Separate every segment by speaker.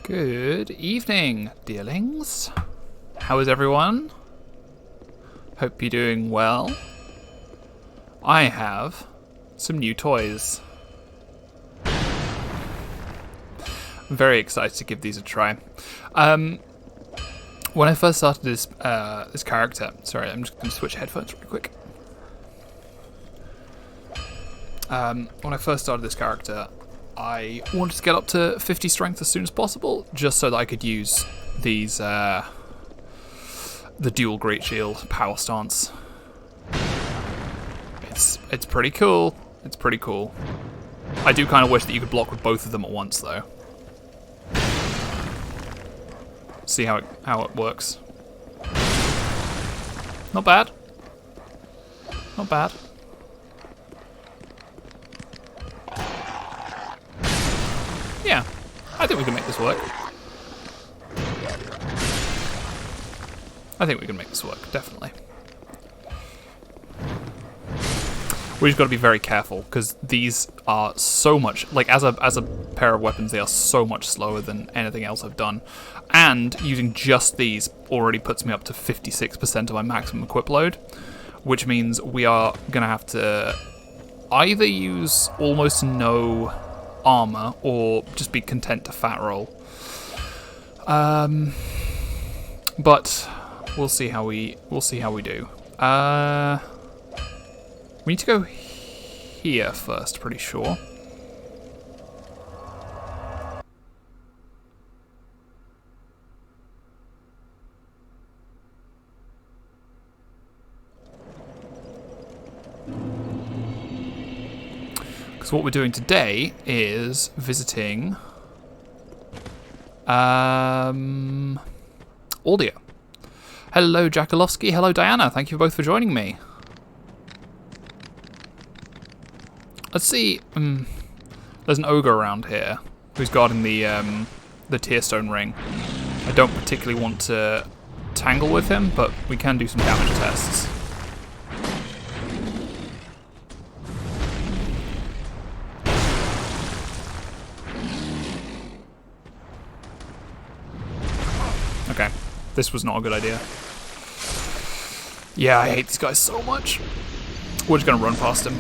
Speaker 1: Good evening, dearlings. How is everyone? Hope you're doing well. I have some new toys. I'm very excited to give these a try. When I first started this this character, sorry, I'm just going to switch headphones really quick. When I first started this character, I wanted to get up to 50 strength as soon as possible, just so that I could use these, the dual great shield power stance. It's pretty cool. It's pretty cool. I do kind of wish that you could block with both of them at once, though. See how it works. Not bad. Not bad. Yeah, I think we can make this work. I think we can make this work, definitely. We just got to be very careful, because these are so much, like, as a pair of weapons, they are so much slower than anything else I've done. And using just these already puts me up to 56% of my maximum equip load, which means we are going to have to either use almost no armor or just be content to fat roll. But we'll see how we do. We need to go here first, pretty sure. Because what we're doing today is visiting audio. Hello, Jakalowski. Hello, Diana. Thank you both for joining me. Let's see. There's an ogre around here who's guarding the Tearstone ring. I don't particularly want to tangle with him, but we can do some damage tests. Okay, this was not a good idea. Yeah, I hate these guys so much. We're just gonna run past him.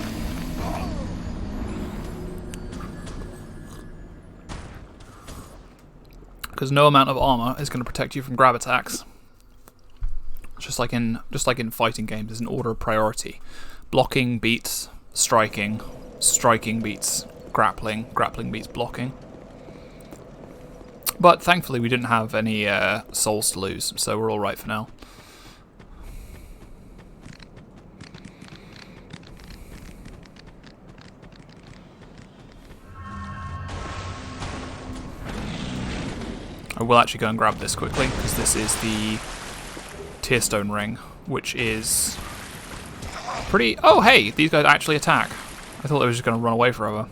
Speaker 1: Because no amount of armor is going to protect you from grab attacks. Just like in fighting games, there's an order of priority. Blocking beats striking, striking beats grappling, grappling beats blocking. But thankfully we didn't have any souls to lose, so we're all right for now. I will actually go and grab this quickly, because this is the Tearstone ring, which is pretty... Oh, hey! These guys actually attack. I thought they were just going to run away forever.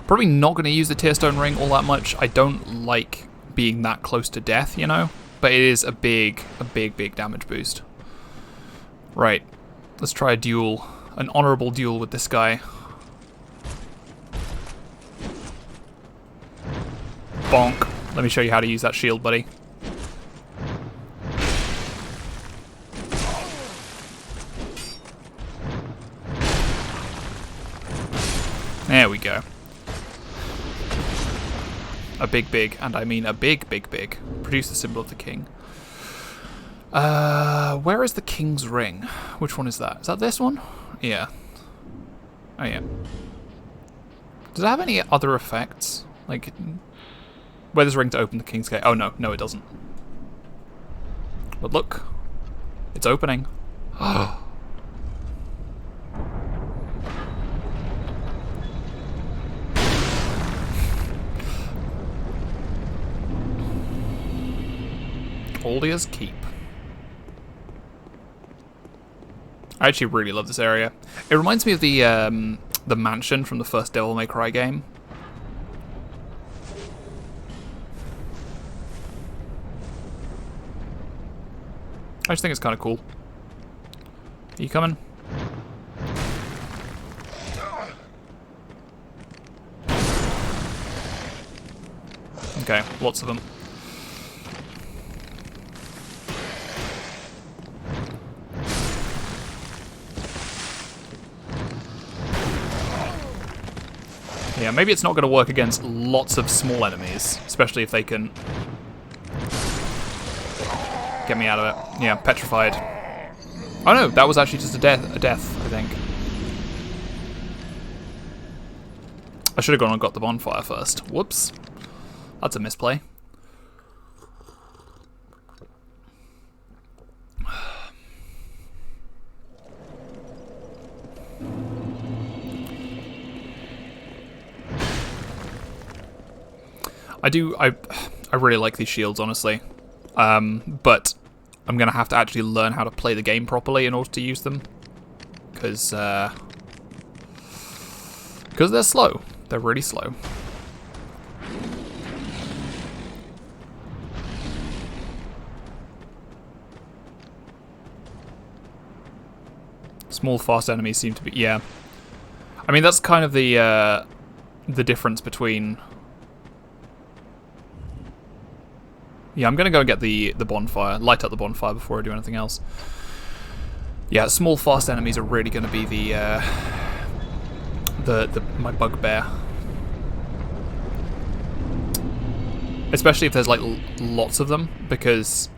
Speaker 1: Probably not going to use the Tearstone ring all that much. I don't like being that close to death, you know? But it is a big damage boost. Right. Let's try a duel. An honorable duel with this guy. Bonk. Let me show you how to use that shield, buddy. There we go. A big, and I mean a big. Produce the symbol of the king. Where is the king's ring? Which one is that? Is that this one? Yeah. Oh, yeah. Does it have any other effects? Like... Where there's a ring to open the king's gate. Oh, no, it doesn't. But look, it's opening. Aldia's Keep. I actually really love this area. It reminds me of the mansion from the first Devil May Cry game. I just think it's kind of cool. Are you coming? Okay, lots of them. Yeah, maybe it's not going to work against lots of small enemies, especially if they can get me out of it. Yeah, petrified. Oh no, that was actually just a death, I think. I should have gone and got the bonfire first. Whoops. That's a misplay. I really like these shields, honestly. But I'm going to have to actually learn how to play the game properly in order to use them. Because they're slow. They're really slow. Small, fast enemies seem to be... Yeah. I mean, that's kind of the difference between... Yeah, I'm going to go and get the bonfire. Light up the bonfire before I do anything else. Yeah, small, fast enemies are really going to be my bugbear. Especially if there's, like, lots of them, because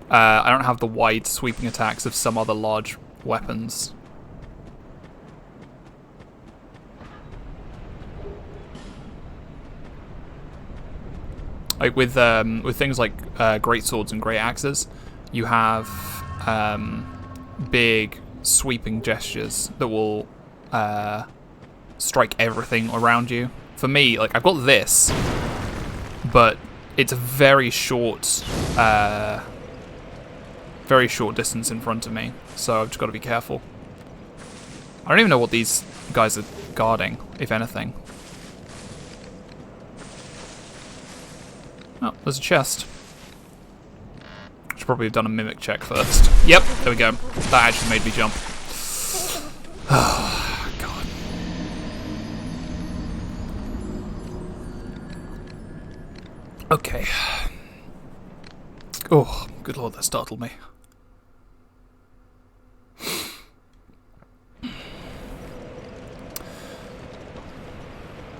Speaker 1: I don't have the wide sweeping attacks of some other large weapons. Like with things like great swords and great axes, you have big sweeping gestures that will strike everything around you. For me, like I've got this, but it's a very short distance in front of me, so I've just got to be careful. I don't even know what these guys are guarding, if anything. Oh, there's a chest. Should probably have done a mimic check first. Yep, there we go. That actually made me jump. Oh, God. Okay. Oh, good lord, that startled me.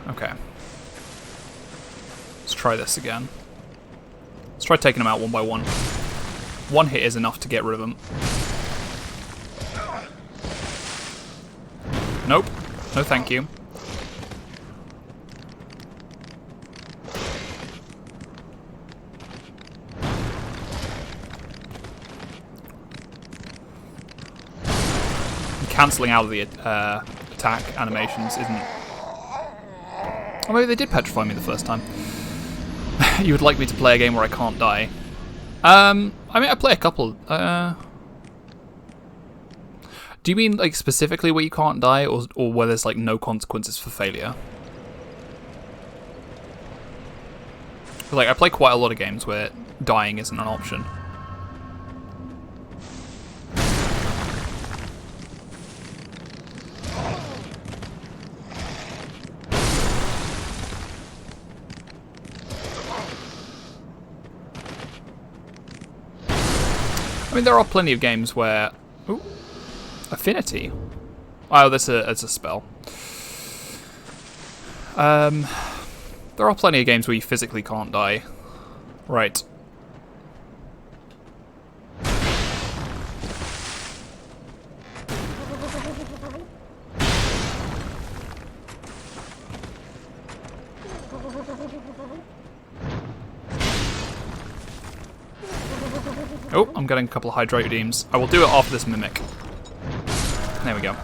Speaker 1: Okay. Let's try this again. Let's try taking them out one by one. One hit is enough to get rid of them. Nope. No thank you. Cancelling out of the attack animations isn't... Oh, maybe they did petrify me the first time. You would like me to play a game where I can't die. I mean, I play a couple. Do you mean like specifically where you can't die, or where there's like no consequences for failure? Like, I play quite a lot of games where dying isn't an option. I mean, there are plenty of games where... Ooh, affinity. Oh, that's a spell. There are plenty of games where you physically can't die. Right. Oh, I'm getting a couple of hydrate redeems. I will do it after this mimic. There we go.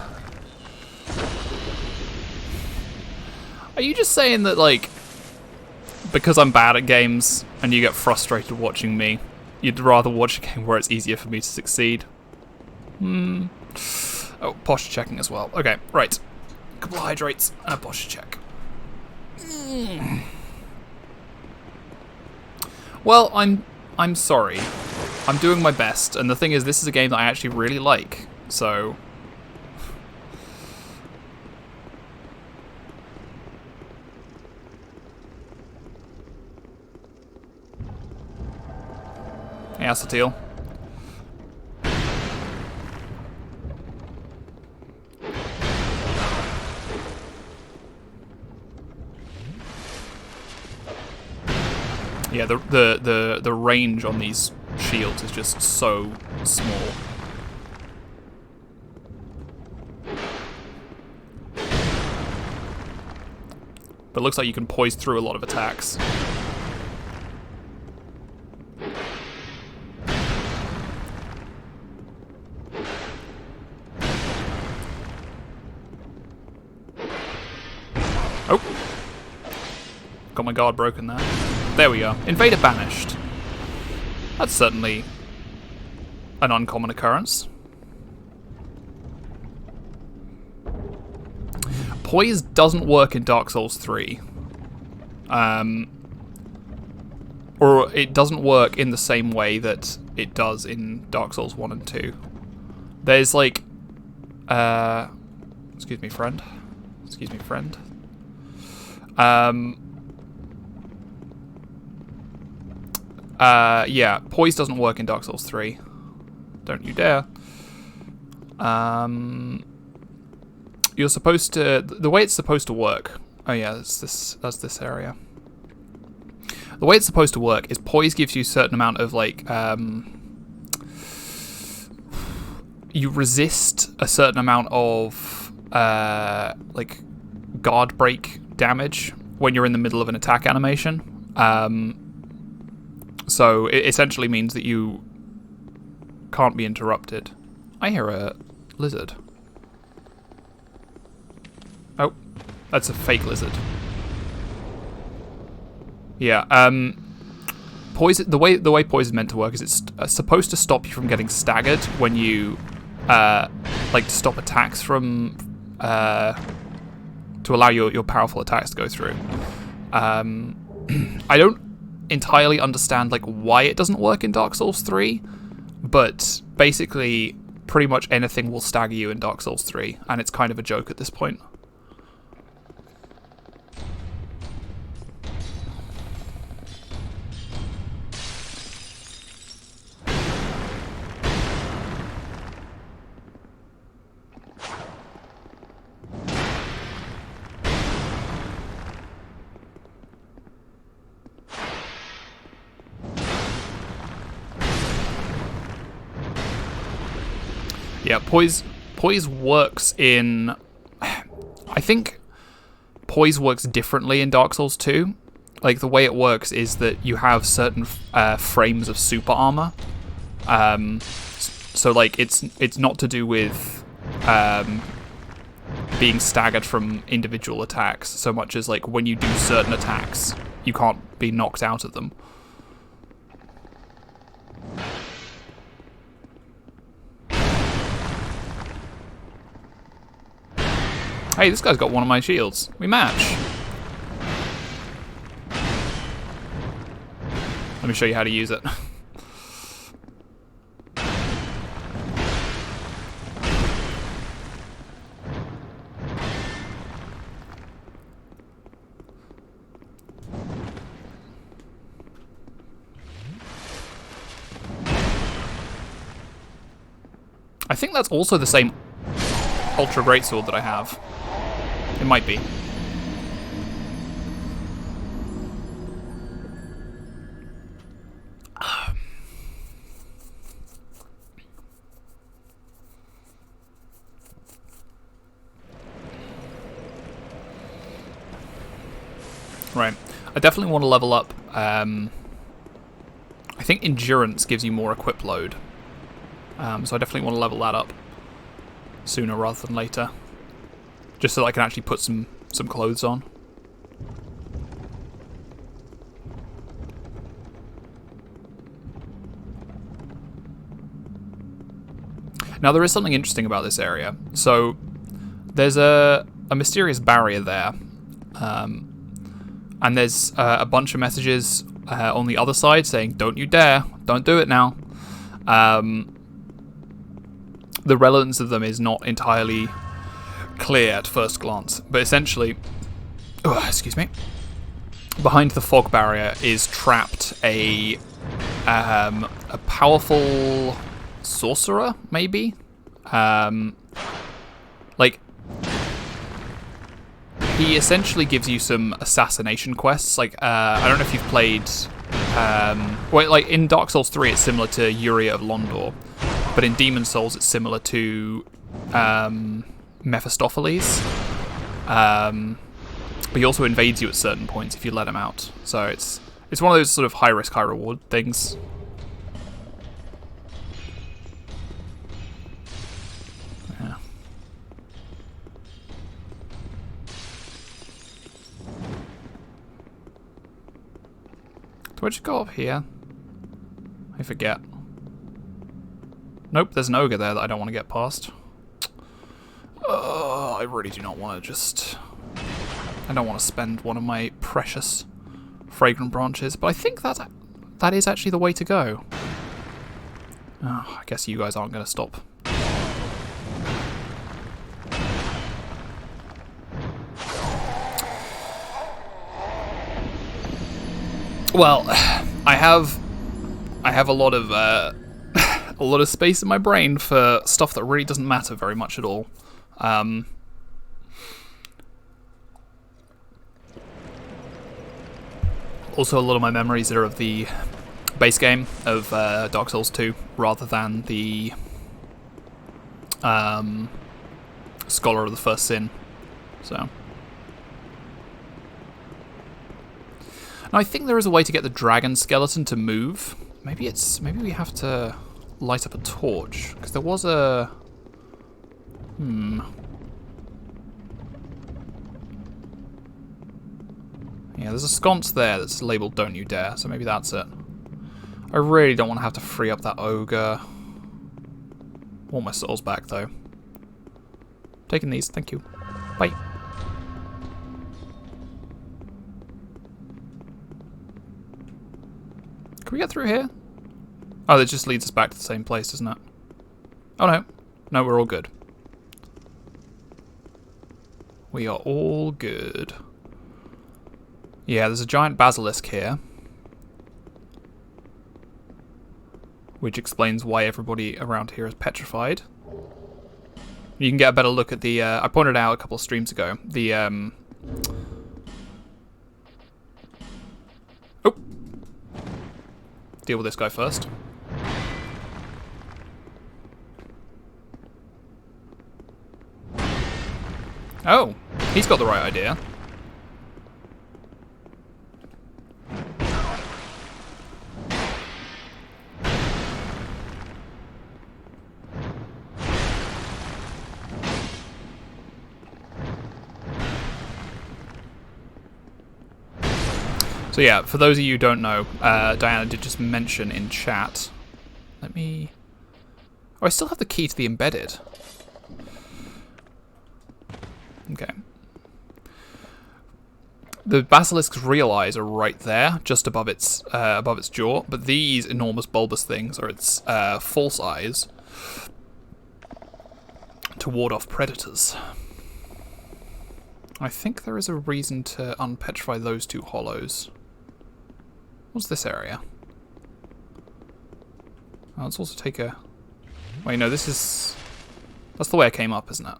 Speaker 1: Are you just saying that, like, because I'm bad at games and you get frustrated watching me, you'd rather watch a game where it's easier for me to succeed? Oh, posture checking as well. Okay, right. A couple of hydrates and a posture check. Well, I'm sorry. I'm doing my best, and the thing is, this is a game that I actually really like, so... Hey, Acetyl. Yeah, the range on these shields is just so small. But it looks like you can poise through a lot of attacks. Oh! Got my guard broken there. There we go. Invader banished. That's certainly an uncommon occurrence. Poise doesn't work in Dark Souls 3. Or it doesn't work in the same way that it does in Dark Souls 1 and 2. There's like... excuse me, friend. Excuse me, friend. Yeah, poise doesn't work in Dark Souls 3. Don't you dare. You're supposed to... The way it's supposed to work... Oh yeah, that's this area. The way it's supposed to work is poise gives you a certain amount of, like... you resist a certain amount of, like, guard break damage when you're in the middle of an attack animation. So it essentially means that you can't be interrupted. I hear a lizard. Oh, that's a fake lizard. Yeah, poison. The way poison is meant to work is it's supposed to stop you from getting staggered when you, like, to stop attacks from, to allow your powerful attacks to go through. I don't entirely understand, like, why it doesn't work in Dark Souls 3, but basically pretty much anything will stagger you in Dark Souls 3, and it's kind of a joke at this point. Yeah, poise works in... I think poise works differently in Dark Souls 2. Like, the way it works is that you have certain frames of super armor. So, like, it's not to do with being staggered from individual attacks so much as, like, when you do certain attacks, you can't be knocked out of them. Hey, this guy's got one of my shields. We match. Let me show you how to use it. I think that's also the same Ultra Greatsword that I have. It might be. Right. I definitely want to level up. I think Endurance gives you more equip load. So I definitely want to level that up sooner rather than later. Just so that I can actually put some clothes on. Now there is something interesting about this area. So there's a mysterious barrier there. And there's a bunch of messages on the other side saying, don't you dare, don't do it now. The relevance of them is not entirely clear at first glance, but essentially, excuse me, behind the fog barrier is trapped a a powerful sorcerer, maybe. Like, he essentially gives you some assassination quests. Like, I don't know if you've played. Well, like in Dark Souls 3, it's similar to Uriah of Londor, but in Demon Souls, it's similar to Mephistopheles. But he also invades you at certain points if you let him out. So it's one of those sort of high risk, high reward things. Yeah. Do I just go up here? I forget. Nope, there's an ogre there that I don't want to get past. I really do not want to just... I don't want to spend one of my precious fragrant branches, but I think that is actually the way to go. Oh, I guess you guys aren't going to stop. Well, I have a lot of a lot of space in my brain for stuff that really doesn't matter very much at all. Also, a lot of my memories are of the base game of Dark Souls 2, rather than the Scholar of the First Sin. So, now I think there is a way to get the dragon skeleton to move. Maybe we have to light up a torch, because there was a Yeah, there's a sconce there that's labelled "Don't You Dare," so maybe that's it. I really don't want to have to free up that ogre. I want my souls back, though. Taking these, thank you. Bye. Can we get through here? Oh, that just leads us back to the same place, doesn't it? Oh, no. No, we're all good. We are all good. Yeah, there's a giant basilisk here, which explains why everybody around here is petrified. You can get a better look at the... I pointed out a couple of streams ago. The... Oh! Deal with this guy first. Oh! He's got the right idea. So yeah, for those of you who don't know, Diana did just mention in chat. Let me... Oh, I still have the key to the embedded. Okay. The basilisk's real eyes are right there, just above its jaw, but these enormous bulbous things are its false eyes to ward off predators. I think there is a reason to unpetrify those two hollows. What's this area? Oh, let's also take a... Wait, no, this is... That's the way I came up, isn't it?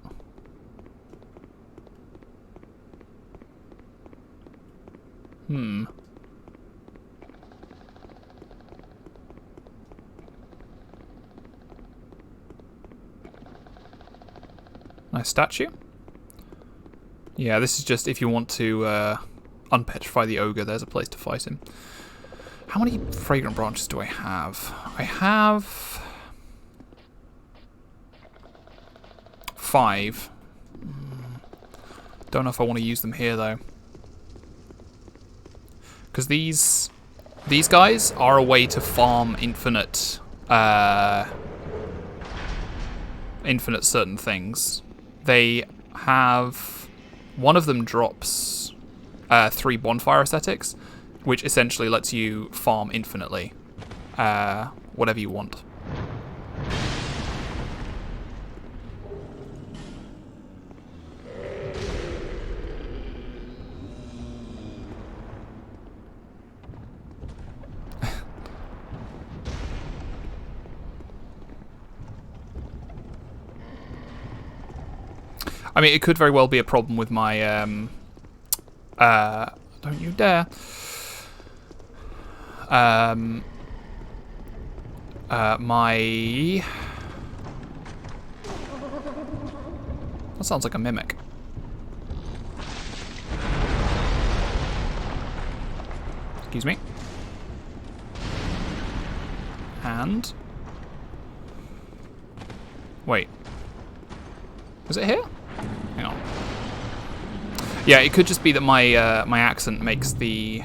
Speaker 1: Nice statue. Yeah, this is just if you want to unpetrify the ogre, there's a place to fight him. How many fragrant branches do I have? I have 5. Don't know if I want to use them here though, because these guys are a way to farm infinite certain things. They have... One of them drops 3 bonfire aesthetics, which essentially lets you farm infinitely whatever you want. I mean, it could very well be a problem with my, don't you dare. My... That sounds like a mimic. Excuse me. And... Wait. Is it here? Hang on. Yeah, it could just be that my my accent makes the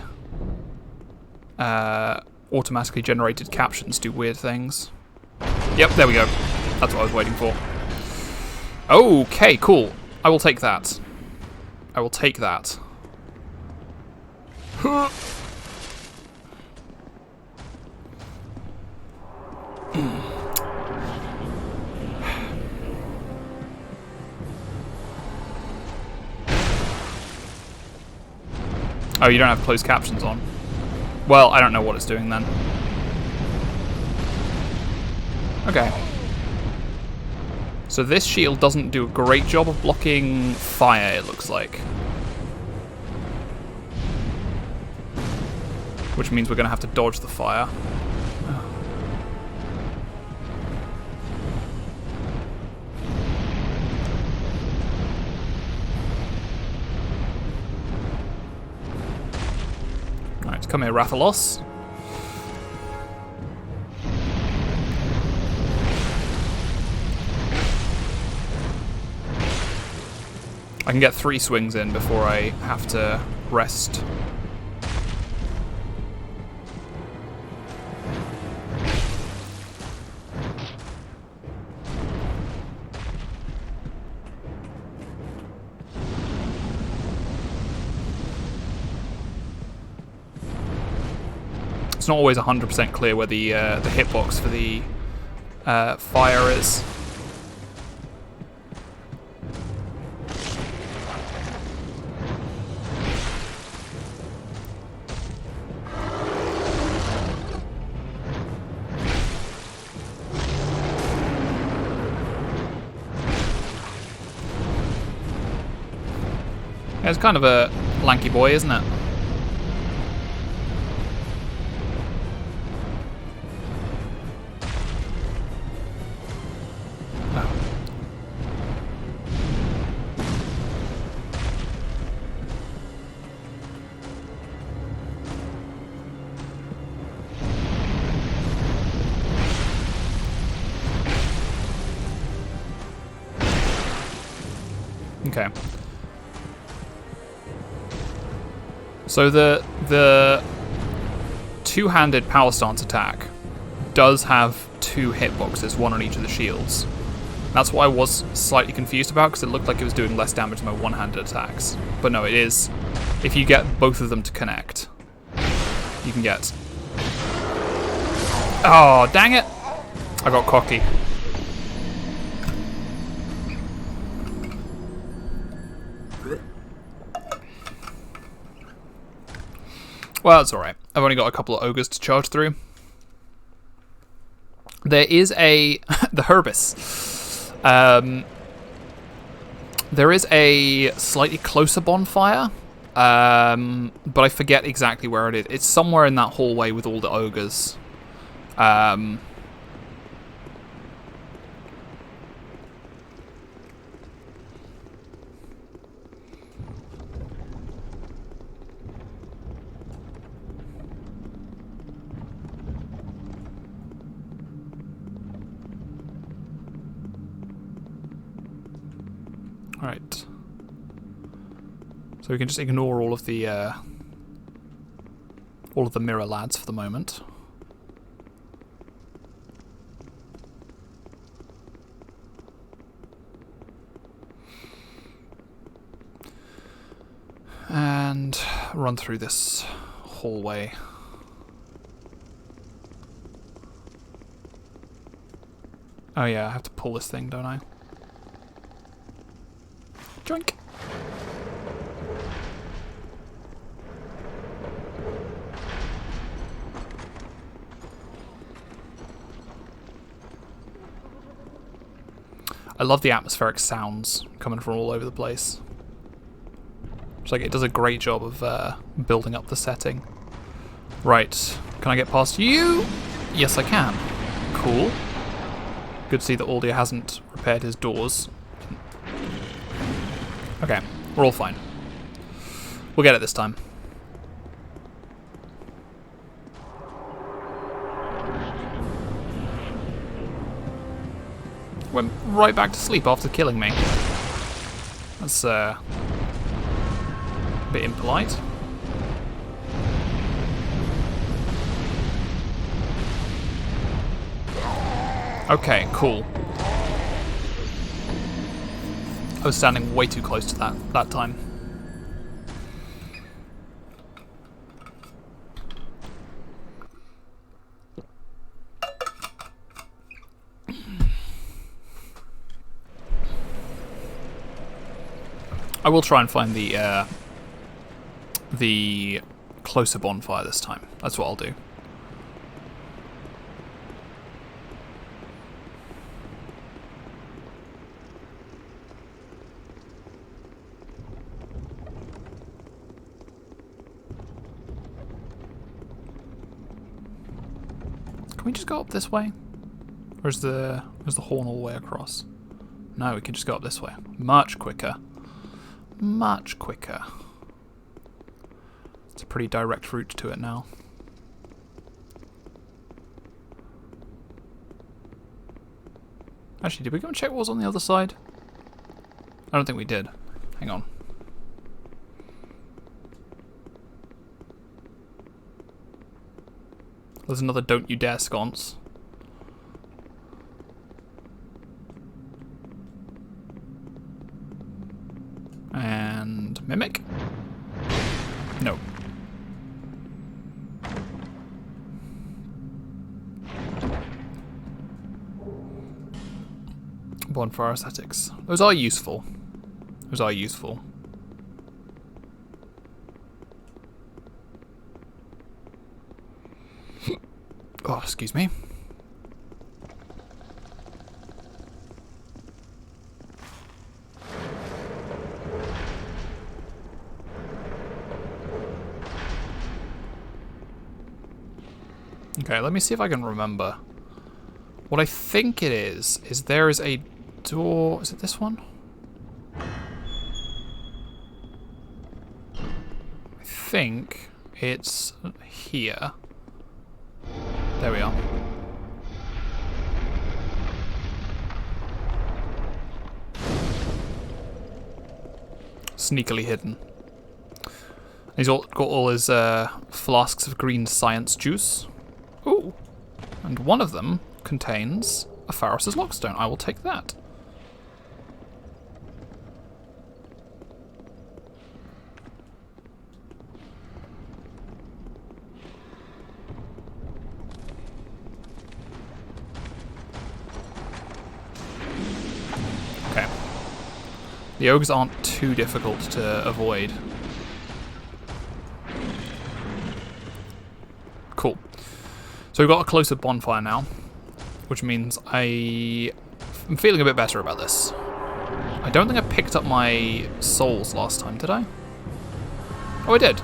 Speaker 1: automatically generated captions do weird things. Yep, there we go. That's what I was waiting for. Okay, cool. I will take that. I will take that. Oh, you don't have closed captions on. Well, I don't know what it's doing then. Okay. So this shield doesn't do a great job of blocking fire, it looks like. Which means we're going to have to dodge the fire. Right, come here, Rathalos. I can get 3 swings in before I have to rest. It's not always 100% clear where the hitbox for the fire is. Yeah, it's kind of a lanky boy, isn't it? Okay. So the two-handed power stance attack does have 2 hitboxes, 1 on each of the shields. That's what I was slightly confused about, because it looked like it was doing less damage than my one-handed attacks. But no, it is. If you get both of them to connect, you can get... Oh, dang it! I got cocky. Well, that's alright. I've only got a couple of ogres to charge through. There is a... the Herbis. There is a slightly closer bonfire, but I forget exactly where it is. It's somewhere in that hallway with all the ogres. Alright. So we can just ignore all of the mirror lads for the moment. And run through this hallway. Oh yeah, I have to pull this thing, don't I? Drink. I love the atmospheric sounds coming from all over the place. It's like it does a great job of building up the setting. Right, can I get past you? Yes, I can. Cool. Good to see that Aldia hasn't repaired his doors. Okay, we're all fine. We'll get it this time. Went right back to sleep after killing me. That's a bit impolite. Okay, cool. I was standing way too close to that time. I will try and find the closer bonfire this time. That's what I'll do. Can we just go up this way? Or is the horn all the way across? No, we can just go up this way. Much quicker. Much quicker. It's a pretty direct route to it now. Actually, did we go and check what was on the other side? I don't think we did. Hang on. There's another don't you dare sconce. And mimic? No. Bonfire aesthetics. Those are useful. Those are useful. Oh, excuse me. Okay, let me see if I can remember. What I think it is there is a door... Is it this one? I think it's here. There we are. Sneakily hidden. He's got all his flasks of green science juice. Ooh. And one of them contains a Pharos' Lockstone. I will take that. Okay. The ogres aren't too difficult to avoid. Cool. So we've got a closer bonfire now, which means I'm feeling a bit better about this. I don't think I picked up my souls last time, did I? Oh, I did.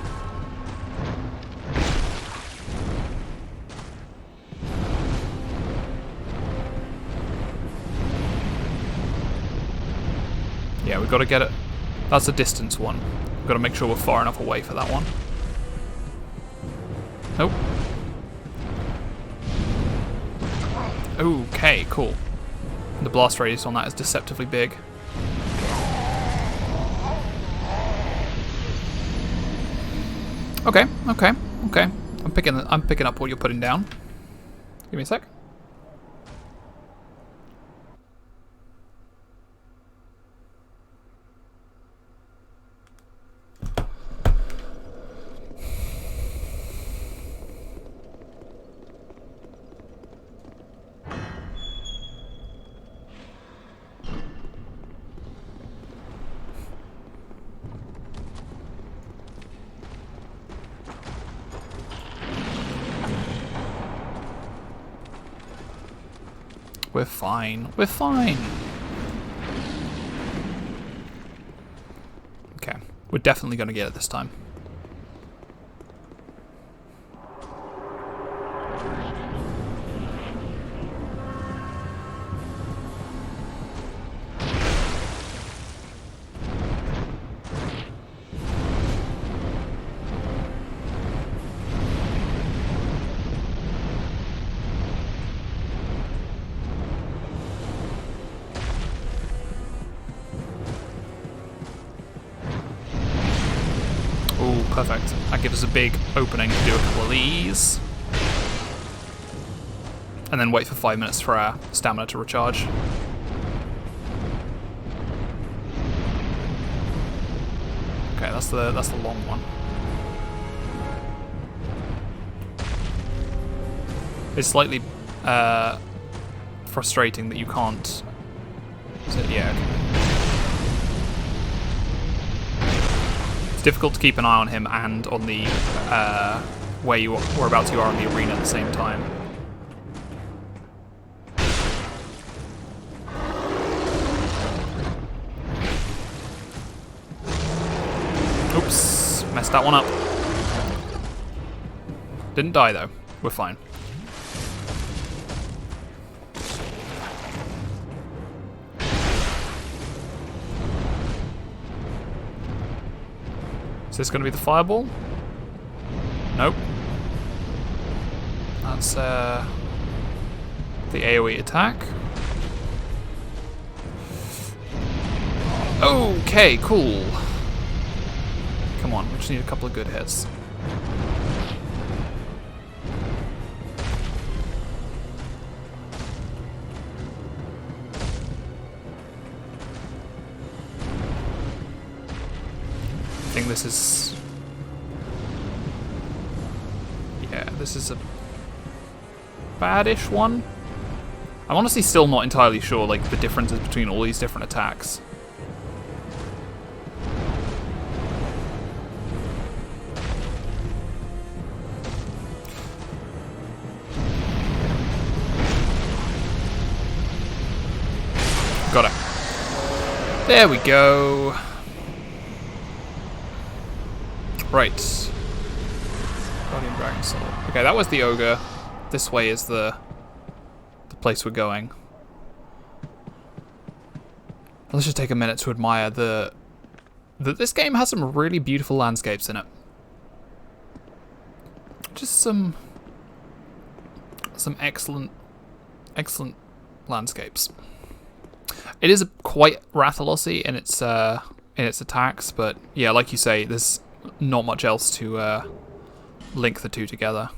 Speaker 1: Yeah, we've got to get it. That's a distance one. We've got to make sure we're far enough away for that one. Nope. Okay, cool. The blast radius on that is deceptively big. Okay. I'm picking up what you're putting down. Give me a sec. We're fine. We're fine. definitely going to get it this time. Ooh, perfect. That gives us a big opening to do a couple of these. And then wait for 5 minutes for our stamina to recharge. Okay, that's the long one. It's slightly frustrating that you can't. Yeah. Okay. It's difficult to keep an eye on him and on the whereabouts you are in the arena at the same time. Oops, messed that one up. Didn't die though. We're fine. Is this going to be the fireball? Nope. That's the AoE attack. Okay, cool. Come on, we just need a couple of good hits. I think this is... yeah, this is a bad-ish one. I'm honestly still not entirely sure, like, the differences between all these different attacks. Got it. There we go. Right. Guardian Dragon Soul. Okay, that was the ogre. This way is the place we're going. Let's just take a minute to admire that this game has some really beautiful landscapes in it. Just some excellent landscapes. It is quite Rathalos-y in its attacks, but yeah, like you say, there's not much else to link the two together.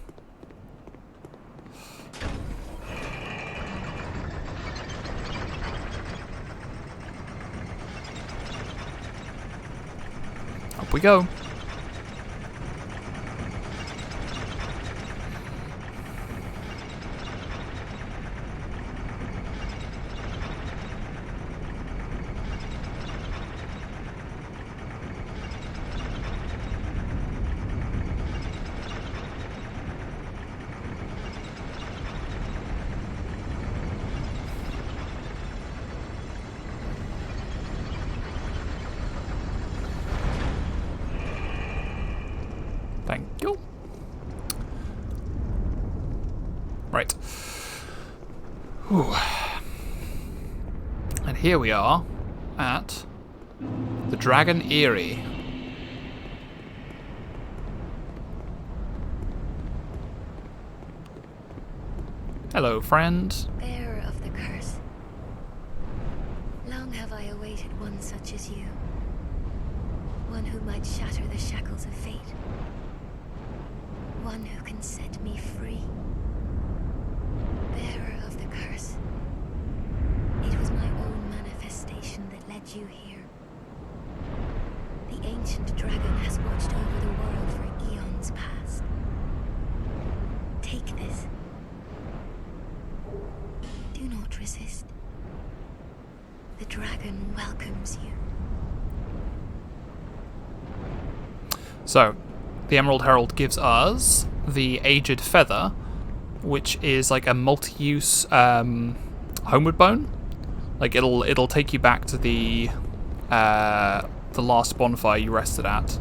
Speaker 1: Up we go. Thank you. Right. Whew. And here we are at the Dragon Eyrie. Hello, friend.
Speaker 2: Bearer of the curse. Long have I awaited one such as you. One who might shatter the shackles of fate. One who can set me free. Bearer of the curse. It was my own manifestation that led you here. The ancient dragon has watched over the world for eons past. Take this. Do not resist. The dragon welcomes you.
Speaker 1: So, the Emerald Herald gives us the Aged Feather, which is like a multi-use homeward bone. Like it'll take you back to the the last bonfire you rested at,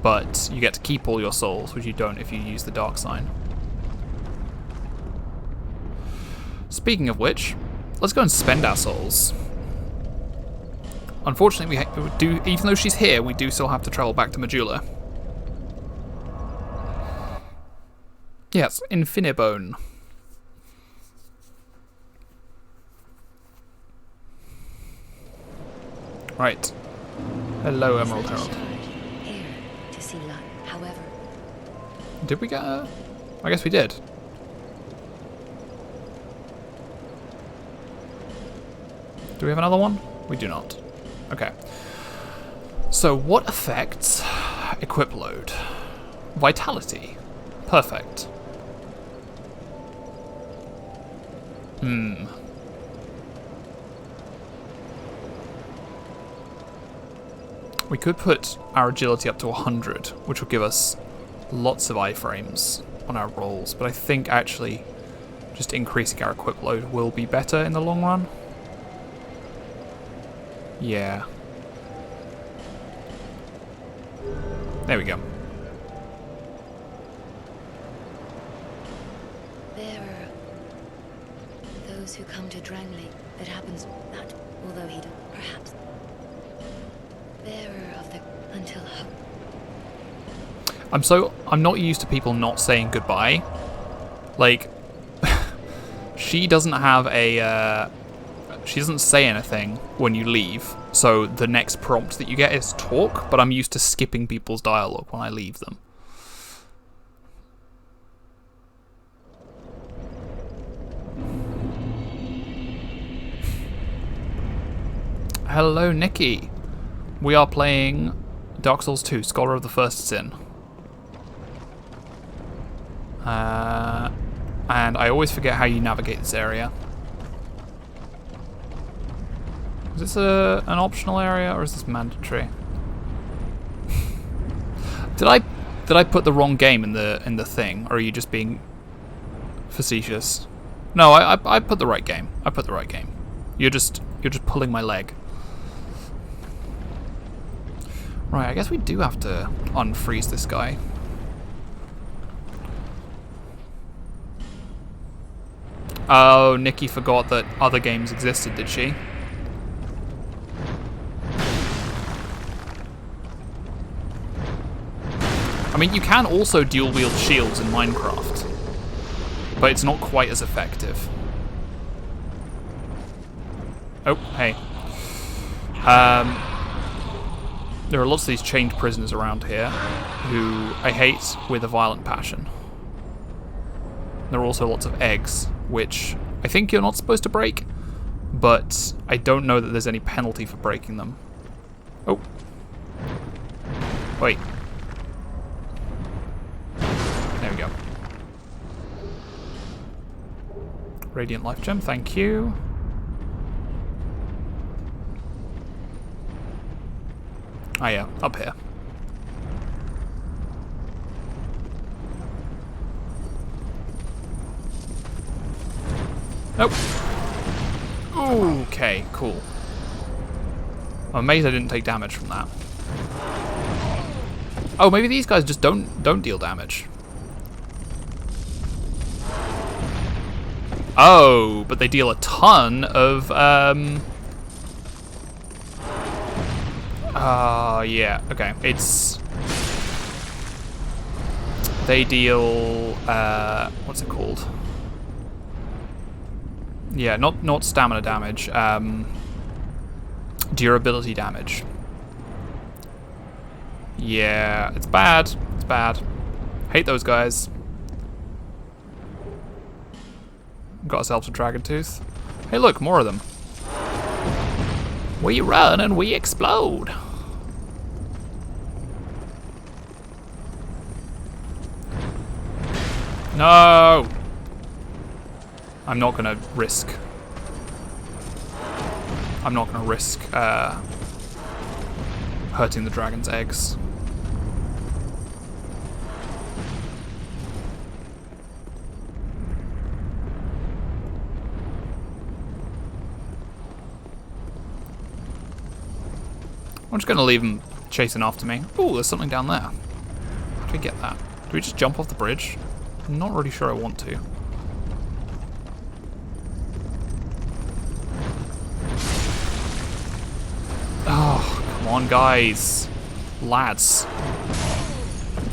Speaker 1: but you get to keep all your souls, which you don't if you use the dark sign. Speaking of which, let's go and spend our souls. Unfortunately, we do, even though she's here, we do still have to travel back to Majula. Yes, Infinibone. Right. Hello, Emerald Herald.
Speaker 2: To see light. However,
Speaker 1: Did we get a... I guess we did. Do we have another one? We do not. Okay. So what affects equip load? Vitality. Perfect. We could put our agility up to 100, which will give us lots of iframes on our rolls, but I think actually just increasing our equip load will be better in the long run. Yeah. There we go.
Speaker 2: there are those who come to Drangleic. It happens that, although he perhaps bearer of the until hope.
Speaker 1: I'm not used to people not saying goodbye. Like, she doesn't have a, she doesn't say anything when you leave, so the next prompt that you get is talk, but I'm used to skipping people's dialogue when I leave them. Hello, Nikki. We are playing Dark Souls 2, Scholar of the First Sin. And I always forget how you navigate this area. Is this an optional area, or is this mandatory? Did I put the wrong game in the thing, or are you just being facetious? No, I put the right game. I put the right game. You're just pulling my leg. Right, I guess we do have to unfreeze this guy. Oh, Nikki forgot that other games existed, did she? I mean, you can also dual-wield shields in Minecraft, but it's not quite as effective. Oh, hey. There are lots of these chained prisoners around here who I hate with a violent passion. There are also lots of eggs, which I think you're not supposed to break, but I don't know that there's any penalty for breaking them. Oh. Wait. There we go. Radiant Life Gem, thank you. Ah yeah, up here. Nope. Okay, cool. I'm amazed I didn't take damage from that. Oh, maybe these guys just don't deal damage. Oh, but they deal a ton of yeah, okay. It's... They deal, what's it called? Yeah, not stamina damage, durability damage. Yeah, it's bad. It's bad. Hate those guys. Got ourselves a dragon tooth. Hey look, more of them. We run and we explode. No! I'm not gonna risk. I'm not gonna risk hurting the dragon's eggs. I'm just gonna leave him chasing after me. Oh, there's something down there. How do we get that? Do we just jump off the bridge? I'm not really sure I want to. Oh, come on, guys. Lads.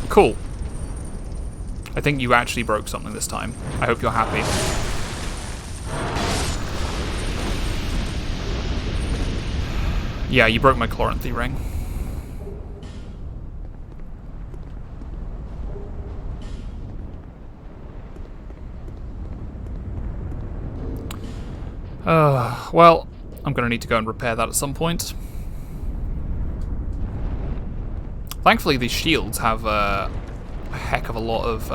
Speaker 1: Cool. I think you actually broke something this time. I hope you're happy. Yeah, you broke my Chloranthy ring. Well, I'm going to need to go and repair that at some point. Thankfully, these shields have a heck of a lot of...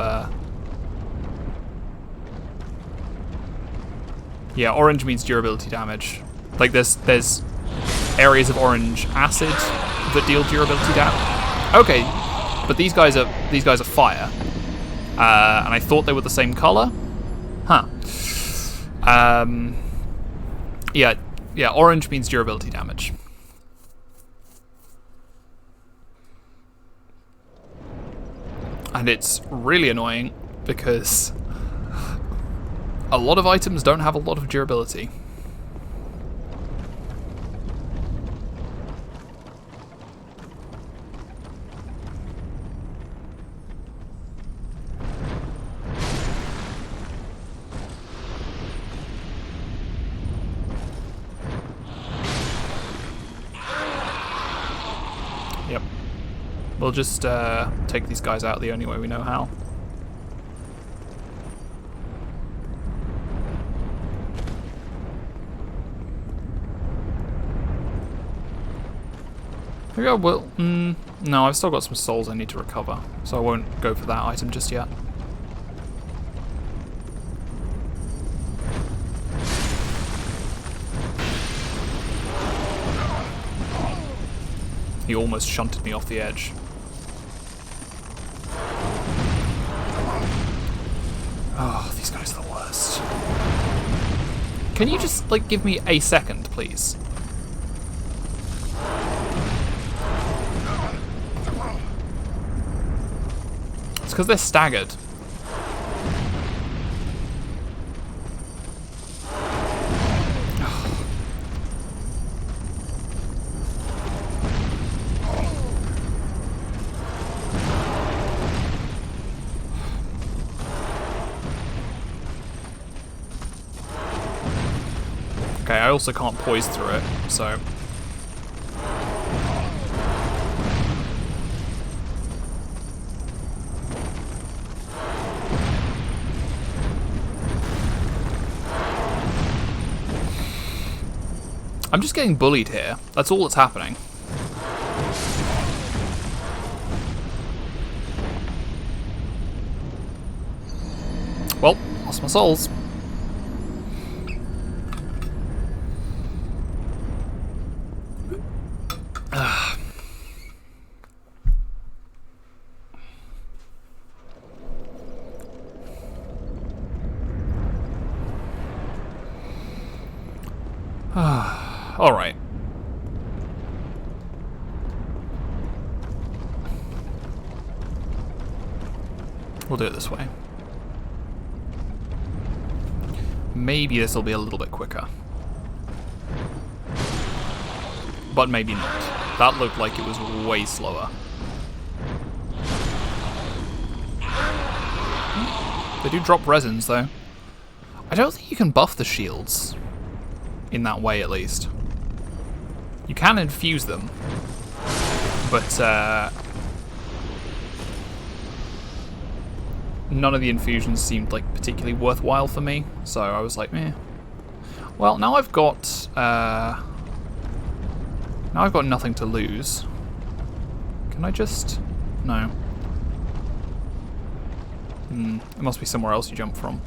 Speaker 1: Yeah, orange means durability damage. Like, there's areas of orange acid that deal durability damage. Okay, but these guys are fire. And I thought they were the same color? Huh. Yeah, orange means durability damage. And it's really annoying because a lot of items don't have a lot of durability. Yep. We'll just take these guys out the only way we know how. Maybe I will. No, I've still got some souls I need to recover, so I won't go for that item just yet. He almost shunted me off the edge. Oh, these guys are the worst. Can you just, like, give me a second, please? It's because they're staggered. Okay, I also can't poise through it, so... I'm just getting bullied here. That's all that's happening. Well, lost my souls. Alright. We'll do it this way. Maybe this will be a little bit quicker. But maybe not. That looked like it was way slower. They do drop resins, though. I don't think you can buff the shields. In that way, at least. You can infuse them. But, none of the infusions seemed, like, particularly worthwhile for me. So I was like, meh. Well, now I've got, now I've got nothing to lose. Can I just... No. It must be somewhere else you jump from.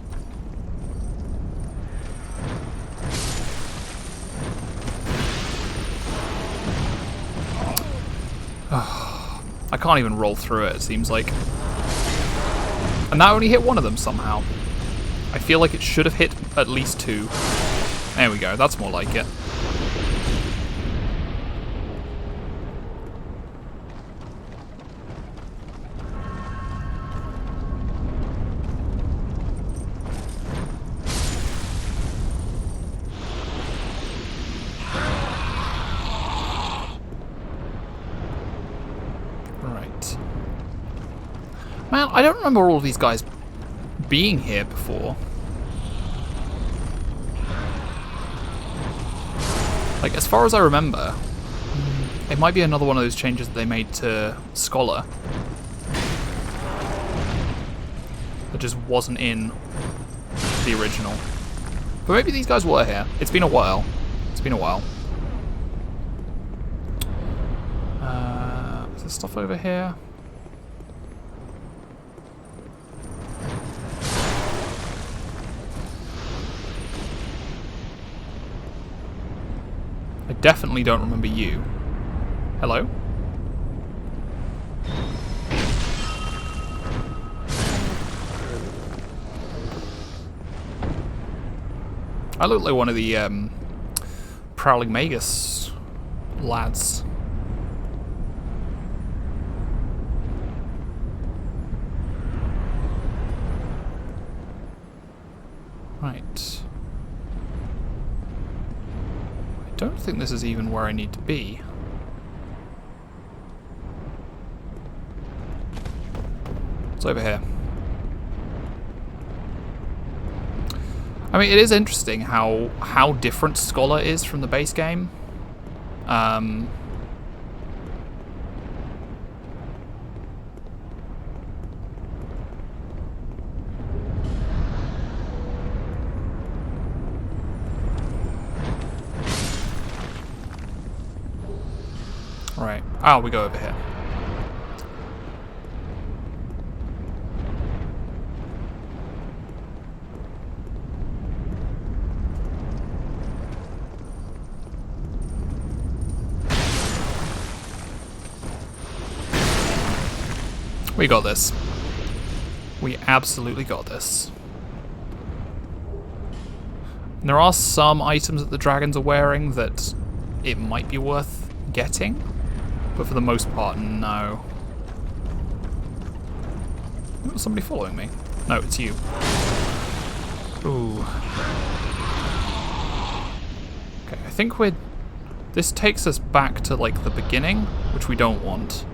Speaker 1: I can't even roll through it, it seems like. And that only hit one of them somehow. I feel like it should have hit at least two. There we go, that's more like it. I don't remember all of these guys being here before. Like, as far as I remember, it might be another one of those changes that they made to Scholar that just wasn't in the original. But maybe these guys were here. It's been a while. It's been a while. Is there stuff over here? I definitely don't remember you. Hello? I look like one of the Prowling Magus lads. Right. I don't think this is even where I need to be. It's over here. I mean, it is interesting how different Scholar is from the base game. Right. Oh, we go over here. We got this. We absolutely got this. And there are some items that the dragons are wearing that it might be worth getting, but for the most part, no. Ooh, somebody following me. No, it's you. Ooh. Okay, I think we're... This takes us back to, like, the beginning, which we don't want.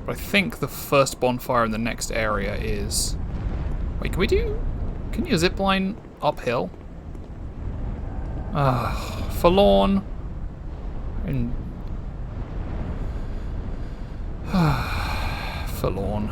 Speaker 1: But I think the first bonfire in the next area is... Wait, can we do... Can you zipline uphill? Forlorn. And... Forlorn.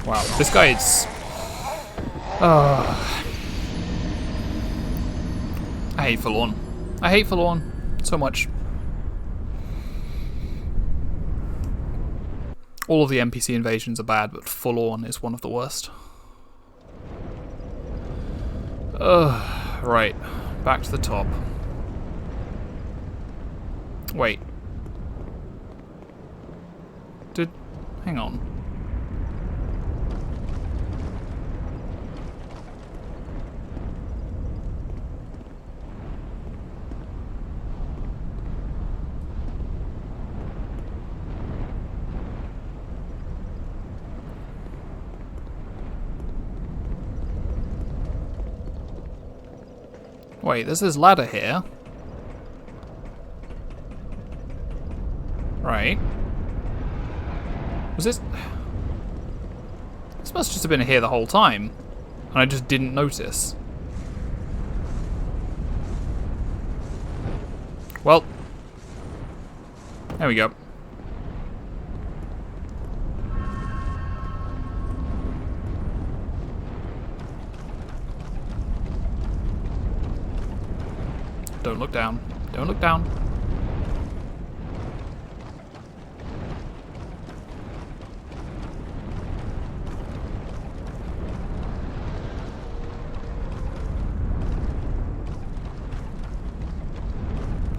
Speaker 1: Wow, this guy is... I hate Forlorn. I hate Forlorn so much. All of the NPC invasions are bad, but Forlorn is one of the worst. Right. Back to the top. Wait. Hang on. Wait, there's this ladder here. Right. Was this... This must just have been here the whole time. And I just didn't notice. Well. There we go. Don't look down. Don't look down.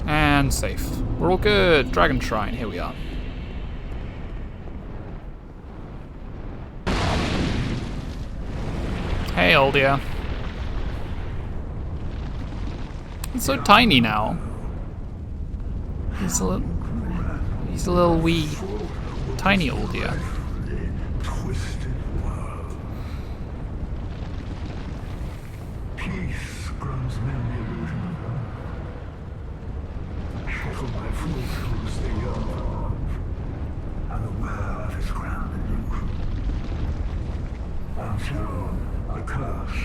Speaker 1: And safe. We're all good. Dragon Shrine. Here we are. Hey, old dear. He's so tiny now. He's a little wee, tiny old deer.
Speaker 3: Twisted world. Peace grows men the illusion of love. Shuttle my fool through the earth above, unaware of his grand illusion. Until the curse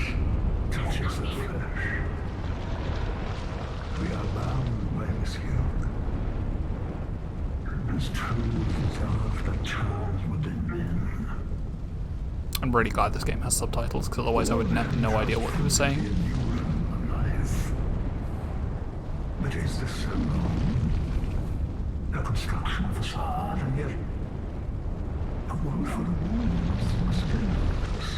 Speaker 3: touches the flesh. We are bound by this yoke. As truth is earth that turns within men.
Speaker 1: I'm really glad this game has subtitles, because otherwise I would have no idea what he was saying.
Speaker 3: But is this so wrong? A construction facade, and yet a world full of wounds, mistakes.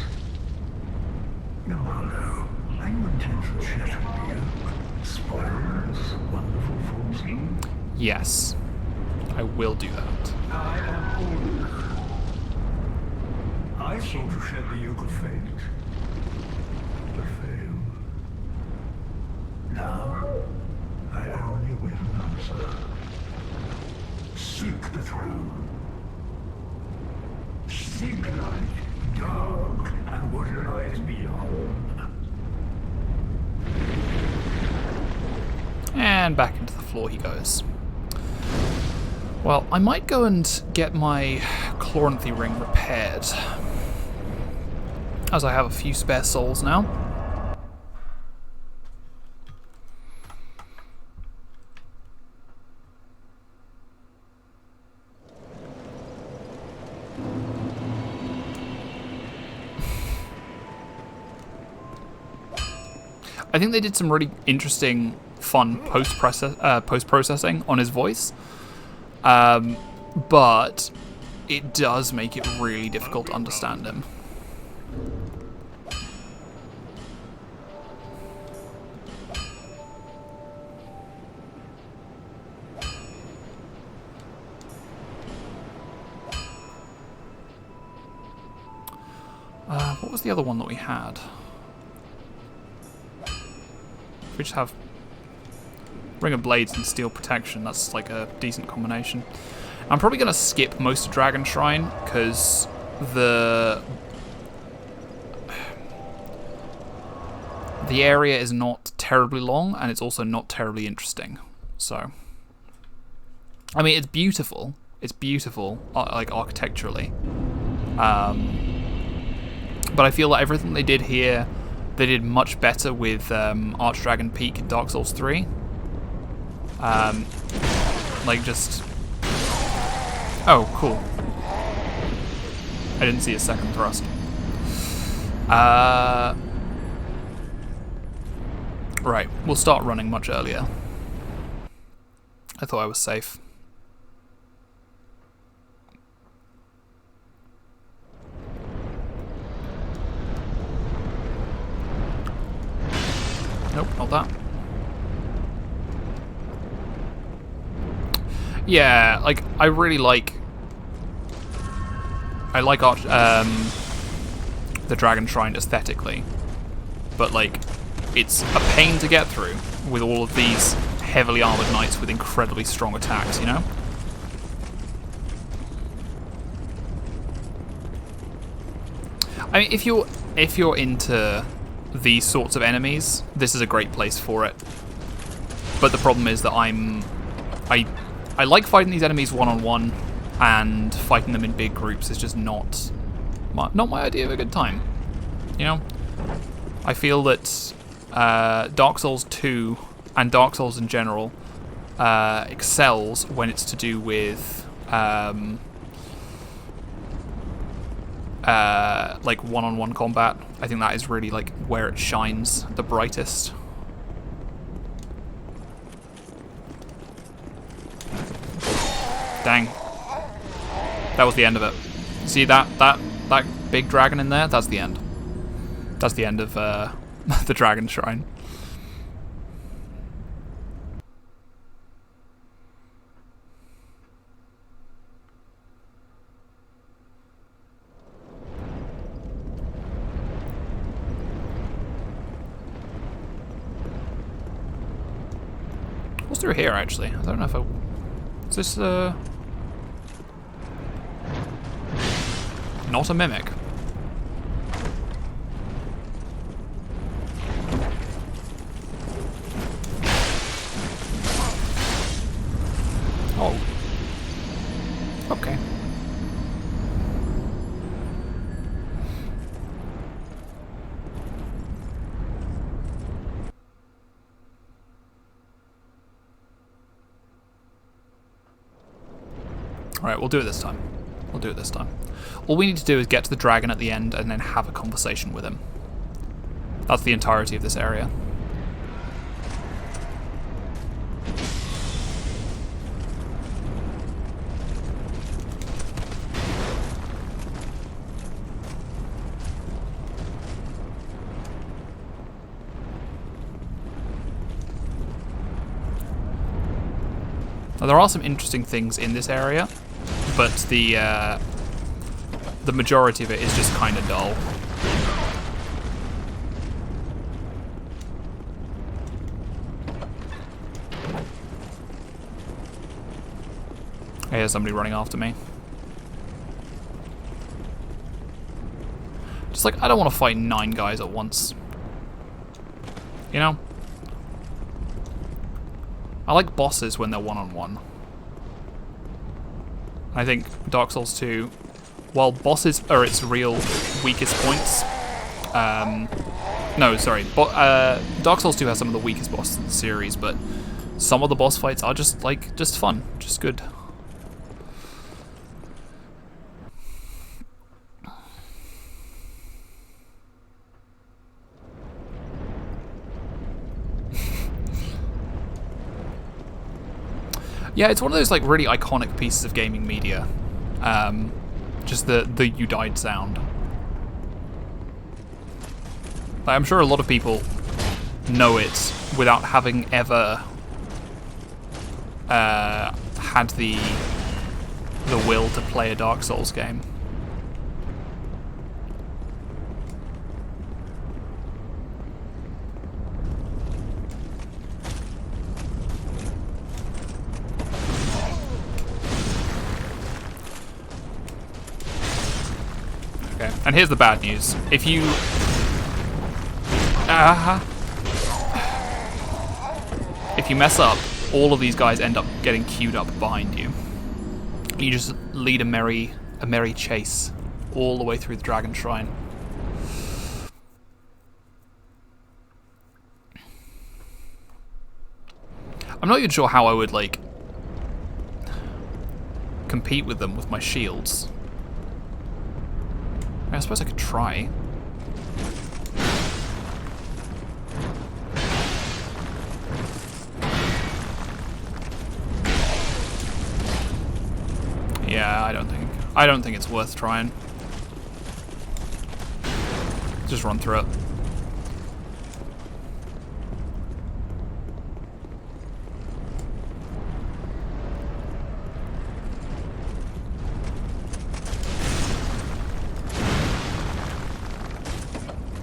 Speaker 3: No, hello. Are you intent to shatter the yoke, spoil this wonderful falsehood?
Speaker 1: Yes, I will do that.
Speaker 3: I am old. I sought to shed the yoke of fate, but failed. Now, I only await an answer. Seek the throne. Seek light, dark, and what lies beyond.
Speaker 1: And back into the floor he goes. Well, I might go and get my Chloranthy ring repaired, as I have a few spare souls now. I think they did some really interesting, fun post-processing on his voice, but it does make it really difficult to understand him. What was the other one that we had? We just have Ring of Blades and Steel Protection. That's like a decent combination. I'm probably going to skip most of Dragon Shrine because the area is not terribly long and it's also not terribly interesting. So, I mean, it's beautiful. It's beautiful, like architecturally. But I feel like everything they did here, they did much better with Archdragon Peak in Dark Souls 3. Like just... Oh, cool. I didn't see a second thrust. Right, we'll start running much earlier. I thought I was safe. Nope, not that. Yeah, like, I really like... I like the Dragon Shrine aesthetically, but, like, it's a pain to get through with all of these heavily armored knights with incredibly strong attacks, you know? I mean, if you're into these sorts of enemies, this is a great place for it. But the problem is that I like fighting these enemies one-on-one, and fighting them in big groups is just not my idea of a good time. You know? I feel that Dark Souls 2 and Dark Souls in general excels when it's to do with like one-on-one combat. I think that is really like where it shines the brightest. Dang. That was the end of it. See that big dragon in there? That's the end. That's the end of the Dragon Shrine. What's through here, actually? I don't know if I... Is this, not a mimic. Oh. Okay. Alright, we'll do it this time. We'll do it this time. All we need to do is get to the dragon at the end and then have a conversation with him. That's the entirety of this area. Now, there are some interesting things in this area, but the majority of it is just kind of dull. I hear somebody running after me. Just like, I don't want to fight 9 guys at once. You know? I like bosses when they're one-on-one. I think Dark Souls 2, while bosses are its real weakest points, no, sorry, Dark Souls 2 has some of the weakest bosses in the series, but some of the boss fights are just, like, just fun, just good. Yeah, it's one of those like really iconic pieces of gaming media. Just the "you died" sound. Like, I'm sure a lot of people know it without having ever had the will to play a Dark Souls game. Okay, and here's the bad news. If you... if you mess up, all of these guys end up getting queued up behind you. You just lead a merry chase all the way through the Dragon Shrine. I'm not even sure how I would, like, compete with them with my shields. I suppose I could try. Yeah, I don't think it's worth trying. Just run through it.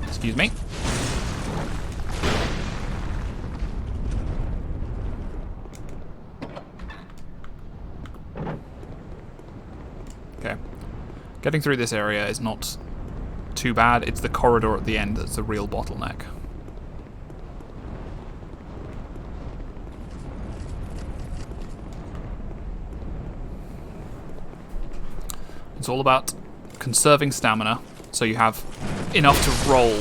Speaker 1: Excuse me. Okay. Getting through this area is not too bad. It's the corridor at the end that's the real bottleneck. It's all about conserving stamina so you have enough to roll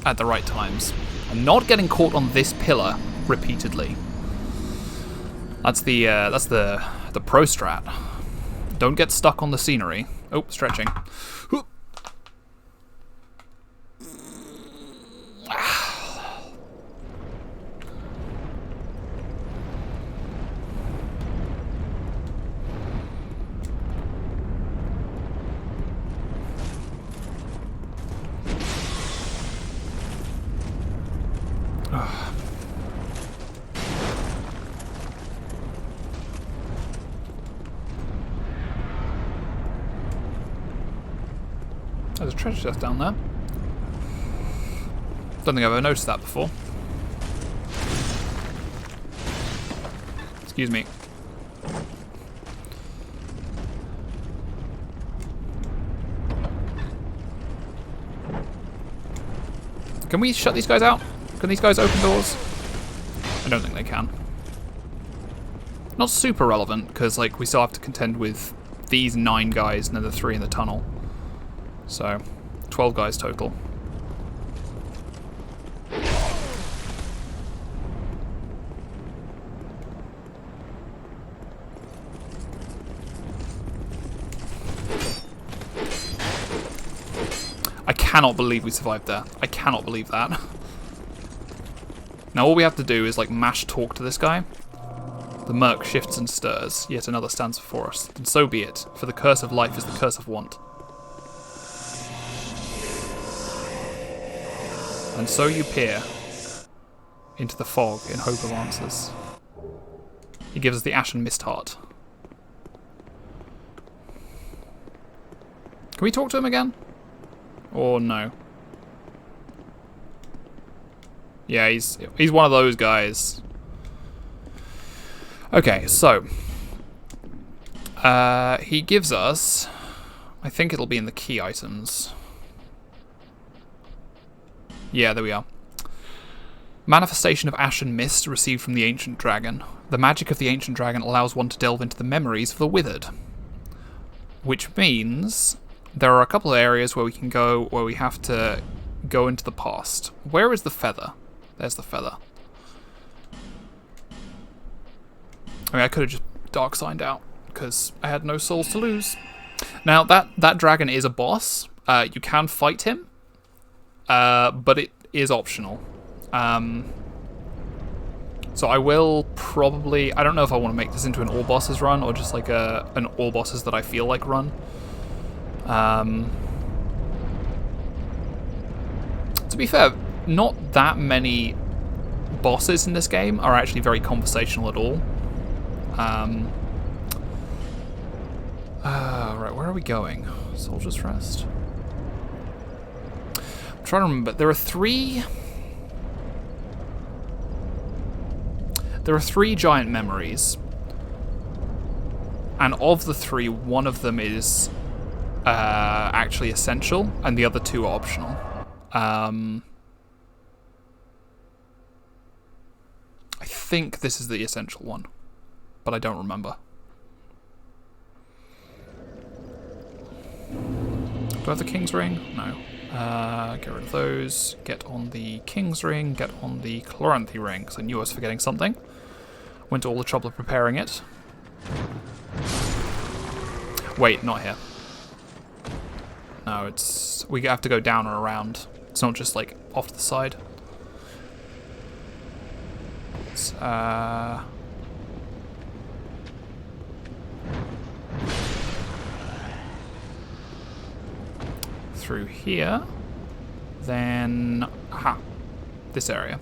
Speaker 1: at the right times. And not getting caught on this pillar repeatedly. That's the pro strat. Don't get stuck on the scenery. Oh, stretching. There's a treasure chest down there. Don't think I've ever noticed that before. Excuse me. Can we shut these guys out? Can these guys open doors? I don't think they can. Not super relevant, because like we still have to contend with these 9 guys and then the 3 in the tunnel. So, 12 guys total. I cannot believe we survived there. I cannot believe that. Now all we have to do is like mash talk to this guy. The murk shifts and stirs, yet another stands before us. And so be it, for the curse of life is the curse of want. And so you peer into the fog in hope of answers. He gives us the ashen mist heart. Can we talk to him again? Or no? Yeah, he's one of those guys. Okay, so he gives us, I think it'll be in the key items. Yeah, there we are. Manifestation of ashen mist received from the ancient dragon. The magic of the ancient dragon allows one to delve into the memories of the withered. Which means there are a couple of areas where we can go where we have to go into the past. Where is the feather? There's the feather. I mean, I could have just dark signed out because I had no souls to lose. Now, that dragon is a boss. You can fight him, but it is optional. So I will probably... I don't know if I want to make this into an all bosses run or just like an all bosses that I feel like run. To be fair, not that many bosses in this game are actually very conversational at all. Right, where are we going? Soldier's Rest. I'm trying to remember. There are three giant memories, and of the 3, one of them is actually essential, and the other 2 are optional. I think this is the essential one, but I don't remember. Do I have the King's Ring? No. Get rid of those. Get on the King's Ring. Get on the Chloranthy Ring, because I knew I was forgetting something. Went to all the trouble of preparing it. Wait, not here. No, it's... we have to go down or around. It's not just, like, off to the side. It's, through here. Then... aha. This area.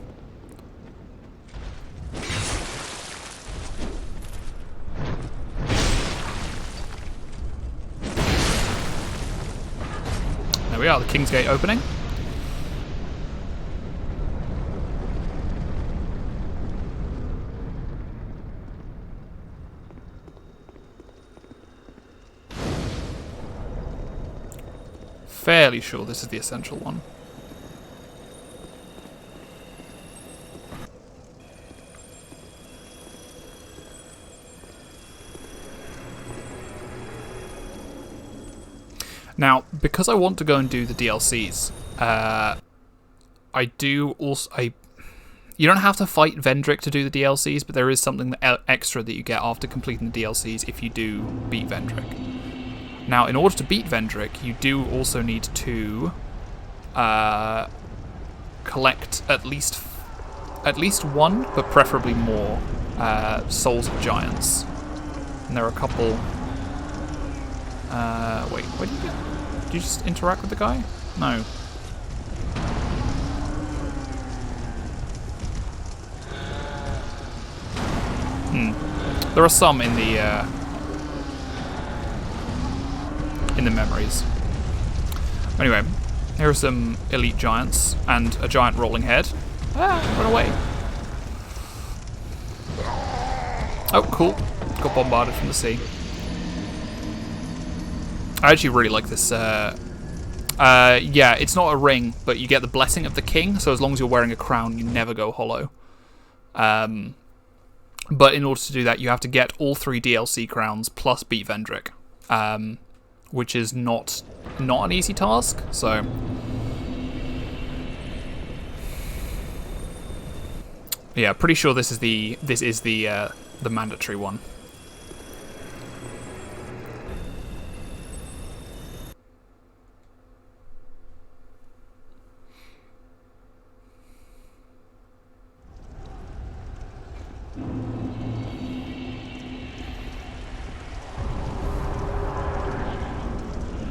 Speaker 1: There we are, the King's Gate opening. Fairly sure this is the essential one. Now, because I want to go and do the DLCs, I do also... you don't have to fight Vendrick to do the DLCs, but there is something extra that you get after completing the DLCs if you do beat Vendrick. Now, in order to beat Vendrick, you do also need to collect at least one, but preferably more, Souls of Giants. And there are a couple... wait, where do you get... do you just interact with the guy? No. There are some in the memories. Anyway, here are some elite giants and a giant rolling head. Ah, run away. Oh, cool. Got bombarded from the sea. I actually really like this. Yeah, it's not a ring, but you get the blessing of the king, so as long as you're wearing a crown, you never go hollow. But in order to do that, you have to get all 3 DLC crowns plus beat Vendrick, which is not an easy task. So, yeah, pretty sure this is the mandatory one.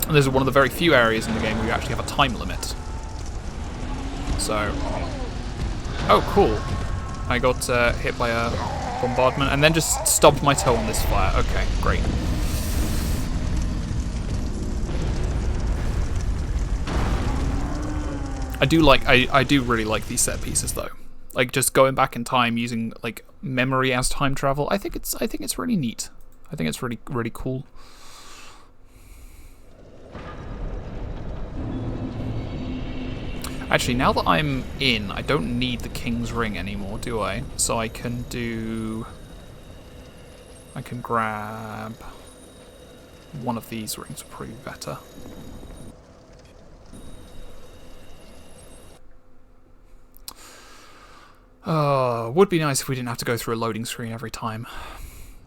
Speaker 1: And this is one of the very few areas in the game where you actually have a time limit. So, oh cool. I got hit by a bombardment and then just stubbed my toe on this fire. Okay, great. I do really like these set pieces though. Like just going back in time using like memory as time travel. I think it's really neat. I think it's really cool. Actually, now that I'm in, I don't need the King's Ring anymore, do I? So I can grab one of these rings, would probably be better. Would be nice if we didn't have to go through a loading screen every time.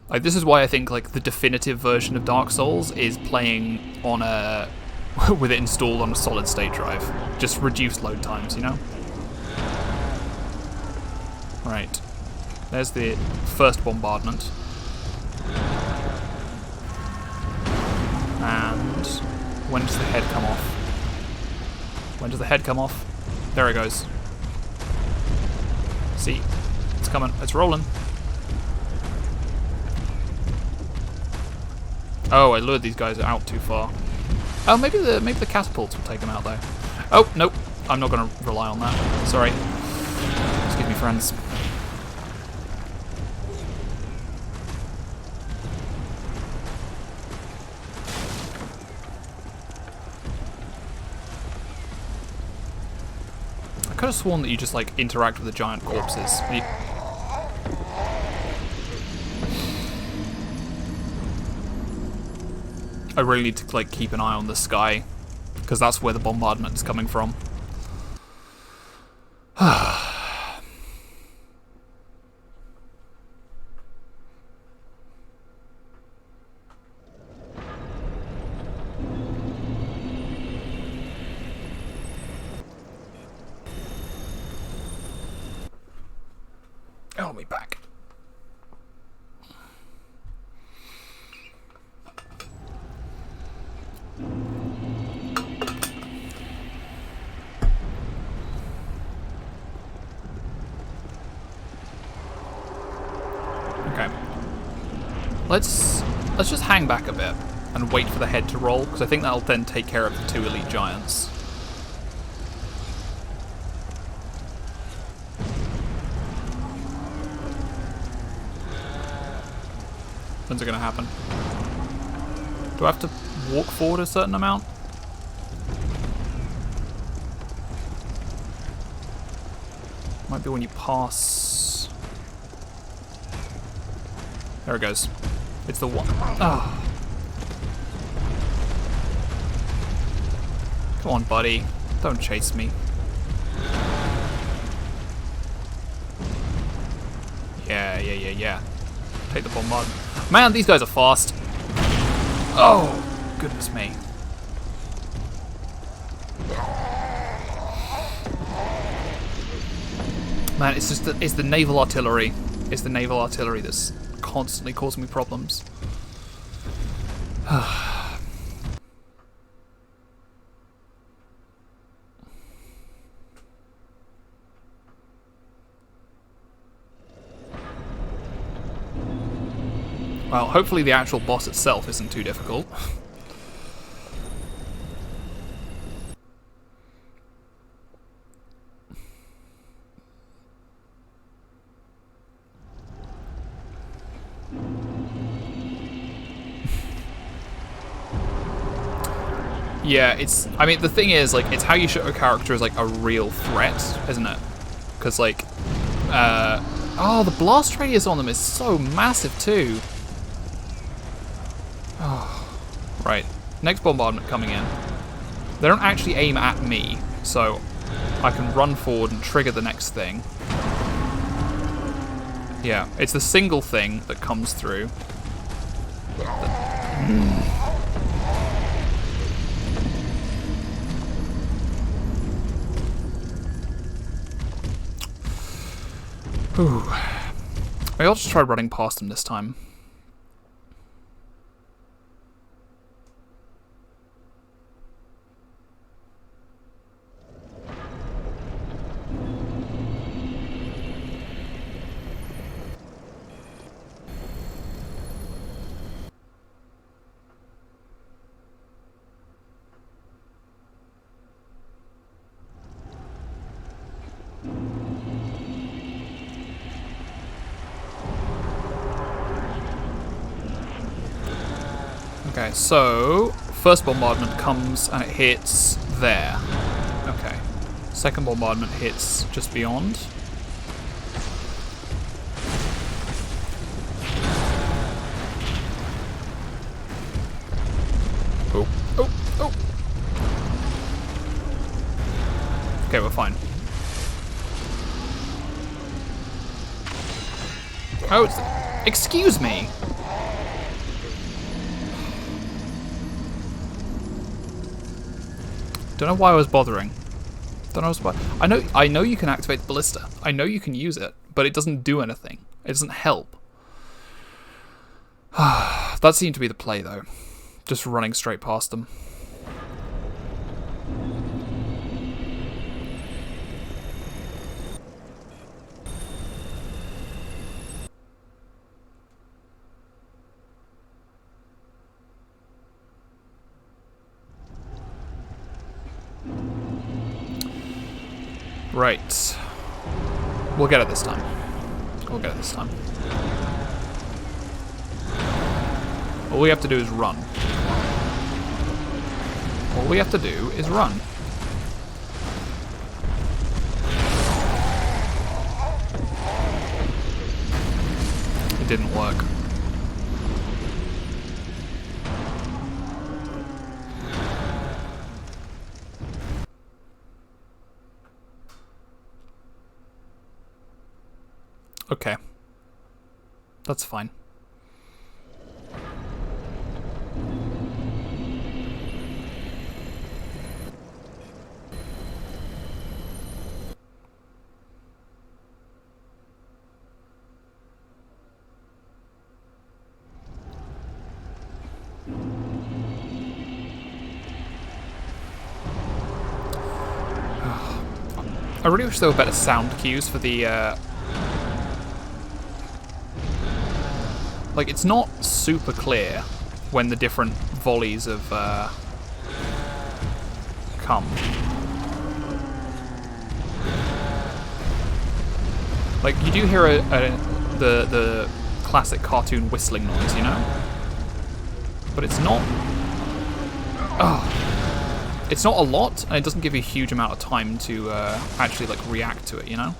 Speaker 1: Like, this is why I think like the definitive version of Dark Souls is playing on a with it installed on a solid state drive. Just reduced load times, you know? Right. There's the first bombardment. And when does the head come off? When does the head come off? There it goes. See? It's coming. It's rolling. Oh, I lured these guys out too far. Oh, maybe the catapults will take them out though. Oh, nope. I'm not going to rely on that. Sorry. Excuse me, friends. I could have sworn that you just like interact with the giant corpses. I really need to like keep an eye on the sky, because that's where the bombardment is coming from. Oh, me back. Okay. Let's just hang back a bit and wait for the head to roll, because I think that'll then take care of the 2 elite giants. When's it gonna happen? Do I have to walk forward a certain amount? Might be when you pass. There it goes. It's the one. Oh. Come on, buddy. Don't chase me. Yeah. Take the bombardment. Man, these guys are fast. Oh, goodness me. Man, it's just it's the naval artillery. It's the naval artillery that's constantly causing me problems. Well, hopefully the actual boss itself isn't too difficult. Yeah, it's... I mean, the thing is, like, it's how you show a character as, like, a real threat, isn't it? Because, like... oh, the blast radius on them is so massive, too. Oh, right. Next bombardment coming in. They don't actually aim at me, so I can run forward and trigger the next thing. Yeah, it's the single thing that comes through. Ooh. Maybe I'll just try running past them this time. Okay, so first bombardment comes and it hits there. Okay. Second bombardment hits just beyond. Oh, oh, oh. Okay, we're fine. Oh, excuse me. Don't know why I was bothering. Don't know why. I know you can activate the ballista. I know you can use it, but it doesn't do anything. It doesn't help. That seemed to be the play, though. Just running straight past them. Right. We'll get it this time. We'll get it this time. All we have to do is run. All we have to do is run. It didn't work. Okay. That's fine. I really wish there were better sound cues for the like, it's not super clear when the different volleys of come. Like, you do hear the classic cartoon whistling noise, you know? But it's not... Oh, it's not a lot, and it doesn't give you a huge amount of time to actually, like, react to it, you know?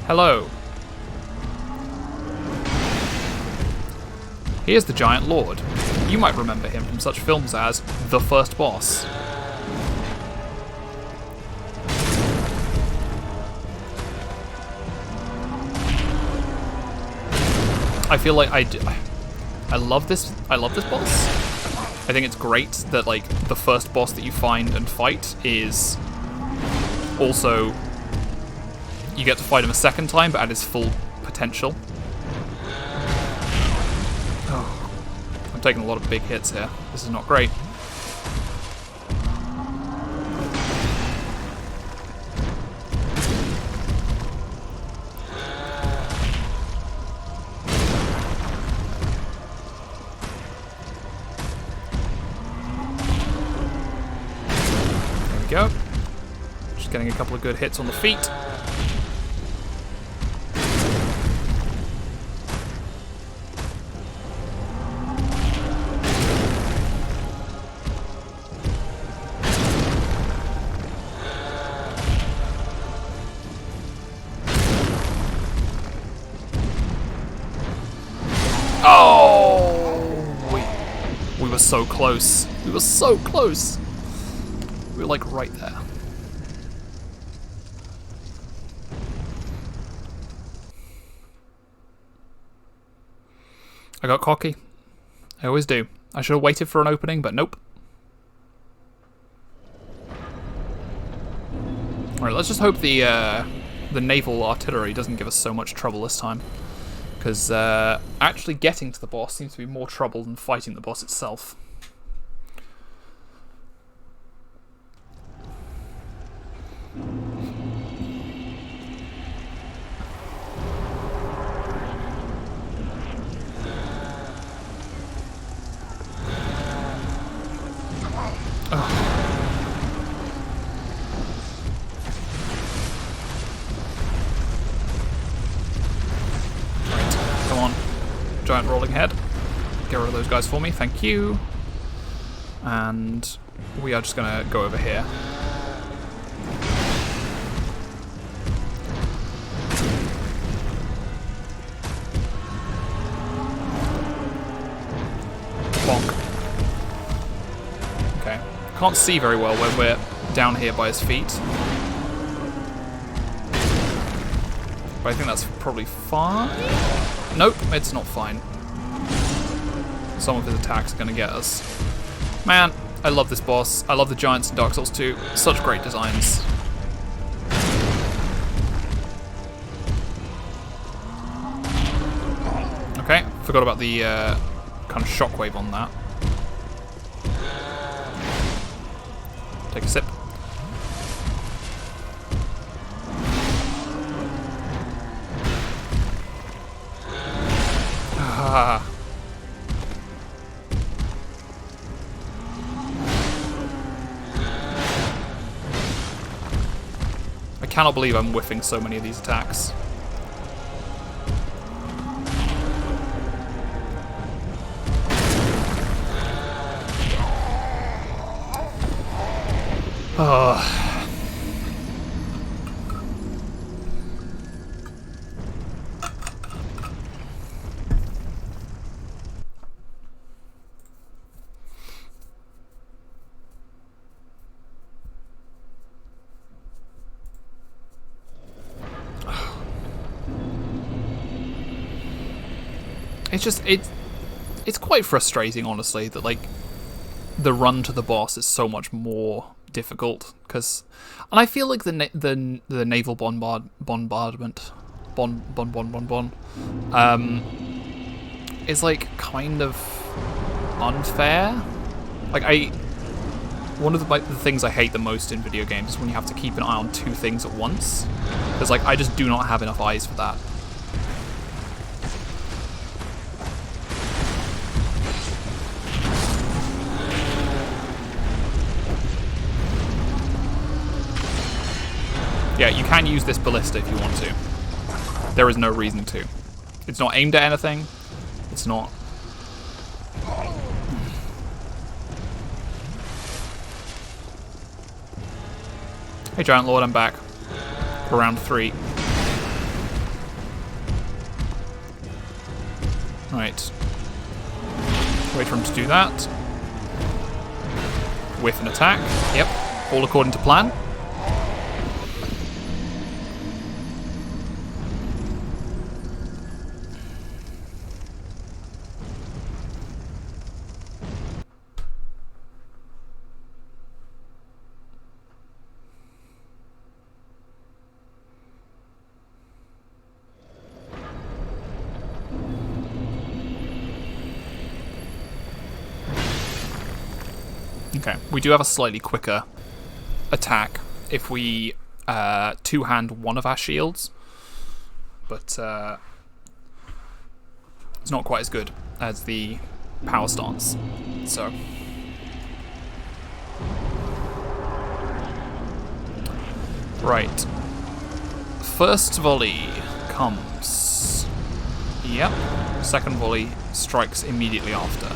Speaker 1: Hello. Here's the Giant Lord. You might remember him from such films as The First Boss. I feel like I love this boss. I think it's great that, like, the first boss that you find and fight is also... You get to fight him a second time, but at his full potential. Oh, I'm taking a lot of big hits here. This is not great. There we go. Just getting a couple of good hits on the feet. so close. We were so close. We were like right there. I got cocky. I always do. I should have waited for an opening, but nope. Alright, let's just hope the naval artillery doesn't give us so much trouble this time. Because actually getting to the boss seems to be more trouble than fighting the boss itself. Giant rolling head. Get rid of those guys for me, thank you. And we are just gonna go over here. Bonk. Okay. Can't see very well when we're down here by his feet. But I think that's probably fine. Nope, it's not fine. Some of his attacks are going to get us. Man, I love this boss. I love the giants in Dark Souls 2. Such great designs. Okay, forgot about the kind of shockwave on that. Take a sip. I cannot believe I'm whiffing so many of these attacks. It's quite frustrating, honestly, that like the run to the boss is so much more difficult and I feel like the naval bombardment is like kind of unfair. Like one of the things I hate the most in video games is when you have to keep an eye on two things at once. Because like I just do not have enough eyes for that. Yeah, you can use this ballista if you want to. There is no reason to. It's not aimed at anything. It's not... Hey Giant Lord, I'm back. For round 3. Right. Wait for him to do that. Whiff and attack. Yep. All according to plan. Okay, we do have a slightly quicker attack if we two-hand one of our shields, but it's not quite as good as the power stance, so... Right. First volley comes... Yep. Second volley strikes immediately after.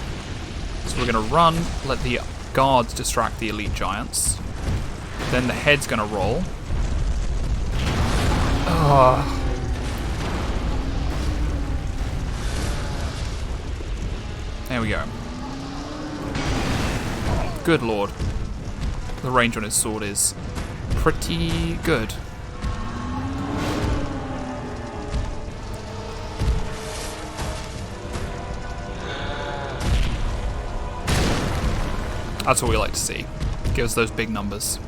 Speaker 1: So we're going to run, let the guards distract the elite giants. Then the head's gonna roll. There we go. Good lord. The range on his sword is pretty good. That's what we like to see. Give us those big numbers.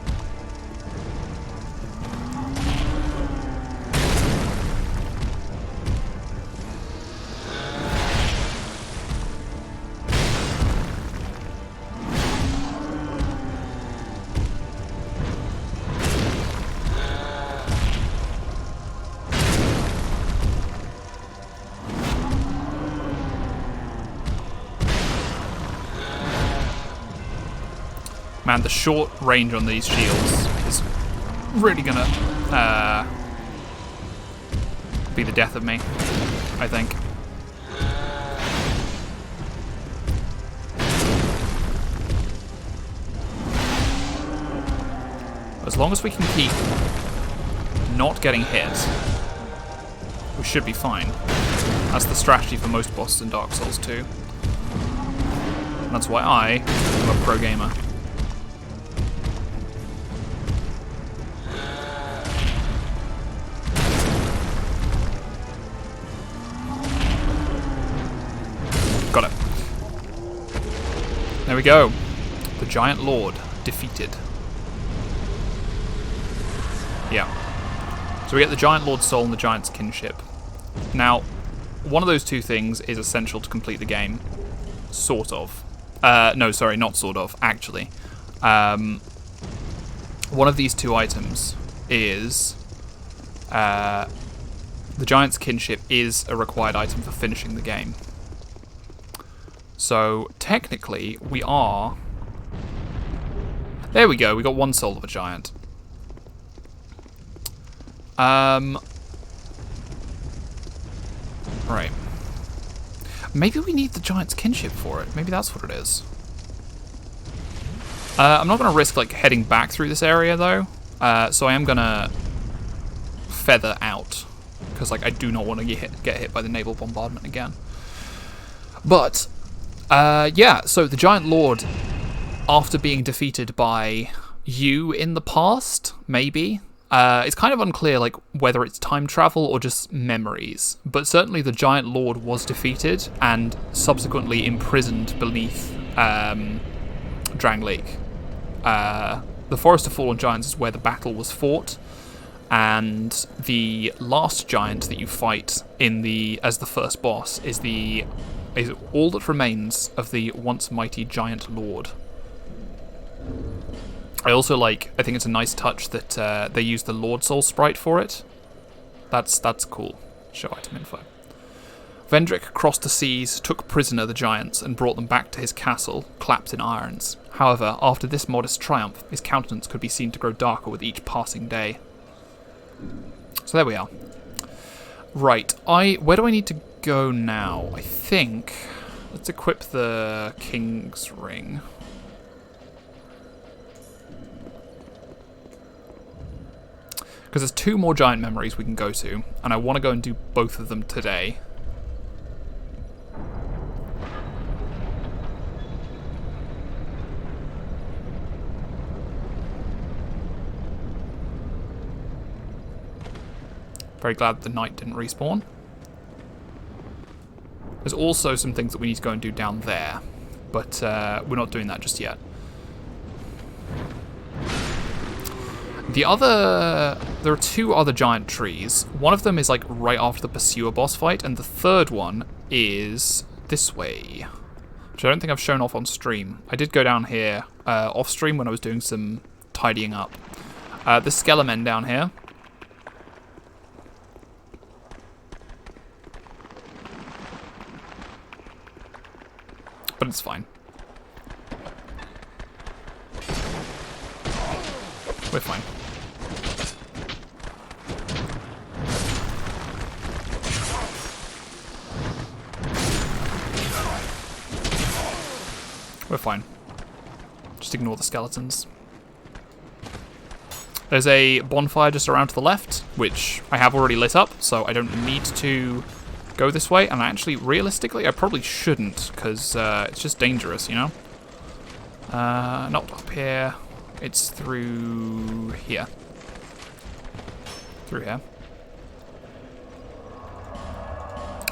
Speaker 1: Man, the short range on these shields is really gonna be the death of me, I think. As long as we can keep not getting hit, we should be fine. That's the strategy for most bosses in Dark Souls 2. And that's why I am a pro gamer. Got it. There we go. The Giant Lord defeated. Yeah. So we get the Giant Lord's soul and the Giant's kinship. Now, one of those two things is essential to complete the game. Sort of. No, sorry, not sort of, actually. One of these two items is... the Giant's kinship is a required item for finishing the game. So, technically, we are... There we go, we got one soul of a giant. Right. Maybe we need the Giant's kinship for it. Maybe that's what it is. I'm not going to risk, like, heading back through this area, though. So I am going to feather out. Because, like, I do not want to get hit by the naval bombardment again. But... yeah, so the Giant Lord, after being defeated by you in the past, maybe, it's kind of unclear like whether it's time travel or just memories, but certainly the Giant Lord was defeated and subsequently imprisoned beneath Drang Lake. The Forest of Fallen Giants is where the battle was fought, and the last giant that you fight as the first boss is all that remains of the once mighty Giant Lord. I think it's a nice touch that they use the Lord Soul sprite for it. That's cool. Show item info. Vendrick crossed the seas, took prisoner the giants, and brought them back to his castle, clapped in irons. However, after this modest triumph, his countenance could be seen to grow darker with each passing day. So there we are. Right, where do I need to go now? I think... Let's equip the King's Ring. Because there's 2 more giant memories we can go to, and I want to go and do both of them today. Very glad the knight didn't respawn. There's also some things that we need to go and do down there, but we're not doing that just yet. There are 2 other giant trees. One of them is like right after the Pursuer boss fight, and the third one is this way, which I don't think I've shown off on stream. I did go down here off stream when I was doing some tidying up. The Skelemen down here. But it's fine. We're fine. We're fine. Just ignore the skeletons. There's a bonfire just around to the left, which I have already lit up, so I don't need to go this way. And actually, realistically, I probably shouldn't, because it's just dangerous, you know? Not up here. It's through here. Through here.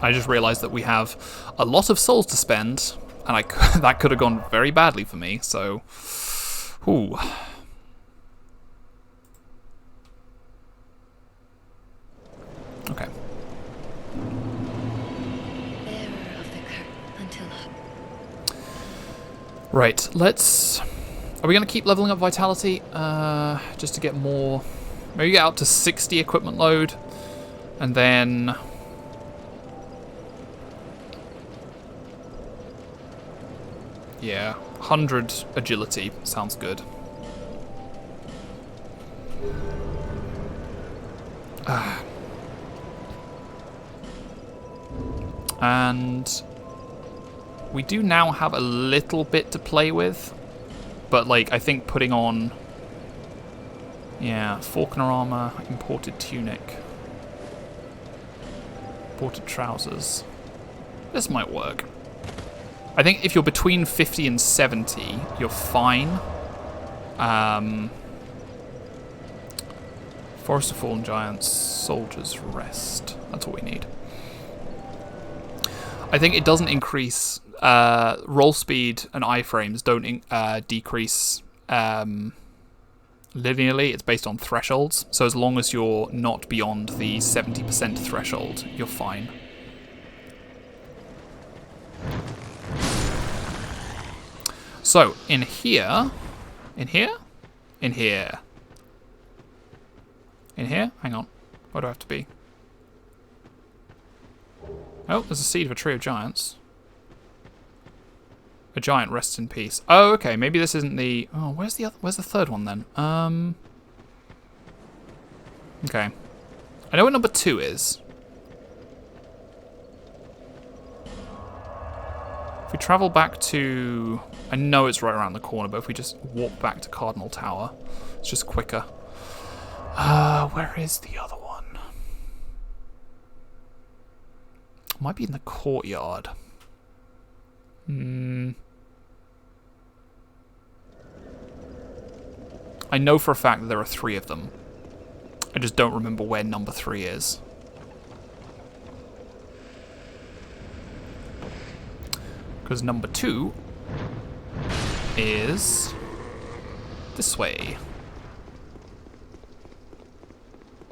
Speaker 1: I just realized that we have a lot of souls to spend, and that could have gone very badly for me, so... Ooh. Okay.
Speaker 2: Bearer of the curtain until up.
Speaker 1: Right, let's... Are we going to keep leveling up Vitality? Just to get more... Maybe get up to 60 equipment load, and then... Yeah, 100 agility sounds good. And we do now have a little bit to play with, but like I think putting on, yeah, Falconer armor, imported tunic, imported trousers. This might work. I think if you're between 50 and 70, you're fine. Forest of Fallen Giants, Soldiers Rest. That's all we need. I think it doesn't increase... roll speed and iframes don't decrease linearly. It's based on thresholds. So as long as you're not beyond the 70% threshold, you're fine. So, in here... In here? In here. In here? Hang on. Where do I have to be? Oh, there's a seed of a tree of giants. A giant rests in peace. Oh, okay. Maybe this isn't the... Oh, where's the third one then? Okay. I know what number 2 is. If we travel back to... I know it's right around the corner, but if we just walk back to Cardinal Tower, it's just quicker. Where is the other one? Might be in the courtyard. I know for a fact that there are 3 of them. I just don't remember where number 3 is. Because number 2 is this way.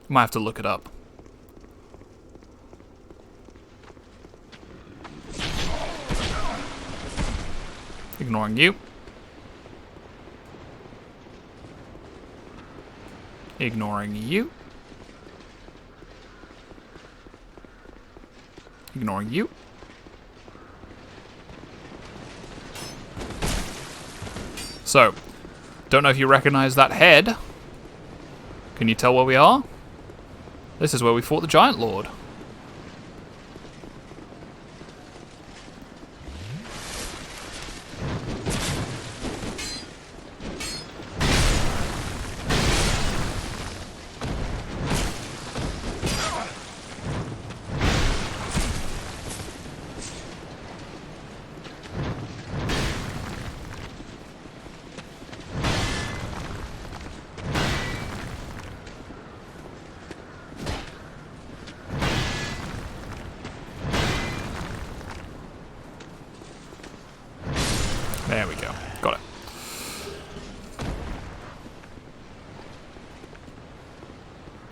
Speaker 1: Might have to look it up. Ignoring you. Ignoring you. Ignoring you. So, don't know if you recognize that head. Can you tell where we are? This is where we fought the Giant Lord. There we go. Got it.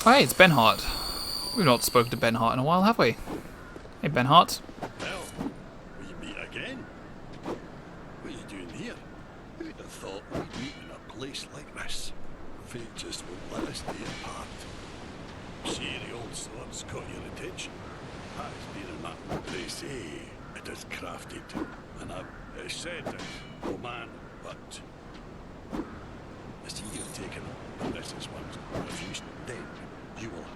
Speaker 1: Oh, hey, it's Benhart. We've not spoken to Benhart in a while, have we? Hey, Benhart.
Speaker 4: Well, we meet again. What are you doing here? Who'd have thought we'd meet in a place like this? Fate just won't let us stay apart. See, the old sword's caught your attention. Has been in that place, it is crafted, and I've said it, oh man, but I see you've taken it, but this is one's refused. Then you will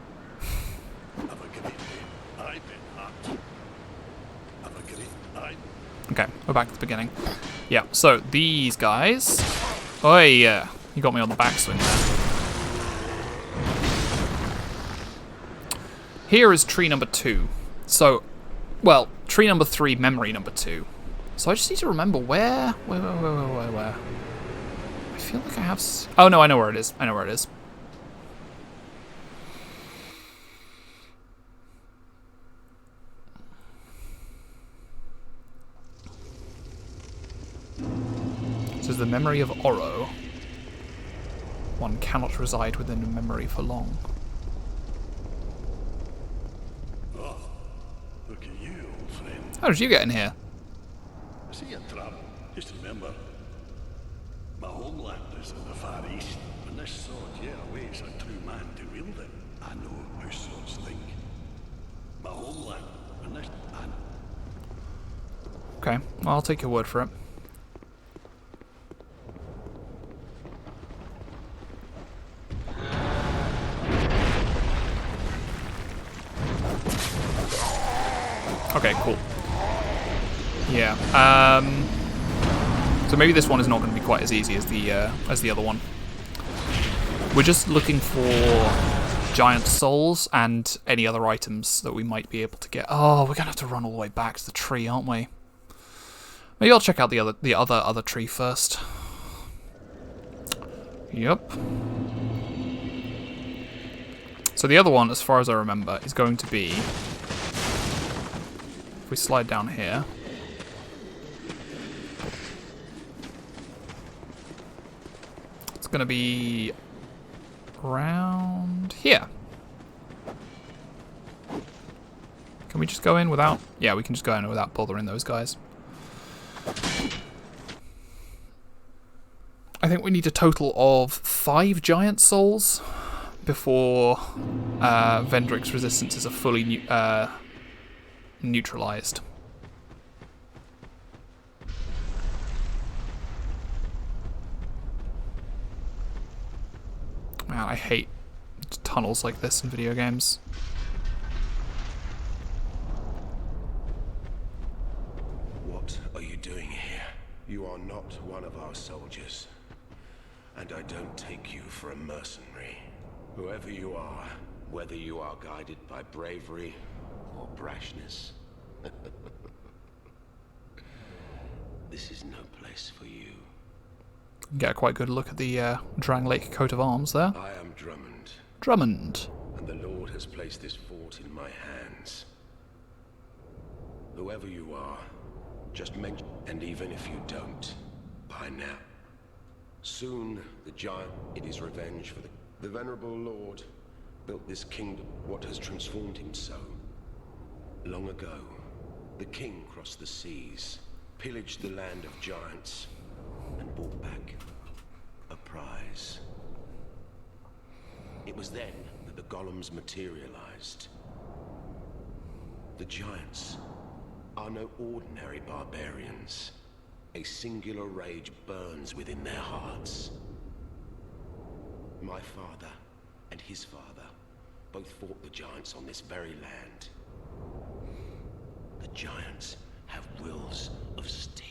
Speaker 4: have a great day. I've been hurt. Have a great night.
Speaker 1: Okay, we're back at the beginning. Yeah, so these guys... Oh, yeah. You got me on the backswing there. Here is tree number 2. So, well, tree number 3, memory number 2. So I just need to remember where? feel like I have... Oh, no, I know where it is. I know where it is. This is the memory of Oro. One cannot reside within a memory for long.
Speaker 4: Oh, look at you, old friend.
Speaker 1: How did you get in here?
Speaker 4: I see a trap. Just remember, my homeland is in the Far East, and this sword here awaits a true man to wield it. I know how swords think. My homeland, and this...
Speaker 1: Okay, well, I'll take your word for it. Okay, cool. Yeah. So maybe this one is not going to be quite as easy as the other one. We're just looking for giant souls and any other items that we might be able to get. Oh, we're gonna have to run all the way back to the tree, aren't we? Maybe I'll check out the other tree first. Yep. So the other one, as far as I remember, is going to be... If we slide down here... It's going to be... around here. Can we just go in without... Yeah, we can just go in without bothering those guys. I think we need a total of 5 giant souls before Vendrick's resistances are fully neutralized. Man, I hate tunnels like this in video games.
Speaker 5: What are you doing here? You are not one of our soldiers. And I don't take you for a mercenary. Whoever you are, whether you are guided by bravery or brashness, this is no place for you.
Speaker 1: Get a quite good look at the Drang Lake coat of arms there.
Speaker 5: I am Drummond.
Speaker 1: Drummond.
Speaker 5: And the Lord has placed this fort in my hands. Whoever you are, just mention, and even if you don't, by now. Soon, the giant, it is revenge for the venerable Lord built this kingdom, what has transformed him so. Long ago, the king crossed the seas, pillaged the land of giants, and brought back a prize. It was then that the golems materialized. The giants are no ordinary barbarians. A singular rage burns within their hearts. My father and his father both fought the giants on this very land. The giants have wills of steel.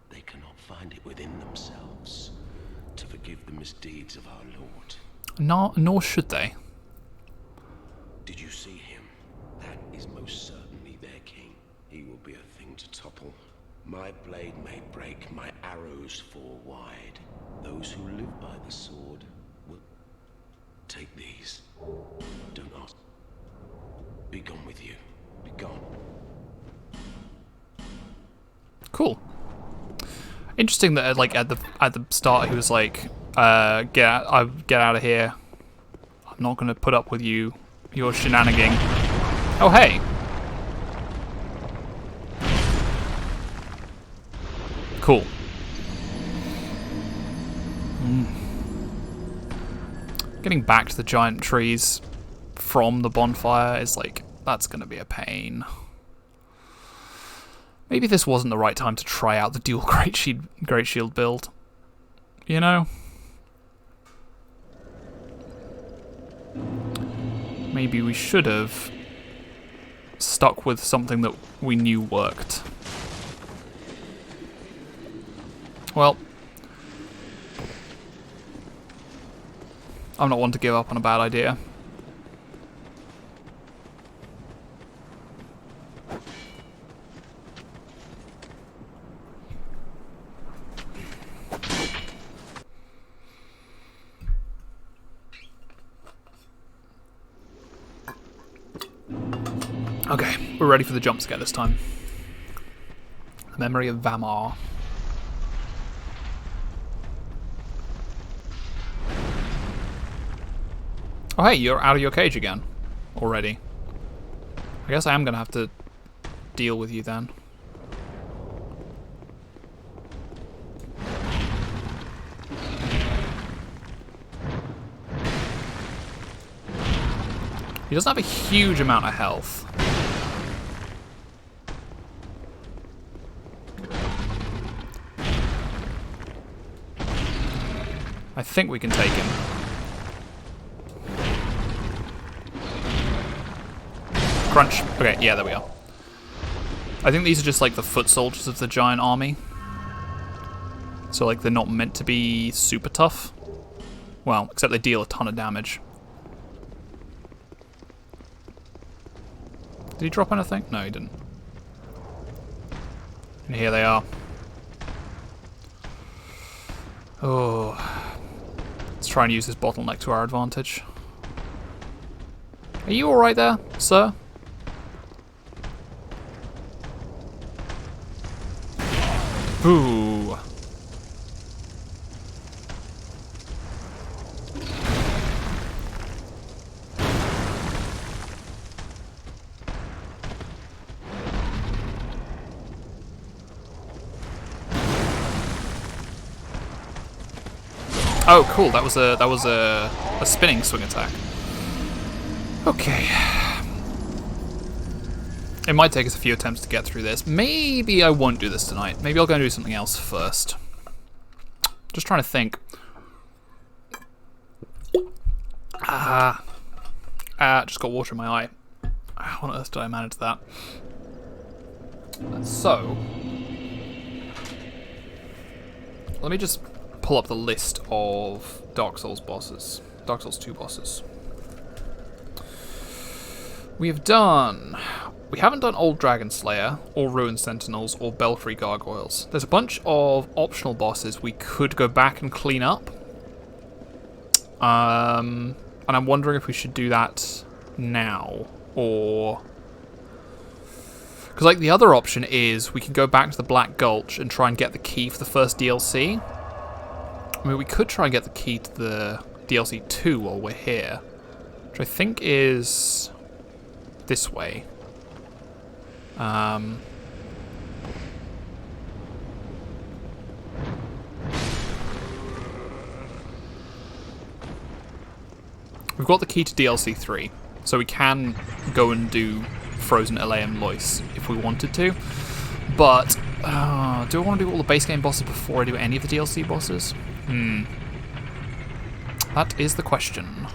Speaker 5: They cannot find it within themselves to forgive the misdeeds of our Lord.
Speaker 1: No, nor should they.
Speaker 5: Did you see him? That is most certainly their king. He will be a thing to topple. My blade may break, my arrows fall wide. Those who live by the sword will take these. Don't ask. Be gone with you. Be gone.
Speaker 1: Cool. Interesting that like at the start he was like, get out of here. I'm not gonna put up with your shenanigan. Oh hey. Cool. Getting back to the giant trees from the bonfire is like, that's gonna be a pain. Maybe this wasn't the right time to try out the dual Great Shield build. You know? Maybe we should have stuck with something that we knew worked. Well, I'm not one to give up on a bad idea. Okay, we're ready for the jump scare this time. The Memory of Vamar. Oh hey, you're out of your cage again. Already. I guess I am going to have to deal with you then. He doesn't have a huge amount of health. I think we can take him. Crunch. Okay, yeah, there we are. I think these are just like the foot soldiers of the giant army. So like they're not meant to be super tough. Well, except they deal a ton of damage. Did he drop anything? No, he didn't. And here they are. Oh. Let's try and use this bottleneck to our advantage. Are you alright there, sir? Boo. Oh, cool. That was a spinning swing attack. Okay. It might take us a few attempts to get through this. Maybe I won't do this tonight. Maybe I'll go and do something else first. Just trying to think. Just got water in my eye. How on earth did I manage that? So, let me just pull up the list of Dark Souls bosses. Dark Souls 2 bosses. We haven't done Old Dragon Slayer, or Ruined Sentinels, or Belfry Gargoyles. There's a bunch of optional bosses we could go back and clean up. And I'm wondering if we should do that now, or... Because like the other option is we can go back to the Black Gulch and try and get the key for the first DLC. I mean, we could try and get the key to the DLC 2 while we're here, which I think is this way. We've got the key to DLC 3, so we can go and do Frozen Elaeum Lois if we wanted to. But, do I want to do all the base game bosses before I do any of the DLC bosses? That is the question.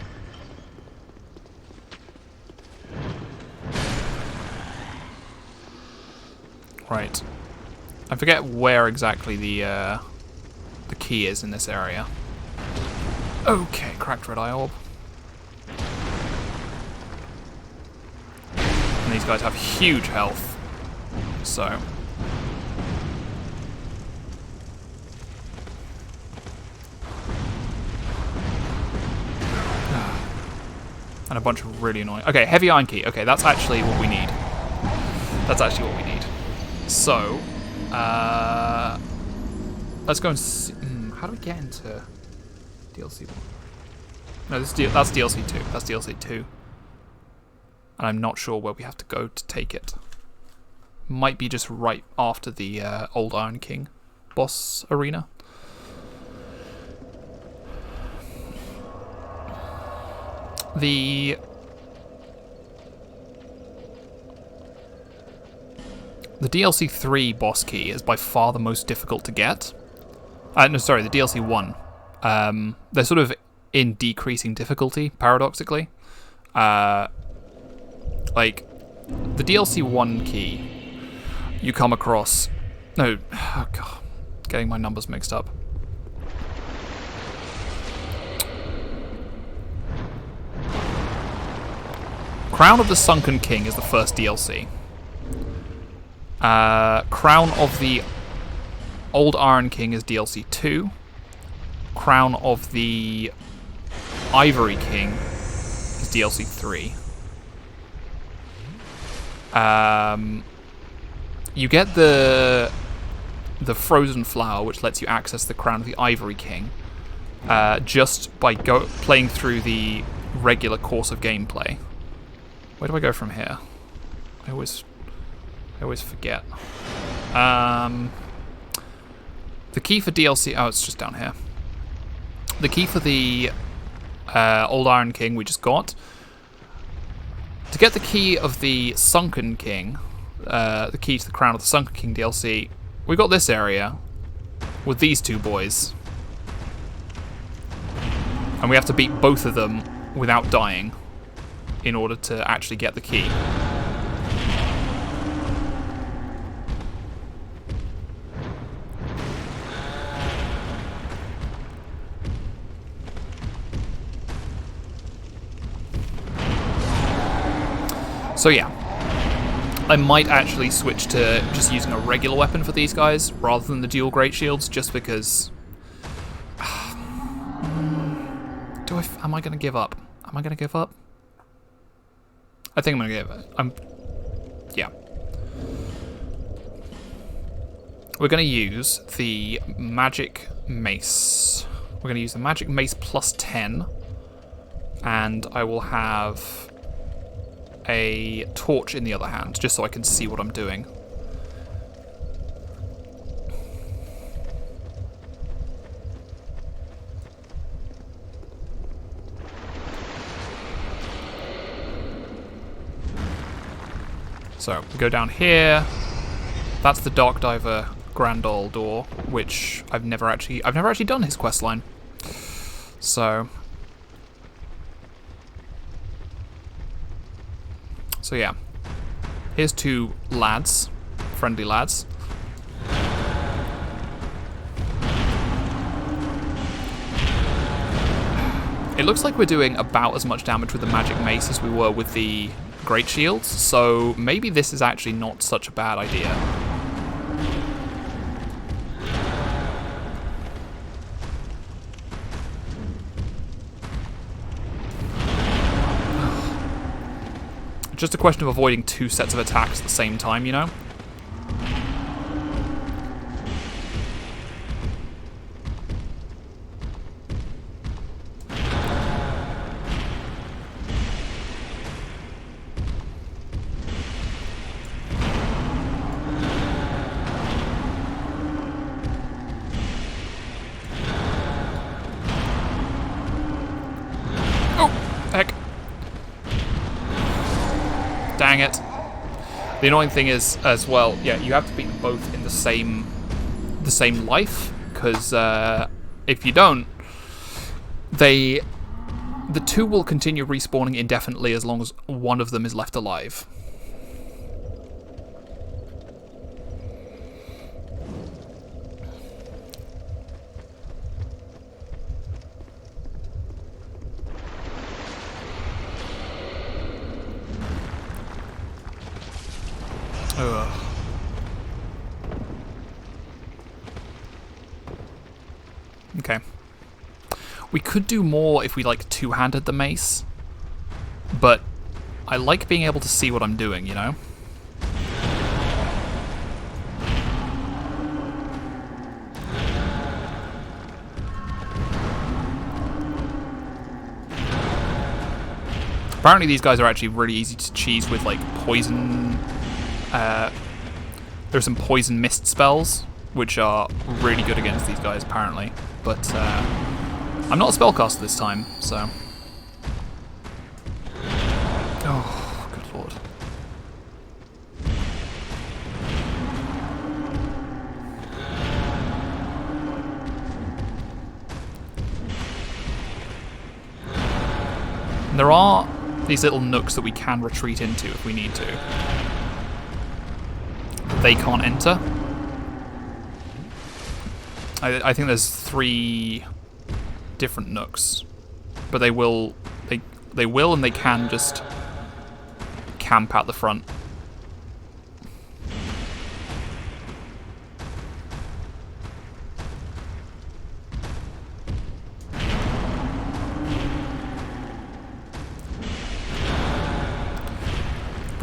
Speaker 1: Right. I forget where exactly the key is in this area. Okay, cracked red eye orb. And these guys have huge health, so... And a bunch of really annoying... Okay, heavy iron key. Okay, that's actually what we need. That's actually what we need. So, let's go and see... how do we get into DLC 1? No, that's DLC 2. That's DLC 2. And I'm not sure where we have to go to take it. Might be just right after the Old Iron King boss arena. The DLC 3 boss key is by far the most difficult to get. No, sorry, the DLC 1. They're sort of in decreasing difficulty, paradoxically. Like, the DLC 1 key, you come across... No, oh god, getting my numbers mixed up. Crown of the Sunken King is the first DLC. Crown of the Old Iron King is DLC 2. Crown of the Ivory King is DLC 3. You get the frozen flower, which lets you access the crown of the Ivory King, just by playing through the regular course of gameplay. Where do I go from here? I always forget. The key for DLC... Oh, it's just down here. The key for the Old Iron King we just got. To get the key of the Sunken King, the key to the Crown of the Sunken King DLC, we got this area with these two boys. And we have to beat both of them without dying in order to actually get the key. So yeah, I might actually switch to just using a regular weapon for these guys rather than the dual great shields, just because. Am I gonna give up? Am I gonna give up? I think I'm gonna give up. Yeah. We're gonna use the magic mace. We're gonna use the magic mace plus 10, and I will have a torch in the other hand, just so I can see what I'm doing. So, we go down here. That's the Dark Diver Grandol door, which I've never actually done his quest line. So yeah, here's two lads, friendly lads. It looks like we're doing about as much damage with the magic mace as we were with the great shields, so maybe this is actually not such a bad idea. Just a question of avoiding two sets of attacks at the same time, you know? Oh, heck. Dang it. The annoying thing is, as well, yeah, you have to beat them both in the same life, because if you don't, the two will continue respawning indefinitely as long as one of them is left alive. Ugh. Okay. We could do more if we, like, two-handed the mace, but I like being able to see what I'm doing, you know? Apparently these guys are actually really easy to cheese with, like, poison. There's some poison mist spells, which are really good against these guys, apparently. But I'm not a spellcaster this time, so. Oh, good lord. And there are these little nooks that we can retreat into if we need to. They can't enter. I think there's 3 different nooks, but they will and they can just camp out the front.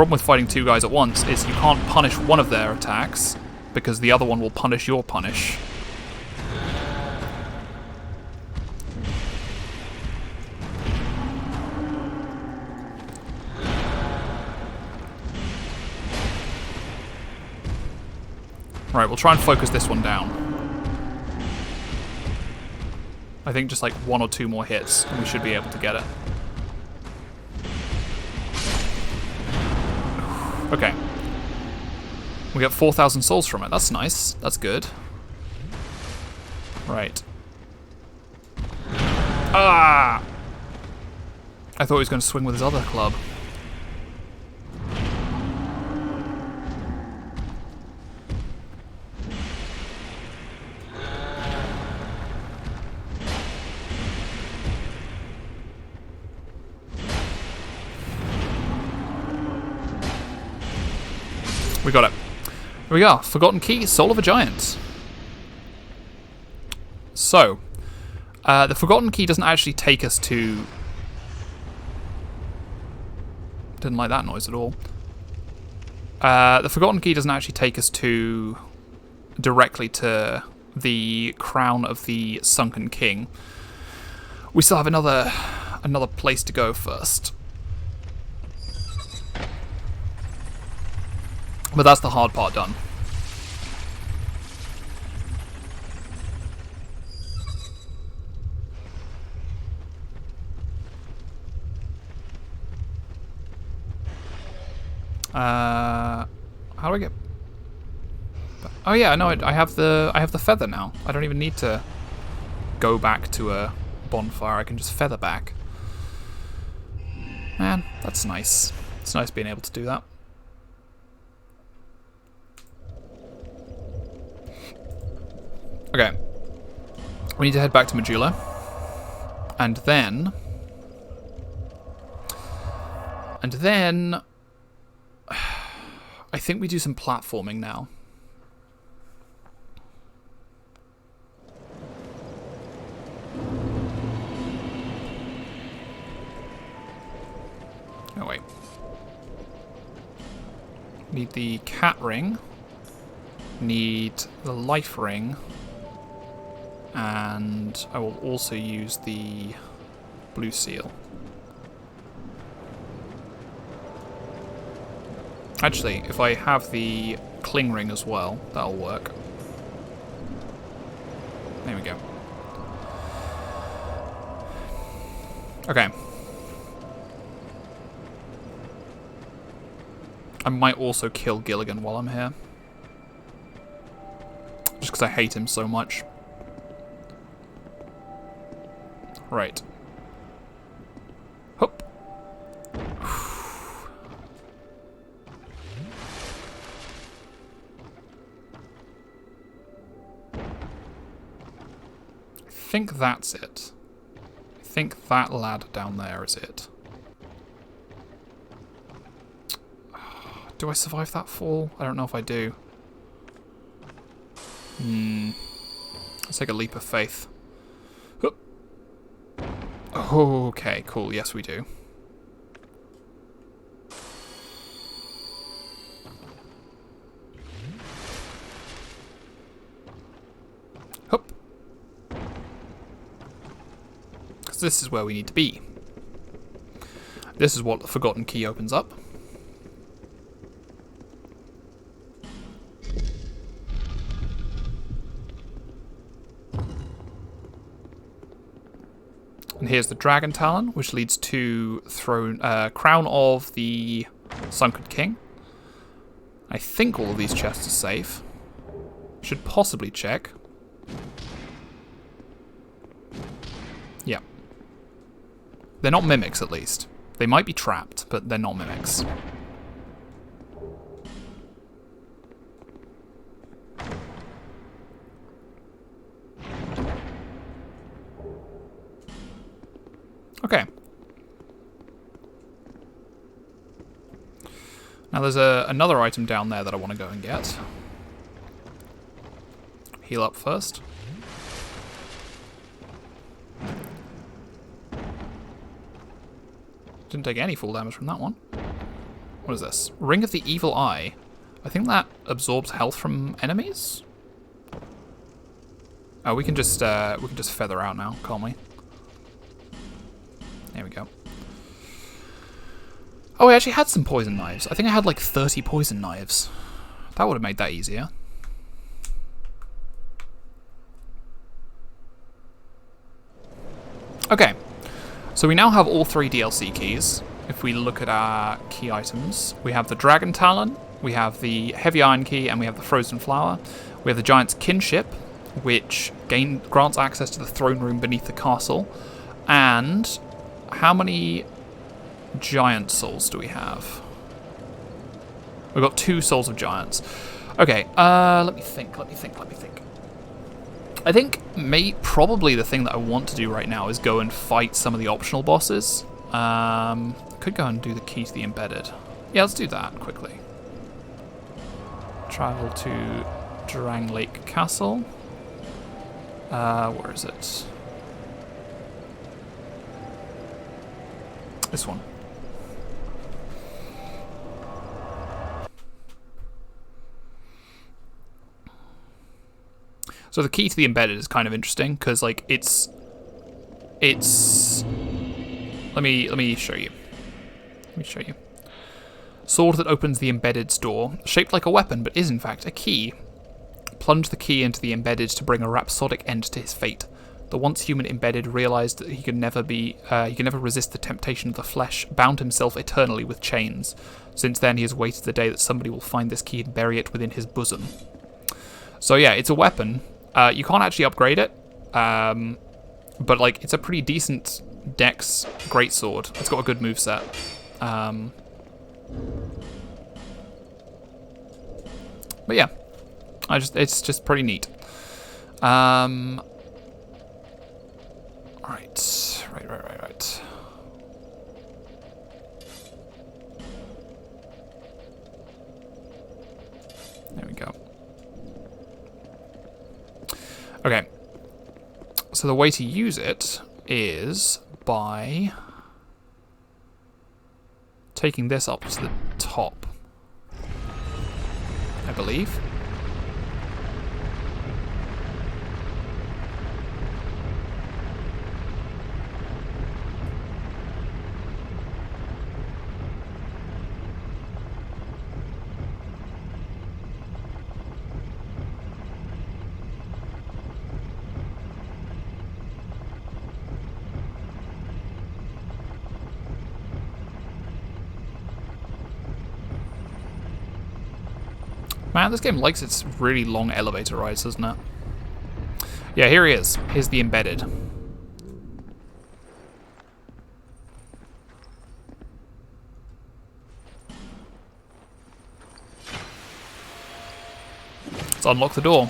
Speaker 1: problem with fighting two guys at once is you can't punish one of their attacks, because the other one will punish your punish. Right, we'll try and focus this one down. I think just like 1 or 2 more hits and we should be able to get it. Okay. We get 4,000 souls from it. That's nice. That's good. Right. Ah! I thought he was going to swing with his other club. We got it. Here we are. Forgotten Key, Soul of a Giant. So, the Forgotten Key doesn't actually take us to... Didn't like that noise at all. The Forgotten Key doesn't actually take us to... directly to the crown of the Sunken King. We still have another place to go first. But that's the hard part done. How do I get... Oh yeah, no, I have the feather now. I don't even need to go back to a bonfire. I can just feather back. Man, that's nice. It's nice being able to do that. Okay, we need to head back to Majula, and then, I think we do some platforming now. Oh wait, need the cat ring, need the life ring. And I will also use the blue seal. Actually, if I have the cling ring as well, that'll work. There we go. Okay. I might also kill Gilligan while I'm here. Just because I hate him so much. Right. Hup. I think that's it. I think that ladder down there is it. Do I survive that fall? I don't know if I do. Let's take a leap of faith. Okay, cool. Yes, we do. Hup. Because this is where we need to be. This is what the Forgotten Key opens up. And here's the Dragon Talon, which leads to Crown of the Sunken King. I think all of these chests are safe. Should possibly check. Yeah. They're not mimics, at least. They might be trapped, but they're not mimics. Okay. Now there's another item down there that I want to go and get. Heal up first. Didn't take any full damage from that one. What is this? Ring of the Evil Eye. I think that absorbs health from enemies. Oh, we can just feather out now, can't we? There we go. Oh, I actually had some poison knives. I think I had like 30 poison knives. That would have made that easier. Okay, so we now have all 3 DLC keys. If we look at our key items, we have the Dragon Talon, we have the Heavy Iron Key, and we have the Frozen Flower. We have the Giant's Kinship, which grants access to the throne room beneath the castle. And how many Giant Souls do we have? We've got 2 Souls of Giants. Okay, let me think. I think probably the thing that I want to do right now is go and fight some of the optional bosses. Could go and do the Key to the Embedded. Yeah, let's do that quickly. Travel to Drang Lake Castle. Where is it? This one. So the Key to the Embedded is kind of interesting because, like, it's. Let me show you. Sword that opens the Embedded's door, shaped like a weapon, but is in fact a key. Plunge the key into the Embedded to bring a rhapsodic end to his fate. The once human Embedded realized that he could never resist the temptation of the flesh, bound himself eternally with chains. Since then, he has waited the day that somebody will find this key and bury it within his bosom. So yeah, it's a weapon. You can't actually upgrade it, but like it's a pretty decent dex greatsword. It's got a good moveset. But yeah, it's just pretty neat. Right. There we go. Okay. So the way to use it is by taking this up to the top, I believe. Man, this game likes its really long elevator rides, doesn't it? Yeah, here he is. Here's the Embedded. Let's unlock the door.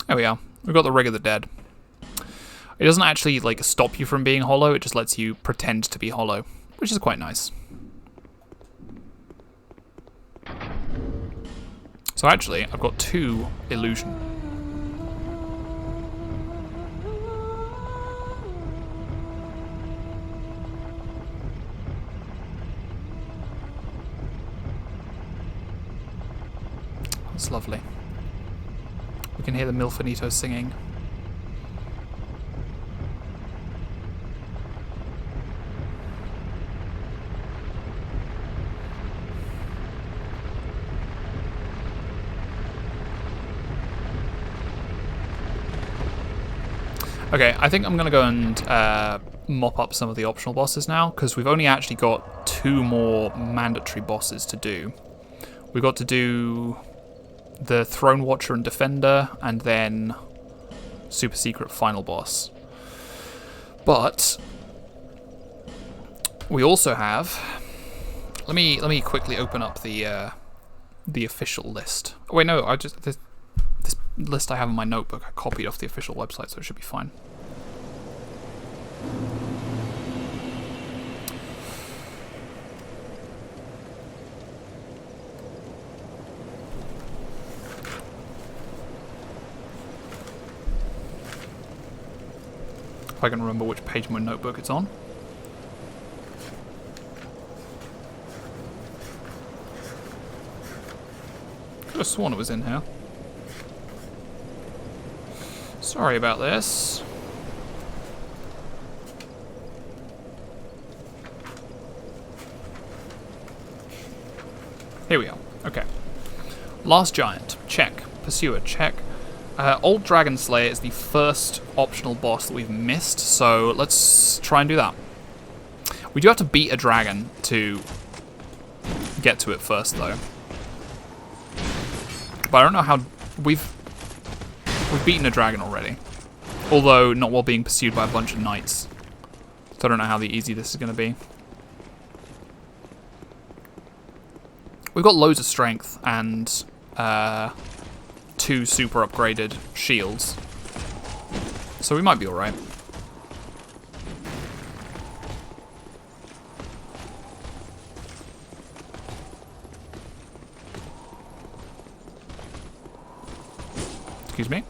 Speaker 1: There we are. We've got the Rig of the Dead. It doesn't actually like stop you from being hollow, it just lets you pretend to be hollow, which is quite nice. So actually, I've got 2 illusion. That's lovely. We can hear the Milfinito singing. Okay, I think I'm going to go and mop up some of the optional bosses now, because we've only actually got 2 more mandatory bosses to do. We've got to do the Throne Watcher and Defender, and then super secret final boss. But we also have. Let me quickly open up the the official list. Oh, wait, no, this list I have in my notebook, I copied off the official website, so it should be fine. If I can remember which page of my notebook it's on. Could have sworn it was in here. Sorry about this. Here we are. Okay. Last Giant. Check. Pursuer. Check. Old Dragon Slayer is the first optional boss that we've missed, so let's try and do that. We do have to beat a dragon to get to it first, though. But I don't know how... We've beaten a dragon already. Although, not while being pursued by a bunch of knights. So I don't know how easy this is going to be. We've got loads of strength and 2 super upgraded shields. So we might be alright. Excuse me.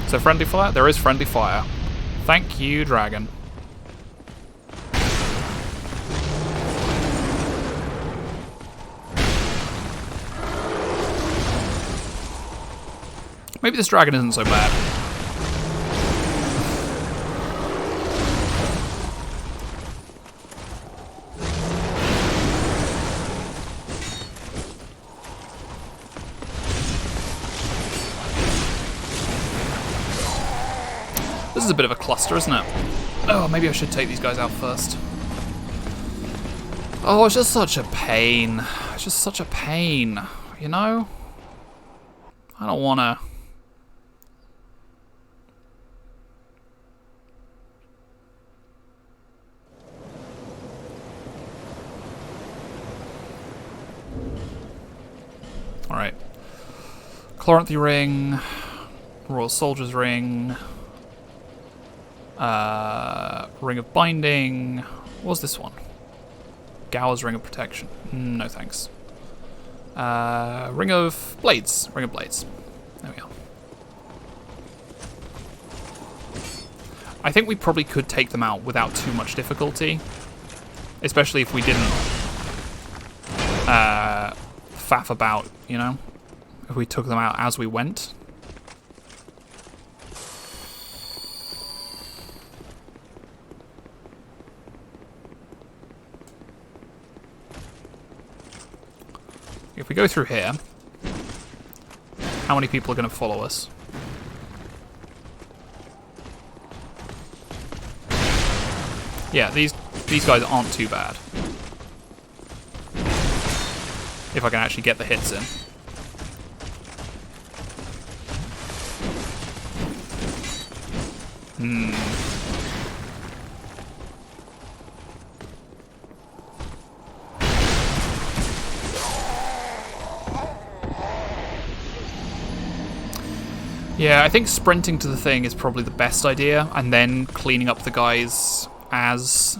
Speaker 1: So friendly fire? There is friendly fire. Thank you, dragon. Maybe this dragon isn't so bad. This is a bit of a cluster, isn't it? Oh, maybe I should take these guys out first. Oh, it's just such a pain. It's just such a pain, you know? I don't want to... Alright. Chloranthy Ring. Royal Soldier's Ring. Ring of Binding. What was this one? Gower's Ring of Protection. No thanks. Ring of Blades. Ring of Blades. There we are. I think we probably could take them out without too much difficulty. Especially if we didn't faff about, you know? If we took them out as we went. If we go through here, how many people are going to follow us? Yeah, these guys aren't too bad. If I can actually get the hits in. Yeah, I think sprinting to the thing is probably the best idea, and then cleaning up the guys as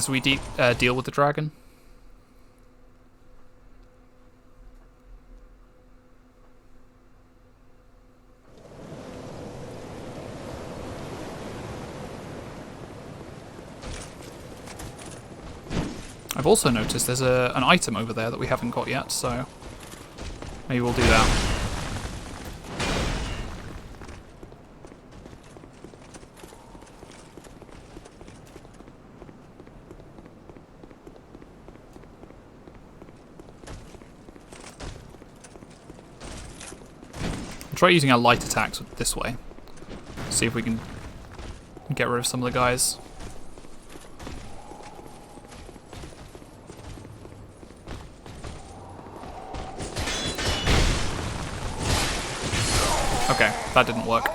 Speaker 1: we deal with the dragon. I've also noticed there's an item over there that we haven't got yet, so maybe we'll do that. Try using our light attacks this way. See if we can get rid of some of the guys. Okay, that didn't work.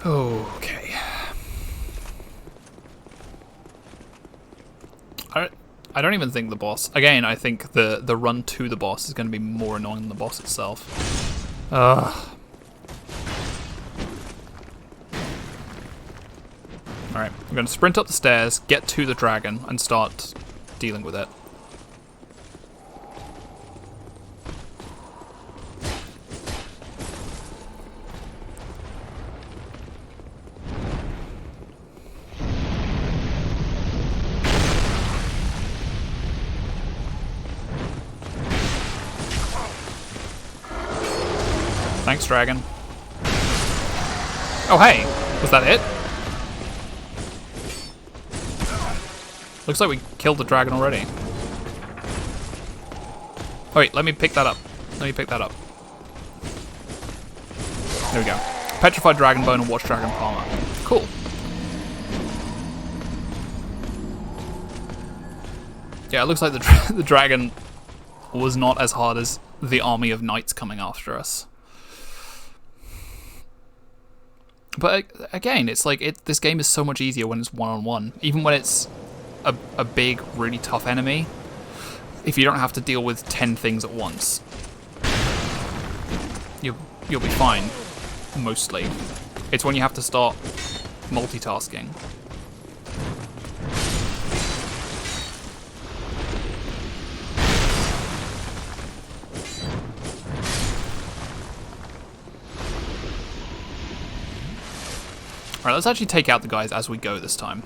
Speaker 1: Okay. I don't even think the boss... Again, I think the run to the boss is going to be more annoying than the boss itself. Ugh. Alright, I'm going to sprint up the stairs, get to the dragon, and start dealing with it. Thanks, dragon. Oh, hey! Was that it? Looks like we killed the dragon already. Oh, wait, let me pick that up. Let me pick that up. There we go. Petrified dragon bone and watch dragon armor. Cool. Yeah, it looks like the dragon was not as hard as the army of knights coming after us. But again, it's like this game is so much easier when it's one-on-one. Even when it's a big, really tough enemy, if you don't have to deal with 10 things at once, you'll be fine, mostly. It's when you have to start multitasking. Alright, let's actually take out the guys as we go this time.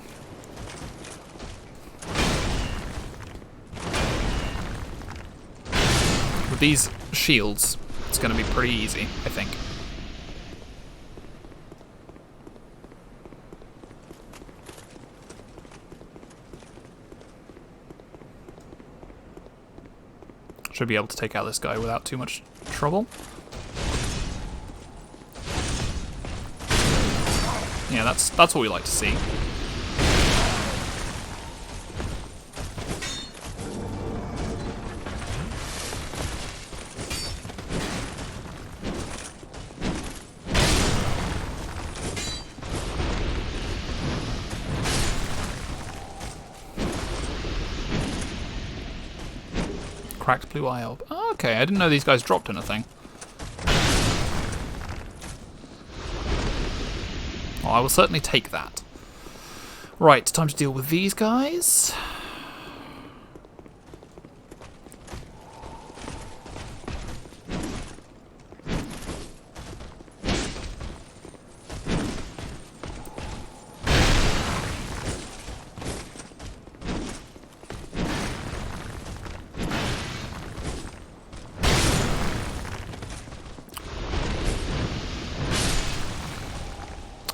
Speaker 1: With these shields, it's going to be pretty easy, I think. Should be able to take out this guy without too much trouble. Yeah, that's what we like to see. Cracked blue eye orb. Oh, okay, I didn't know these guys dropped anything. Well, I will certainly take that. Right, time to deal with these guys.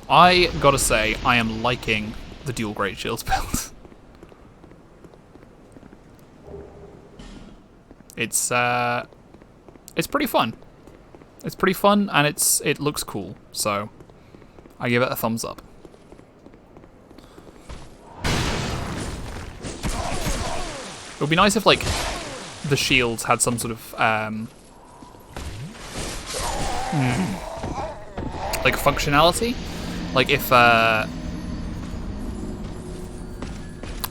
Speaker 1: I gotta say, I am liking the dual great shields build. It's pretty fun. It's pretty fun, and it looks cool. So, I give it a thumbs up. It would be nice if, like, the shields had some sort of like functionality. Like if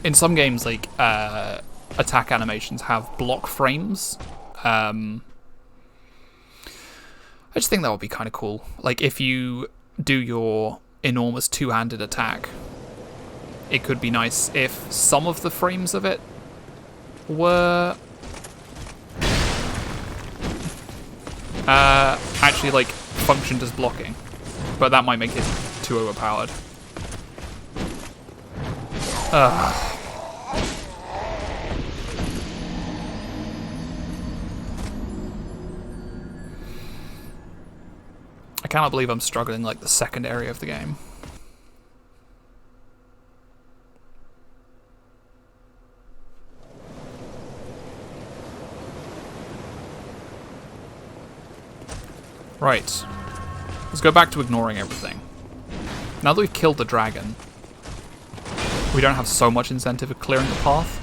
Speaker 1: in some games, like attack animations have block frames. I just think that would be kind of cool. Like if you do your enormous two-handed attack, it could be nice if some of the frames of it were actually like functioned as blocking, but that might make it too overpowered. I cannot believe I'm struggling like the second area of the game. Right. Let's go back to ignoring everything. Now that we've killed the dragon, we don't have so much incentive of clearing the path.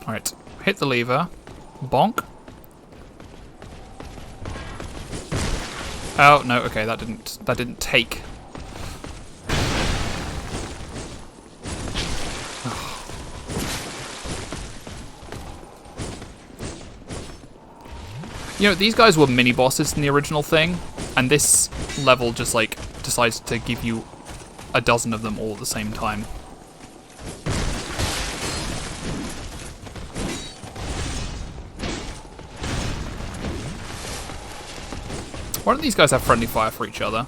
Speaker 1: Alright, hit the lever. Bonk. Oh, no, okay, that didn't take. You know, these guys were mini-bosses in the original thing, and this level just, like, decides to give you a dozen of them all at the same time. Why don't these guys have friendly fire for each other?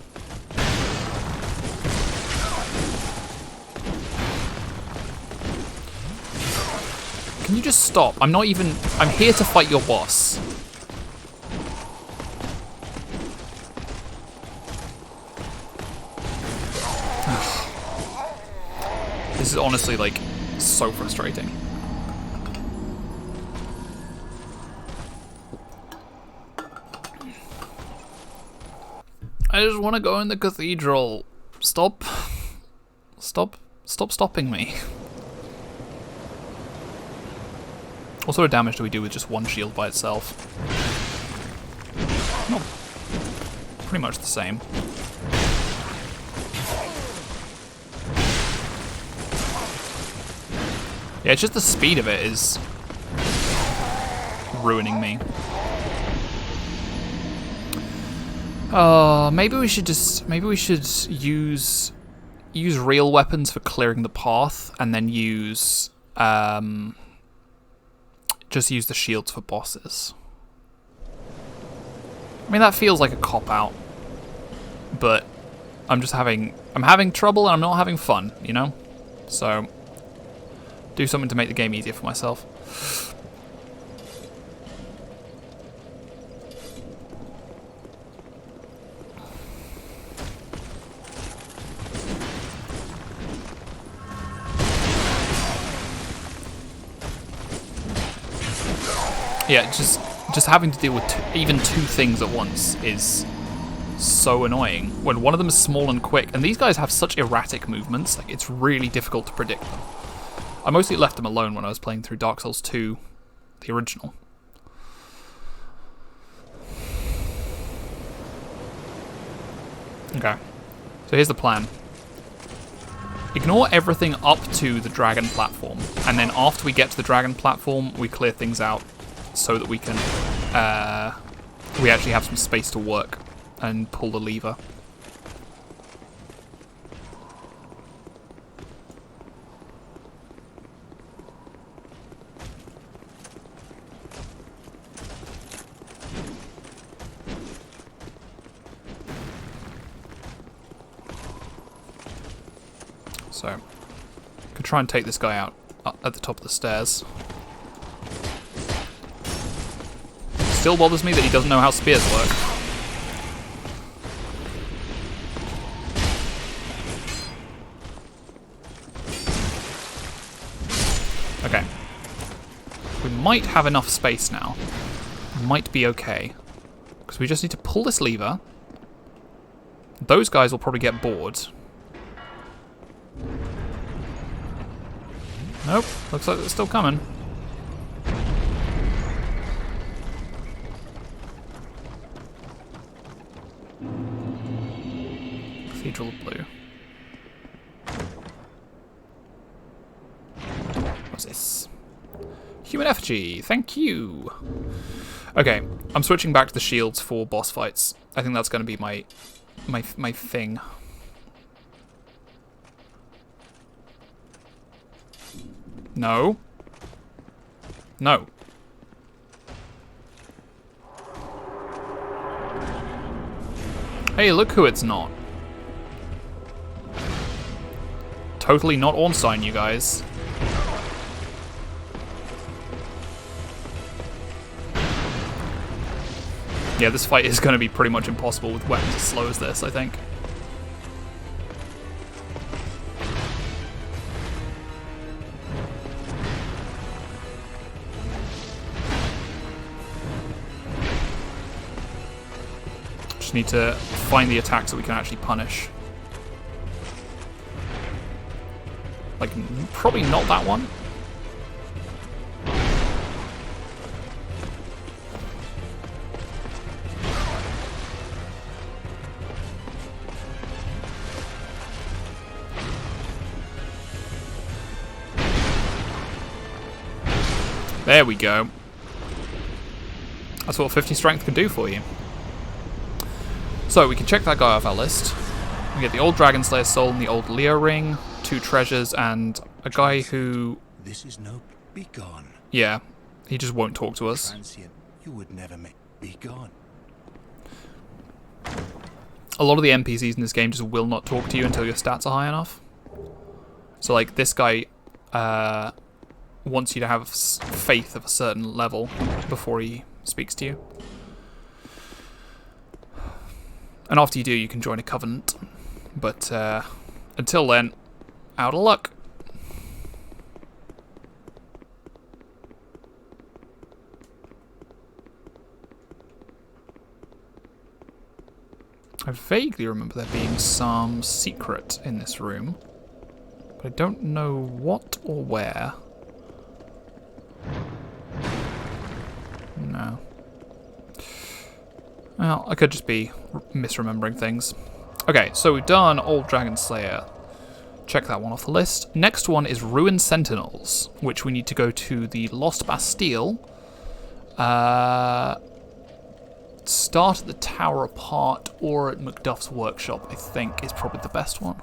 Speaker 1: Can you just stop? I'm here to fight your boss. This is honestly, like, so frustrating. I just want to go in the cathedral. Stop stopping me. What sort of damage do we do with just one shield by itself? No, pretty much the same. Yeah, it's just the speed of it is ruining me. Maybe we should use real weapons for clearing the path, and then use just use the shields for bosses. I mean, that feels like a cop-out, but I'm having trouble and I'm not having fun, you know? So, do something to make the game easier for myself. Yeah, just having to deal with even two things at once is so annoying. When one of them is small and quick, and these guys have such erratic movements, like it's really difficult to predict them. I mostly left them alone when I was playing through Dark Souls 2, the original. Okay, so here's the plan. Ignore everything up to the dragon platform, and then after we get to the dragon platform, we clear things out so that we can, we actually have some space to work and pull the lever. So, could try and take this guy out at the top of the stairs. Still bothers me that he doesn't know how spears work. Okay. We might have enough space now. Might be okay. Because we just need to pull this lever. Those guys will probably get bored. Nope, looks like they're still coming. Cathedral of Blue. What's this? Human effigy, thank you. Okay, I'm switching back to the shields for boss fights. I think that's going to be my thing. No. No. Hey, look who it's not. Totally not Ornstein, you guys. Yeah, this fight is going to be pretty much impossible with weapons as slow as this, I think. Just need to find the attacks that we can actually punish. Like, probably not that one. There we go. That's what 50 strength can do for you. So we can check that guy off our list. We get the old Dragon Slayer soul and the old Leo ring, 2 treasures, and a guy who...
Speaker 6: This is no... Be gone.
Speaker 1: Yeah, he just won't talk to us.
Speaker 6: Transient, you would never make... Be gone.
Speaker 1: A lot of the NPCs in this game just will not talk to you until your stats are high enough. So like this guy wants you to have faith of a certain level before he speaks to you. And after you do, you can join a covenant. But until then, out of luck. I vaguely remember there being some secret in this room, but I don't know what or where. No. Well, I could just be misremembering things. Okay, so we've done Old Dragon Slayer. Check that one off the list. Next one is Ruined Sentinels, which we need to go to the Lost Bastille. Start at the Tower Apart or at Macduff's Workshop, I think, is probably the best one.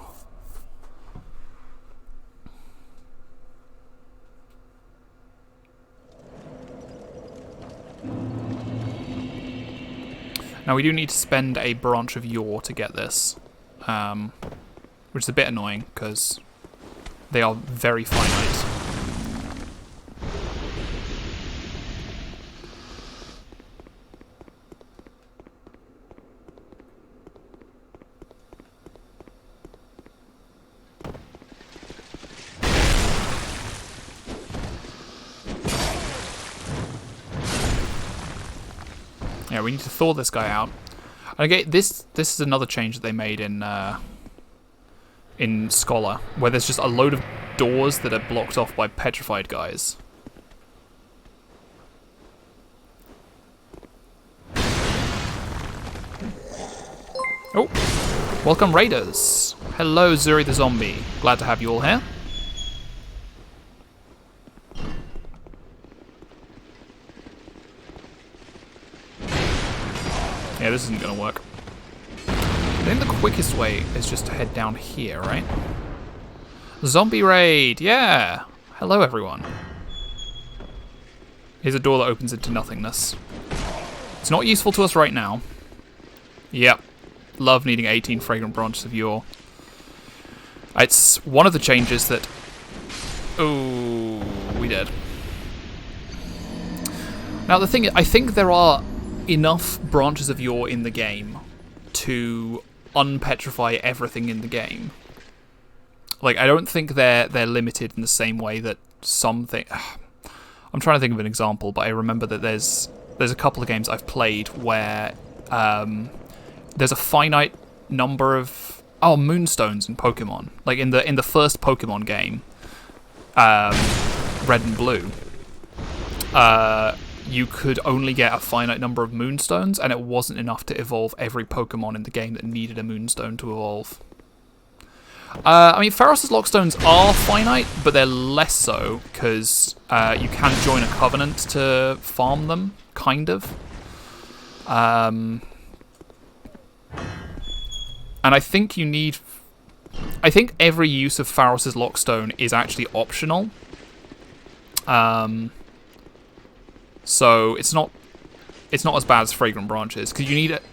Speaker 1: Now we do need to spend a branch of yore to get this, which is a bit annoying because they are very finite. Yeah, we need to thaw this guy out. Okay, this is another change that they made in Scholar, where there's just a load of doors that are blocked off by petrified guys. Oh, welcome raiders. Hello, Zuri the zombie. Glad to have you all here. Yeah, this isn't gonna work. I think the quickest way is just to head down here, right? Zombie raid, yeah! Hello, everyone. Here's a door that opens into nothingness. It's not useful to us right now. Yep. Love needing 18 fragrant branches of yore. It's one of the changes that... Oh, we did. Now the thing is, I think there are enough branches of yore in the game to unpetrify everything in the game. Like, I don't think they're limited in the same way that something... I'm trying to think of an example, but I remember that there's a couple of games I've played where there's a finite number of moonstones in Pokemon. Like in the first Pokemon game, Red and Blue, you could only get a finite number of moonstones, and it wasn't enough to evolve every Pokemon in the game that needed a moonstone to evolve. I mean, Pharros' Lockstones are finite, but they're less so, because you can join a covenant to farm them, kind of. And I think you need... I think every use of Pharros' Lockstone is actually optional. So it's not as bad as Fragrant Branches, because you need at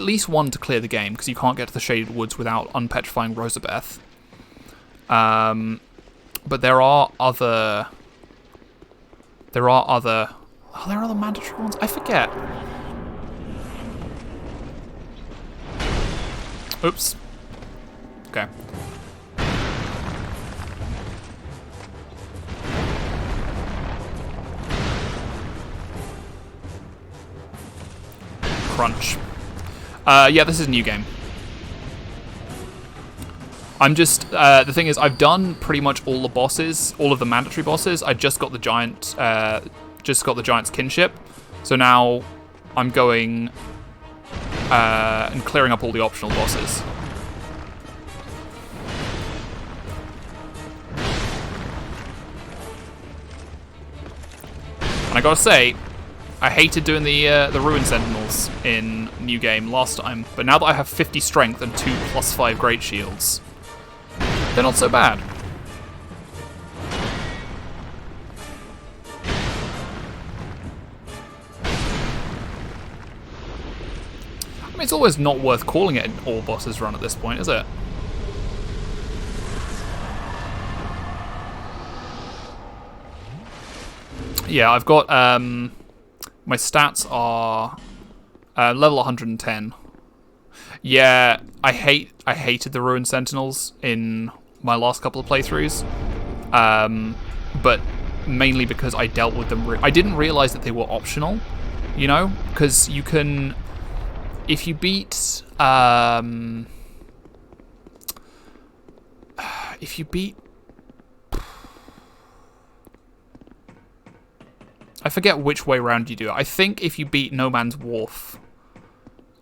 Speaker 1: least one to clear the game, because you can't get to the Shaded Woods without unpetrifying Rosabeth. But there are other mandatory ones. I forget. Oops. Okay. Crunch. Yeah, this is a new game. I'm just... the thing is, I've done pretty much all the bosses, all of the mandatory bosses. I just got the giant... just got the giant's kinship. So now I'm going... and clearing up all the optional bosses. I gotta say, I hated doing the Ruin Sentinels in New Game last time, but now that I have 50 strength and 2 +5 Great Shields, they're not so bad. I mean, it's always not worth calling it an all bosses run at this point, is it? Yeah, I've got, my stats are level 110. Yeah, I hated the Ruined Sentinels in my last couple of playthroughs, but mainly because I dealt with them. I didn't realize that they were optional, you know, because you can, if you beat, I forget which way round you do it. I think if you beat No Man's Wharf,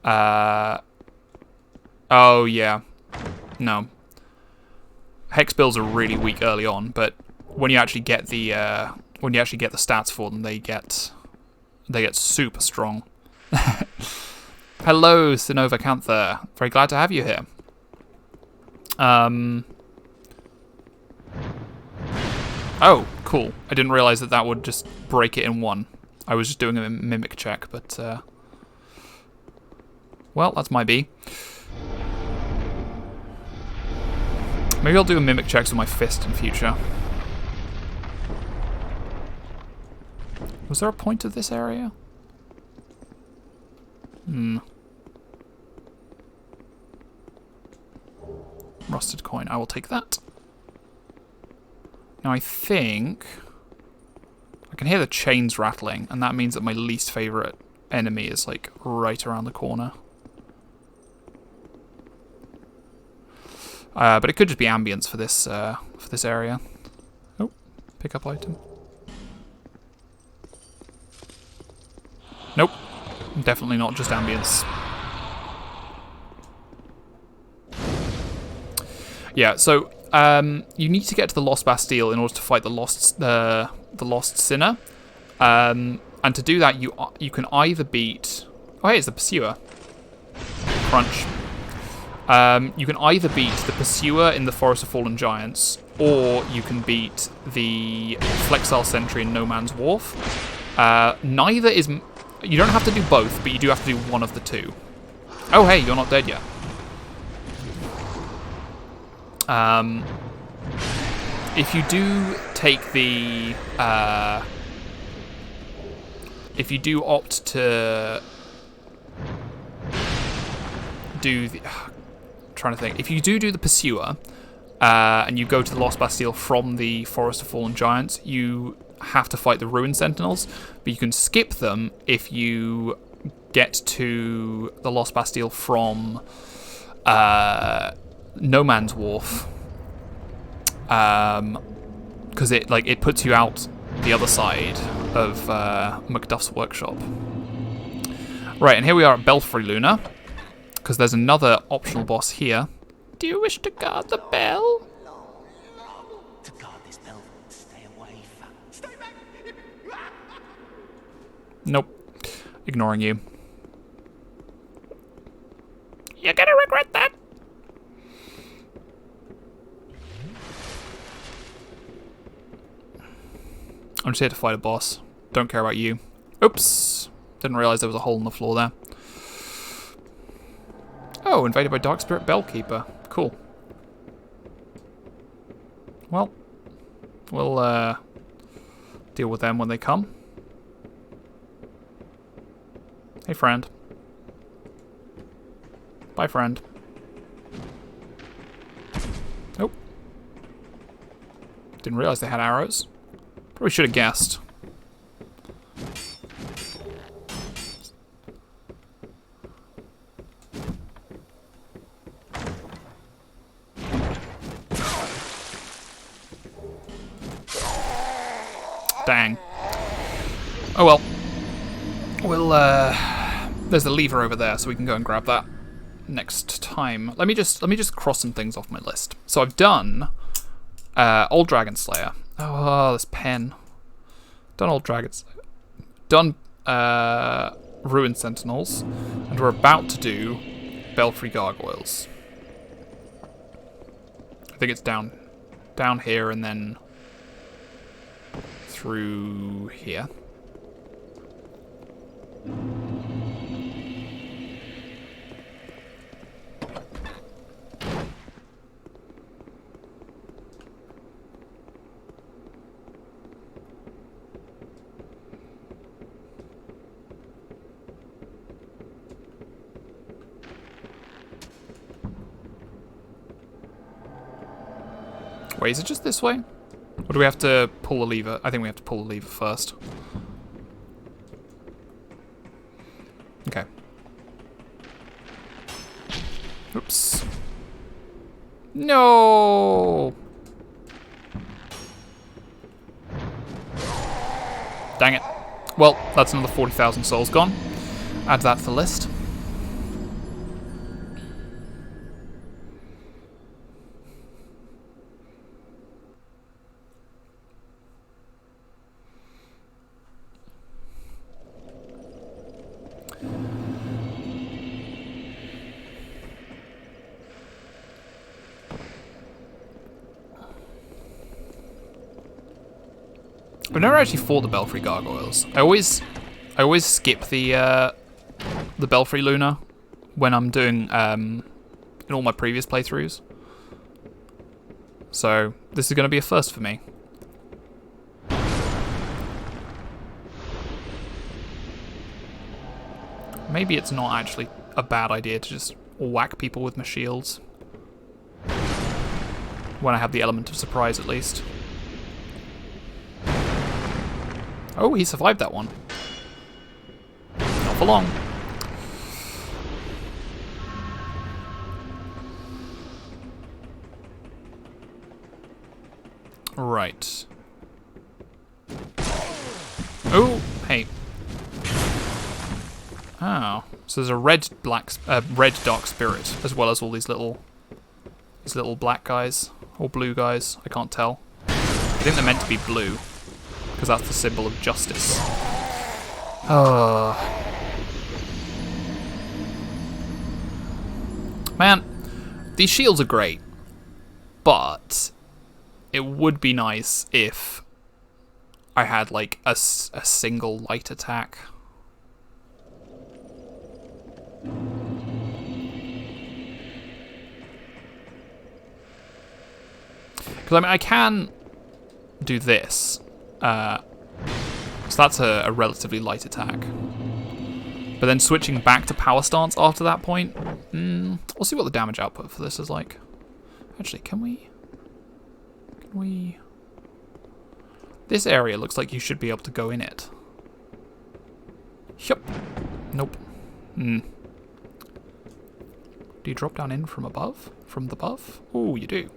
Speaker 1: oh yeah, no. Hex bills are really weak early on, but when you actually get the stats for them, they get super strong. Hello, Sinova Canther. Very glad to have you here. Oh, cool. I didn't realize that would just break it in one. I was just doing a mimic check, but well, that's my B. Maybe I'll do a mimic checks with my fist in future. Was there a point of this area? Rusted coin. I will take that. Now I think I can hear the chains rattling, and that means that my least favorite enemy is like right around the corner. But it could just be ambience for this area. Oh, pick up item. Nope, definitely not just ambience. Yeah, so you need to get to the Lost Bastille in order to fight the Lost Sinner, and to do that you can either beat. Oh, hey, it's the Pursuer. Crunch. You can either beat the Pursuer in the Forest of Fallen Giants, or you can beat the Flexile Sentry in No Man's Wharf. Neither is. You don't have to do both, but you do have to do one of the two. Oh, hey, you're not dead yet. If you do take the, if you do opt to do the, trying to think, if you do the Pursuer, and you go to the Lost Bastille from the Forest of Fallen Giants, you have to fight the Ruined Sentinels, but you can skip them if you get to the Lost Bastille from, No Man's Wharf, because it puts you out the other side of Macduff's workshop. Right, and here we are at Belfry Luna, because there's another optional boss here. Do you wish to guard the bell?
Speaker 7: To guard this bell, stay away, fam. Stay back!
Speaker 1: Nope, ignoring you. You're gonna regret that. I'm just here to fight a boss. Don't care about you. Oops! Didn't realize there was a hole in the floor there. Oh, invaded by Dark Spirit Bellkeeper. Cool. Well, we'll deal with them when they come. Hey, friend. Bye, friend. Oh. Didn't realize they had arrows. Probably should have guessed. Dang. Oh well. We'll, there's the lever over there, so we can go and grab that next time. Let me just cross some things off my list. So I've done Old Dragon Slayer. Oh, this pen. Done Old Dragon Slayer. done Ruin Sentinels, and we're about to do Belfry Gargoyles. I think it's down here and then through here. Wait, is it just this way? Or do we have to pull the lever? I think we have to pull the lever first. Okay. Oops. No! Dang it. Well, that's another 40,000 souls gone. Add that to the list. I've never actually fought the Belfry Gargoyles. I always skip the Belfry Luna when I'm doing in all my previous playthroughs. So this is going to be a first for me. Maybe it's not actually a bad idea to just whack people with my shields. When I have the element of surprise, at least. Oh, he survived that one. Not for long. Right. Oh, hey. Oh, so there's a red dark spirit, as well as all these little black guys or blue guys. I can't tell. I think they're meant to be blue, because that's the symbol of justice. Man, these shields are great, but it would be nice if I had like a single light attack. Because I mean, I can do this. So that's a relatively light attack. But then switching back to power stance after that point, we'll see what the damage output for this is like. Actually, can we? This area looks like you should be able to go in it. Yup. Nope. Do you drop down in from above? From the buff? Oh, you do.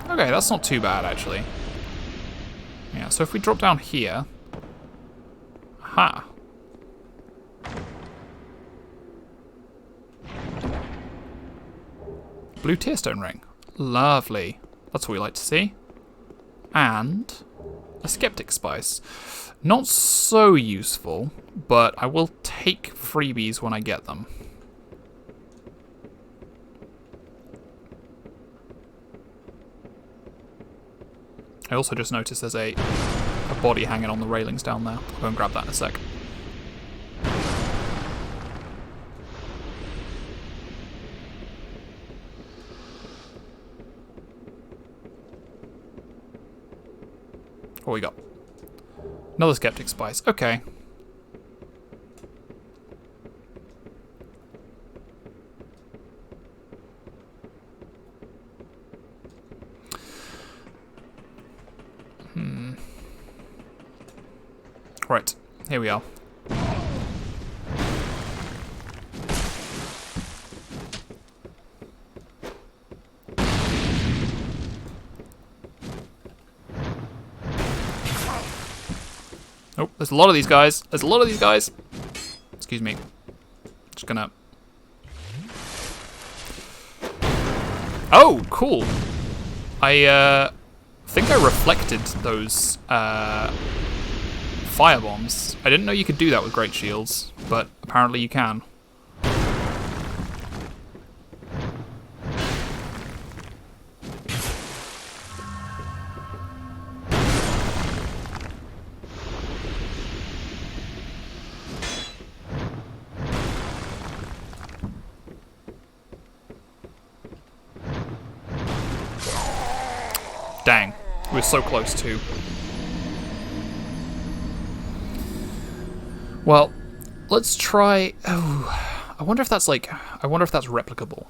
Speaker 1: Okay, that's not too bad, actually. Yeah, so if we drop down here... Aha! Blue tearstone ring. Lovely. That's what we like to see. And a skeptic spice. Not so useful, but I will take freebies when I get them. I also just noticed there's a body hanging on the railings down there. I'll go and grab that in a sec. What we got? Another skeptic spice. Okay. Right, here we are. Oh, there's a lot of these guys. There's a lot of these guys. Excuse me. Just gonna... Oh, cool. I think I reflected those firebombs. I didn't know you could do that with great shields, but apparently you can. Dang, we were so close too. Well, let's try. Oh, I wonder if that's like. I wonder if that's replicable.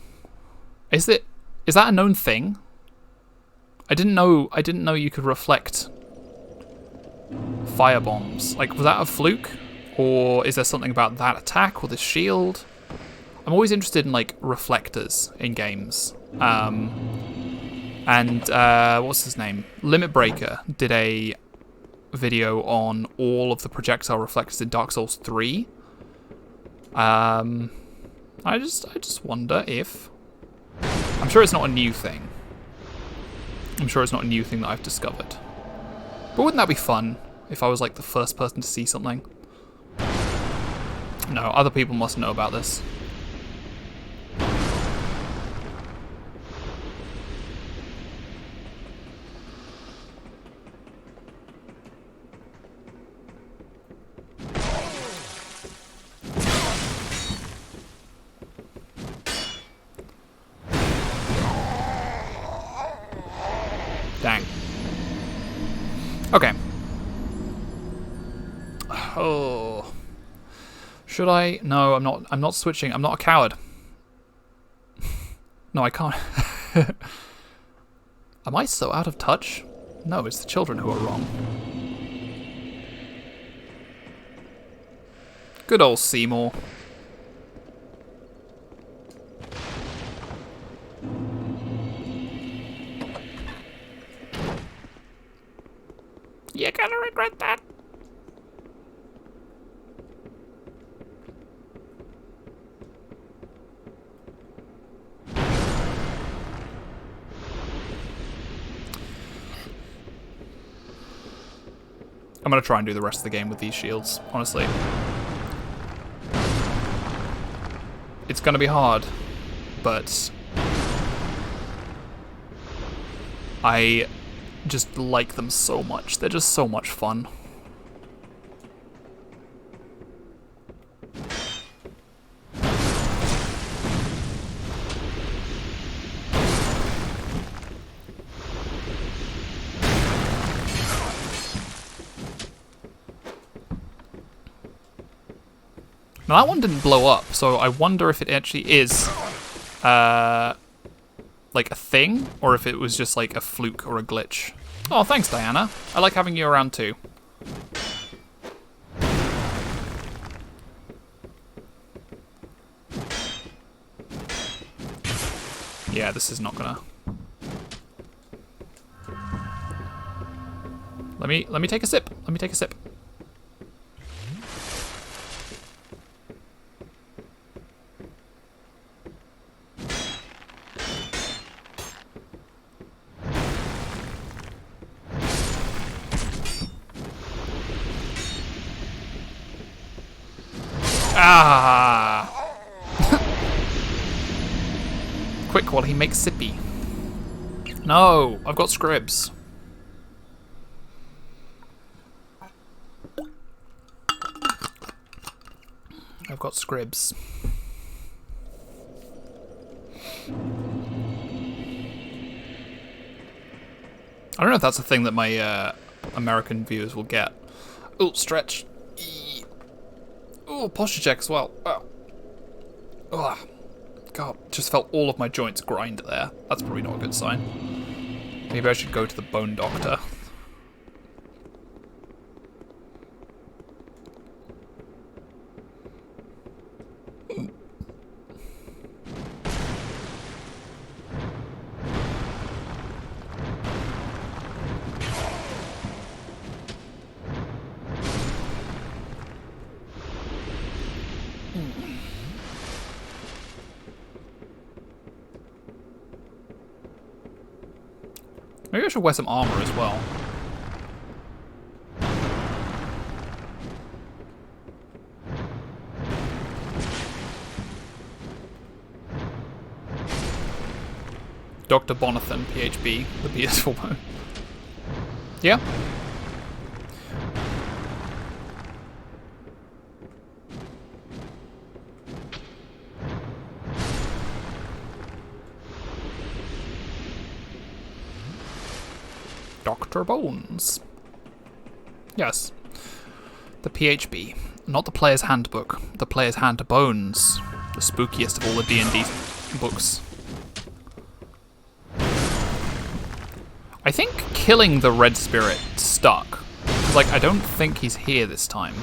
Speaker 1: Is that a known thing? I didn't know you could reflect firebombs. Like, was that a fluke, or is there something about that attack or the shield? I'm always interested in like reflectors in games. And what's his name? Limit Breaker did a video on all of the projectile reflectors in Dark Souls 3. I just wonder if... I'm sure it's not a new thing. I'm sure it's not a new thing that I've discovered. But wouldn't that be fun if I was like the first person to see something? No, other people must know about this. Dang. Okay. Oh. Should I? No, I'm not. I'm not switching. I'm not a coward. No, I can't. Am I so out of touch? No, it's the children who are wrong. Good old Seymour. You're gonna regret that. I'm gonna try and do the rest of the game with these shields, honestly. It's gonna be hard, but I just like them so much. They're just so much fun. Now that one didn't blow up, so I wonder if it actually is like a thing, or if it was just like a fluke or a glitch. Oh, thanks, Diana. I like having you around too. Yeah, this is not gonna... Let me take a sip. Let me take a sip. Ah! Quick while he makes sippy. No, I've got scribs. I've got scribs. I don't know if that's a thing that my American viewers will get. Oh, stretch. Oh, posture check as well. Oh. Ugh. God, just felt all of my joints grind there. That's probably not a good sign. Maybe I should go to the bone doctor. Maybe I should wear some armor as well. Dr. Bonathan, PhD, the beautiful one. Yeah? Dr. Bones. Yes. The PHB. Not the player's handbook. The player's hand to bones. The spookiest of all the D&D books. I think killing the red spirit stuck. Because, like, I don't think he's here this time.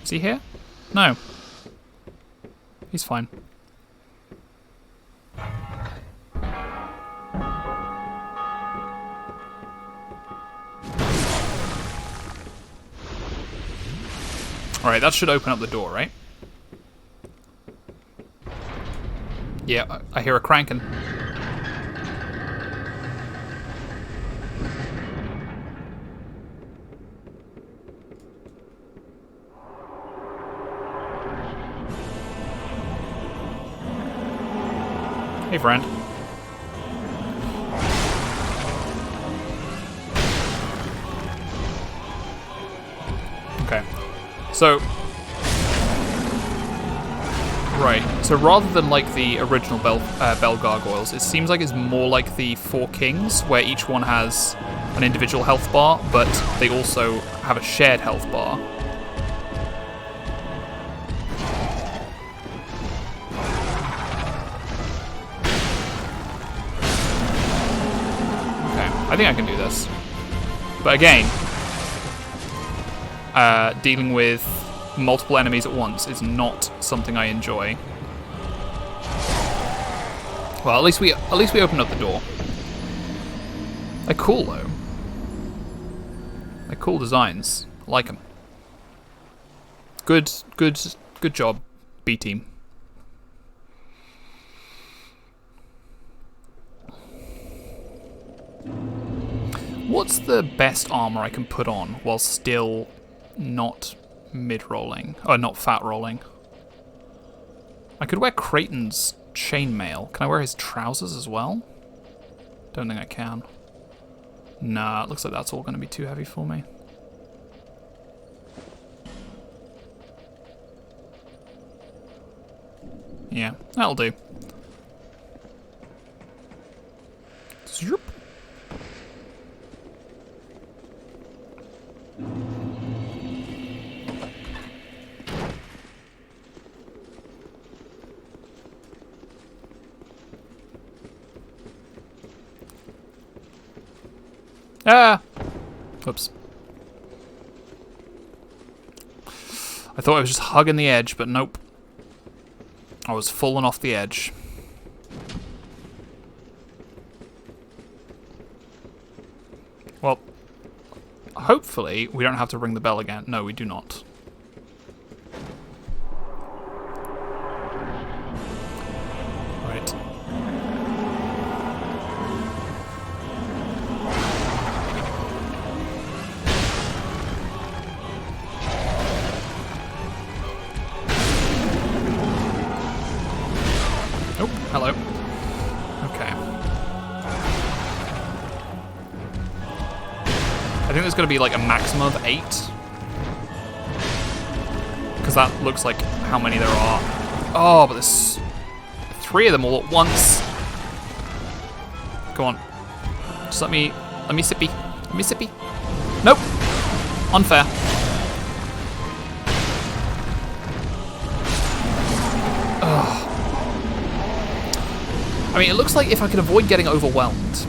Speaker 1: Is he here? No. He's fine. Alright, that should open up the door, right? Yeah, I hear a cranking. Hey, friend. Okay. So, right. So rather than like the original Bell Gargoyles, it seems like it's more like the Four Kings, where each one has an individual health bar, but they also have a shared health bar. Okay, I think I can do this. But again, dealing with multiple enemies at once is not something I enjoy. Well, at least we opened up the door. They're cool though. They're cool designs. I like them. Good job, B team. What's the best armor I can put on while still not mid-rolling? Oh, not fat-rolling. I could wear Creighton's chainmail. Can I wear his trousers as well? Don't think I can. Nah, it looks like that's all going to be too heavy for me. Yeah, that'll do. Zoop. Ah! Whoops. I thought I was just hugging the edge, but nope. I was falling off the edge. Well, hopefully we don't have to ring the bell again. No, we do not. Right. Oh, hello. Okay. I think there's going to be like a maximum of 8. Because that looks like how many there are. Oh, but there's 3 of them all at once. Go on. Just let me sippy. Let me sippy. Nope. Unfair. Ugh. I mean, it looks like if I can avoid getting overwhelmed,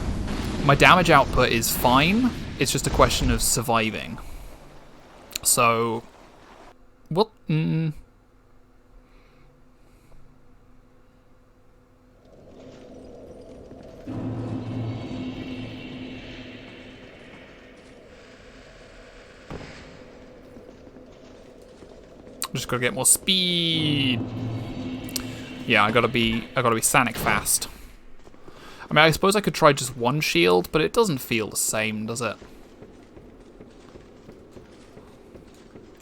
Speaker 1: my damage output is fine. It's just a question of surviving. So, well, just gotta get more speed. Yeah, I gotta be Sanic fast. I mean, I suppose I could try just one shield, but it doesn't feel the same, does it?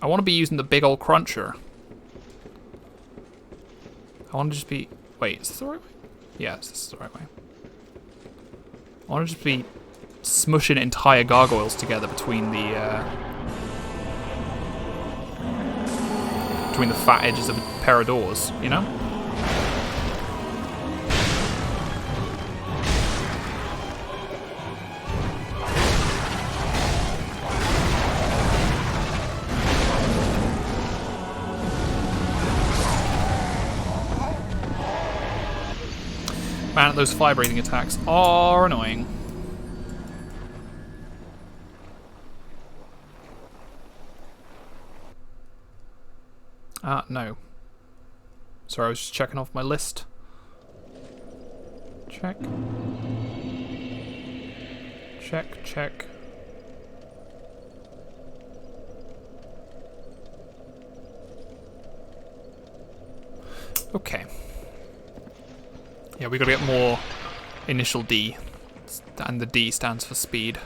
Speaker 1: I want to be using the big old cruncher. I want to just be... Wait, is this the right way? Yes, this is the right way. I want to just be smushing entire gargoyles together between the fat edges of a pair of doors, you know? Man, those fire breathing attacks are annoying. No. Sorry, I was just checking off my list. Check. Check, check. Okay. Yeah, we gotta get more initial D. And the D stands for speed.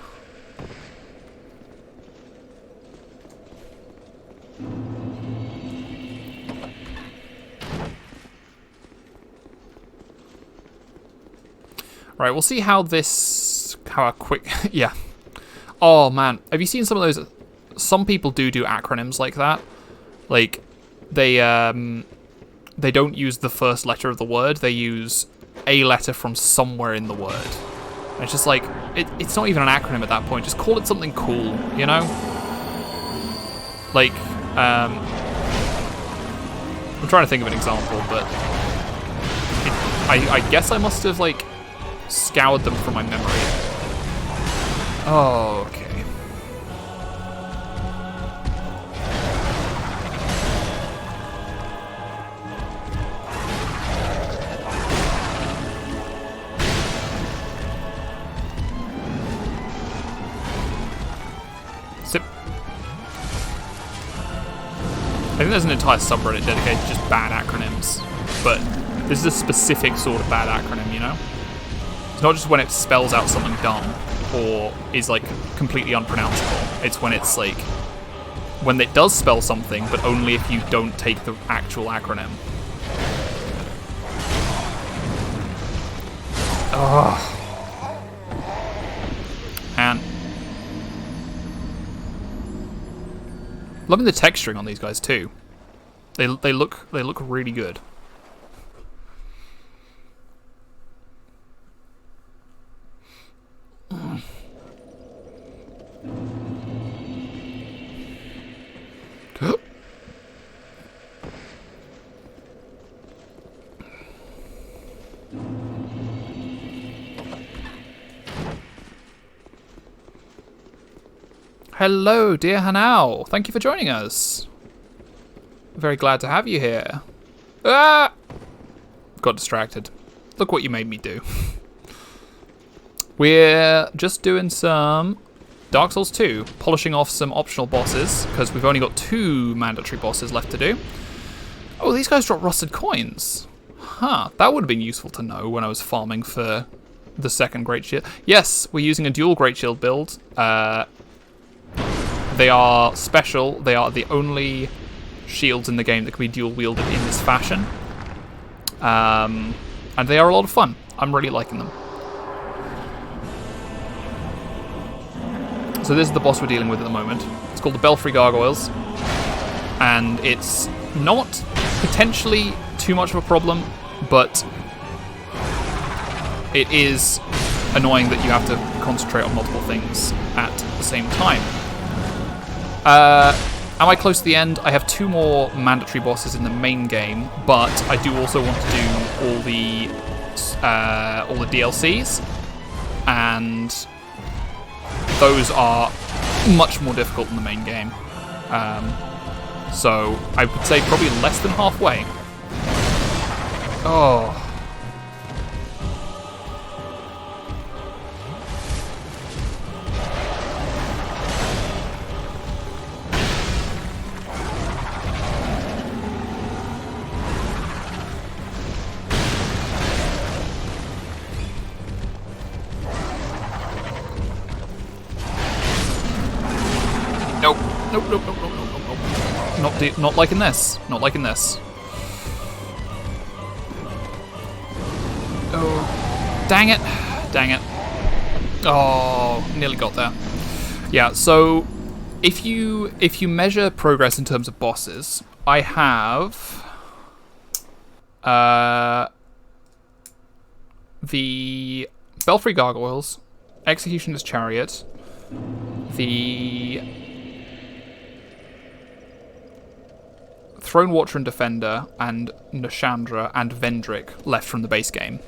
Speaker 1: Right, we'll see how quick, yeah. Oh man, have you seen some of those? Some people do acronyms like that. Like, they don't use the first letter of the word, they use a letter from somewhere in the word. And it's just like, it's not even an acronym at that point, just call it something cool, you know? Like, I'm trying to think of an example, but I guess I must have, like, scoured them from my memory. Oh, okay. Sip. I think there's an entire subreddit dedicated to just bad acronyms, but this is a specific sort of bad acronym, you know? It's not just when it spells out something dumb or is like completely unpronounceable. It's when it's like, when it does spell something, but only if you don't take the actual acronym. Ugh. And loving the texturing on these guys too. They look really good. Hello, dear Hanao. Thank you for joining us. Very glad to have you here. Ah! Got distracted. Look what you made me do. We're just doing some Dark Souls 2, polishing off some optional bosses, because we've only got 2 mandatory bosses left to do. Oh, these guys drop rusted coins. Huh, that would have been useful to know when I was farming for the second Great Shield. Yes, we're using a dual Great Shield build. They are special. They are the only shields in the game that can be dual wielded in this fashion. And they are a lot of fun. I'm really liking them. So this is the boss we're dealing with at the moment. It's called the Belfry Gargoyles. And it's not potentially too much of a problem, but it is annoying that you have to concentrate on multiple things at the same time. Am I close to the end? I have 2 more mandatory bosses in the main game, but I do also want to do all the DLCs, and those are much more difficult than the main game. So I would say probably less than halfway. Oh. Nope, nope, nope, nope, nope, nope, nope. Not liking this. Not liking this. Oh, dang it. Dang it. Oh, nearly got there. Yeah, so if you measure progress in terms of bosses, I have the Belfry Gargoyles, Executioner's Chariot, the Throne Watcher and Defender, and Nashandra and Vendrick left from the base game.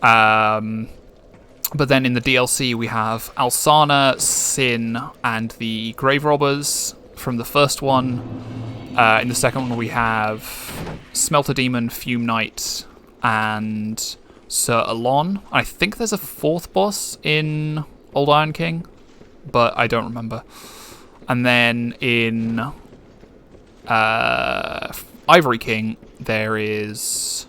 Speaker 1: But then in the DLC we have Alsana, Sin, and the Grave Robbers from the first one. In the second one we have Smelter Demon, Fume Knight, and Sir Alon. I think there's a fourth boss in Old Iron King, but I don't remember. And then in Ivory King there is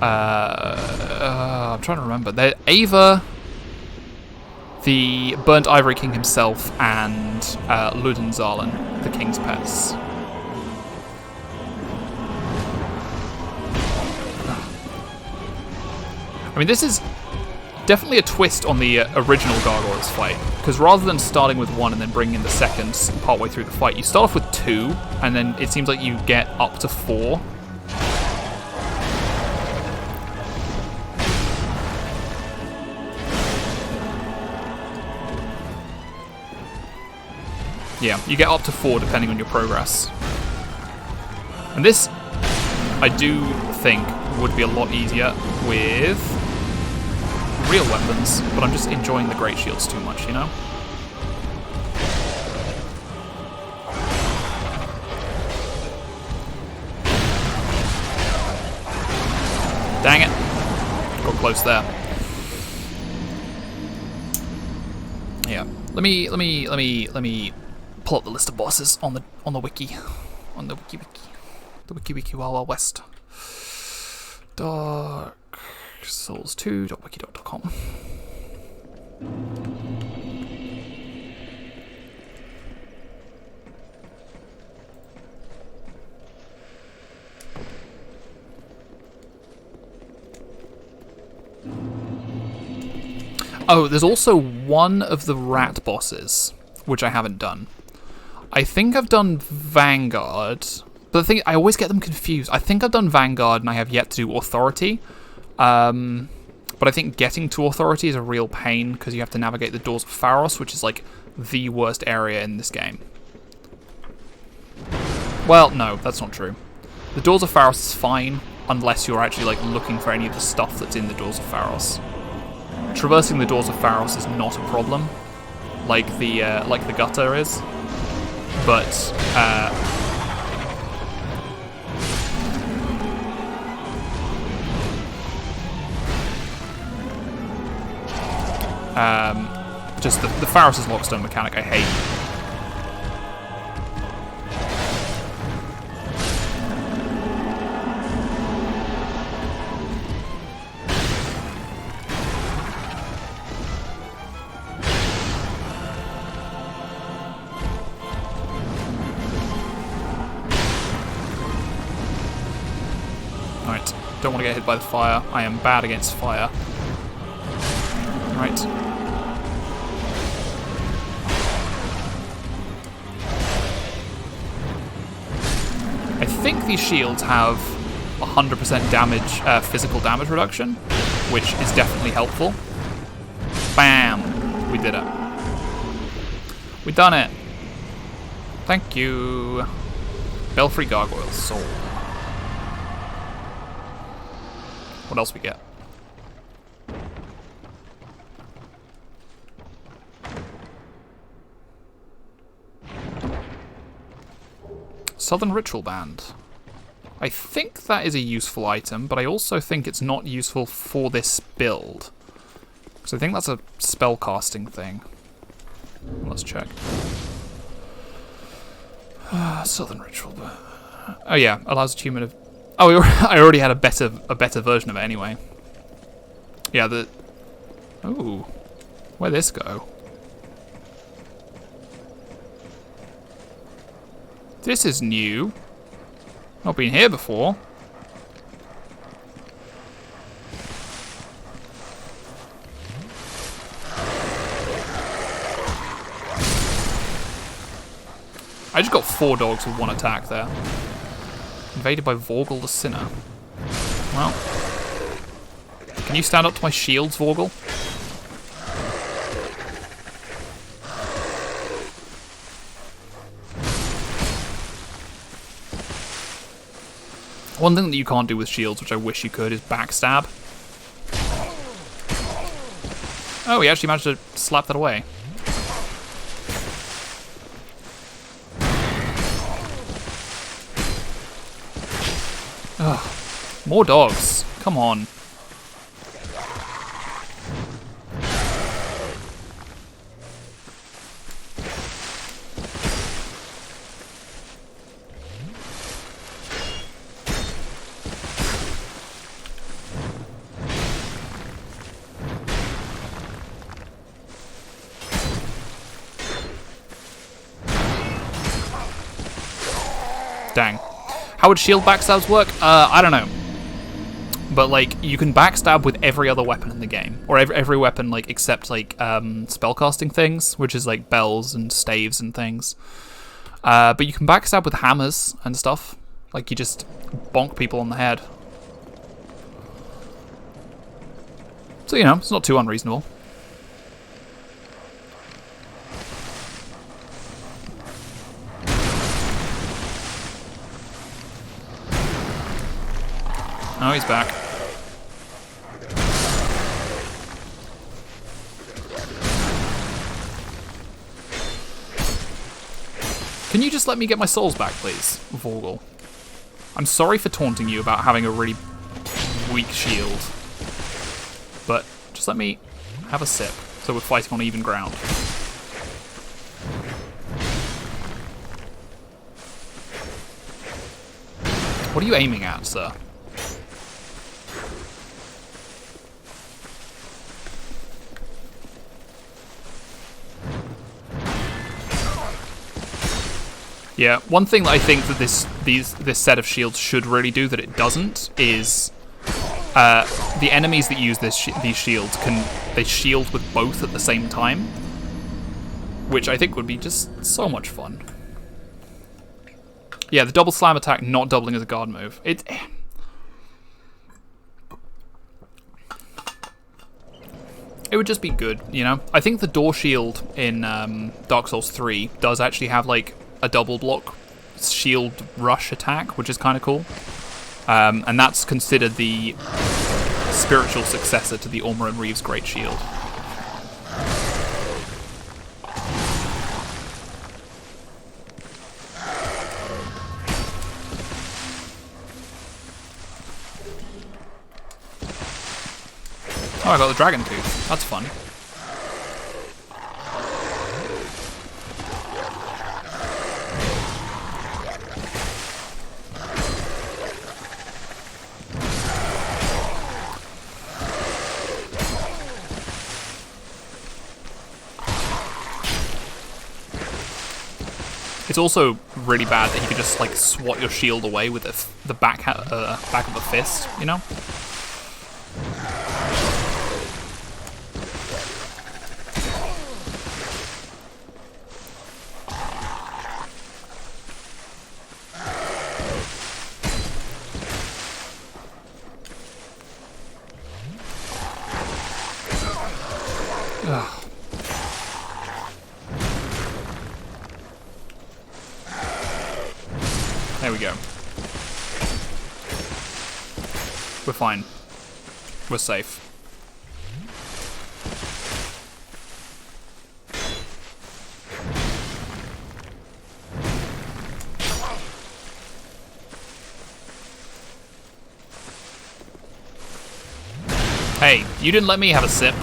Speaker 1: I'm trying to remember. Ava, the Burnt Ivory King himself, and Ludenzalen, the King's Pets. I mean, this is definitely a twist on the original Gargoyles fight, because rather than starting with one and then bringing in the second partway through the fight, you start off with 2, and then it seems like you get up to 4. Yeah, you get up to 4 depending on your progress. And this, I do think, would be a lot easier with real weapons, but I'm just enjoying the Great Shields too much, you know? Dang it. Got close there. Yeah. Let me pull up the list of bosses on the wiki. On the wiki. The wiki Wild Wild West. Dark Souls 2.wiki.com. Oh, there's also one of the rat bosses, which I haven't done. I think I've done Vanguard, but the thing, I always get them confused. I think I've done Vanguard and I have yet to do Authority. But I think getting to Authority is a real pain because you have to navigate the Doors of Pharos, which is like the worst area in this game. Well, no, that's not true. The Doors of Pharos is fine unless you're actually like looking for any of the stuff that's in the Doors of Pharos. Traversing the Doors of Pharos is not a problem, like the gutter is, but just the Pharos' lockstone mechanic I hate. Alright, don't want to get hit by the fire. I am bad against fire. Right. I think these shields have 100% damage, physical damage reduction, which is definitely helpful. Bam! We did it. We done it. Thank you. Belfry Gargoyle Soul. What else we get? Southern Ritual Band. I think that is a useful item, but I also think it's not useful for this build. Because I think that's a spellcasting thing. Let's check. Southern Ritual Band. Oh yeah, allows achievement of... Oh, I already had a better version of it anyway. Yeah, the... Ooh. Where'd this go? This is new. Not been here before. I just got 4 dogs with 1 attack there. Invaded by Vorgel the Sinner. Well. Can you stand up to my shields, Vorgel? One thing that you can't do with shields, which I wish you could, is backstab. Oh, he actually managed to slap that away. Ugh. More dogs. Come on. Dang. How would shield backstabs work? I don't know. But, like, you can backstab with every other weapon in the game. Or every weapon, like, except, like, spellcasting things, which is, like, bells and staves and things. But you can backstab with hammers and stuff. Like, you just bonk people on the head. So, you know, it's not too unreasonable. Oh, he's back. Can you just let me get my souls back, please, Vorgel? I'm sorry for taunting you about having a really weak shield. But just let me have a sip, so we're fighting on even ground. What are you aiming at, sir? Yeah, one thing that I think that this set of shields should really do that it doesn't is the enemies that use these shields they shield with both at the same time, which I think would be just so much fun. Yeah, the double slam attack not doubling as a guard move. It would just be good, you know? I think the door shield in Dark Souls 3 does actually have, like, a double block shield rush attack, which is kind of cool. And that's considered the spiritual successor to the Ormer and Reeves Great Shield. Oh, I got the Dragon Tooth. That's fun. It's also really bad that he could just, like, swat your shield away with the back of a fist, you know? Ugh. There we go. We're fine. We're safe. Hey, you didn't let me have a sip.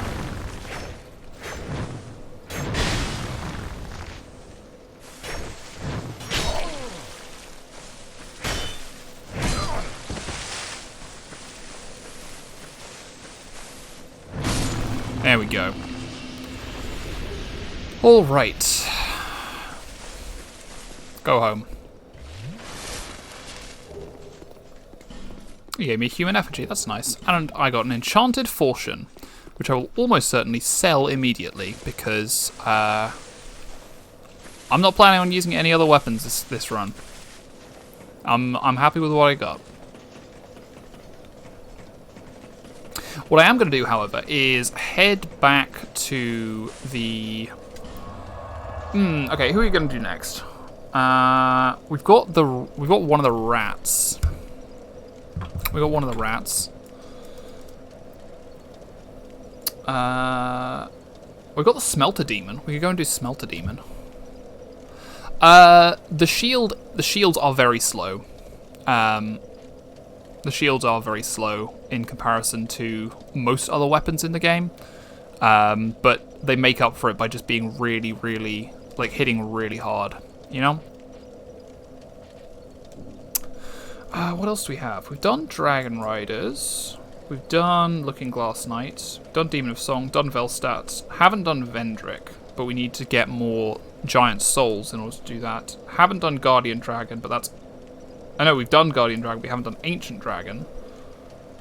Speaker 1: There we go. All right. Go home. You gave me a human effigy, that's nice. And I got an enchanted falchion, which I will almost certainly sell immediately, because I'm not planning on using any other weapons this run. I'm happy with what I got. What I am going to do, however, is head back to the... okay, who are we going to do next? We've got one of the rats. We got one of the rats. We've got the smelter demon. We could go and do smelter demon. The shields are very slow. The shields are very slow in comparison to most other weapons in the game. But they make up for it by just being really, really, like, hitting really hard, you know? What else do we have? We've done Dragon Riders. We've done Looking Glass Knight. We've done Demon of Song. Done Velstadt. Haven't done Vendrick, but we need to get more Giant Souls in order to do that. Haven't done Guardian Dragon, but that's... I know we've done Guardian Dragon, we haven't done Ancient Dragon.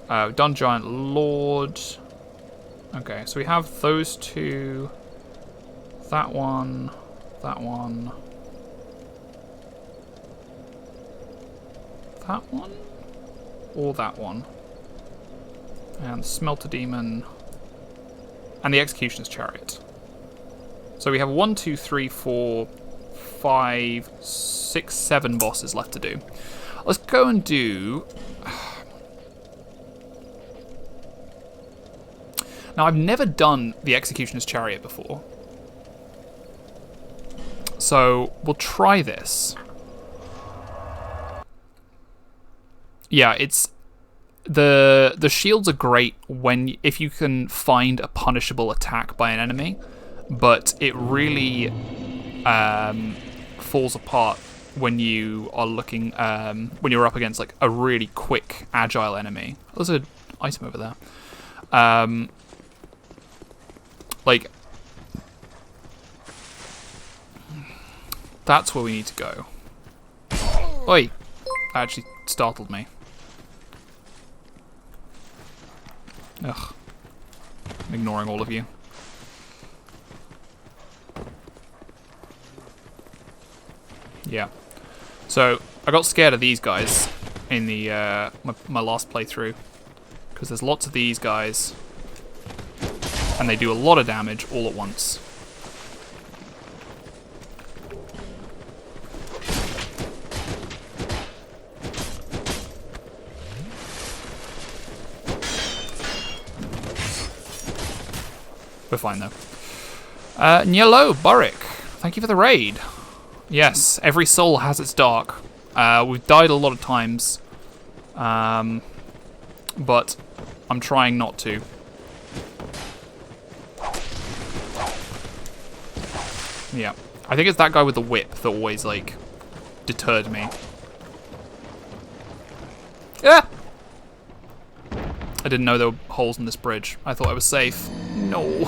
Speaker 1: We've done Giant Lord. Okay, so we have those two. That one. That one. That one? Or that one. And Smelter Demon. And the Executioner's Chariot. So we have 1, 2, 3, 4, 5, 6, 7 bosses left to do. Let's go and do... Now, I've never done the Executioner's Chariot before. So, we'll try this. Yeah, it's... The shields are great if you can find a punishable attack by an enemy, but it really falls apart when you are looking when you're up against like a really quick, agile enemy. There's an item over there. Like that's where we need to go. Oi! That actually startled me. Ugh. I'm ignoring all of you. Yeah. So, I got scared of these guys in the my last playthrough. Because there's lots of these guys. And they do a lot of damage all at once. We're fine though. Nyelo Boric, thank you for the raid. Yes, every soul has its dark. We've died a lot of times, but I'm trying not to. Yeah, I think it's that guy with the whip that always like deterred me. Ah! I didn't know there were holes in this bridge. I thought I was safe. No.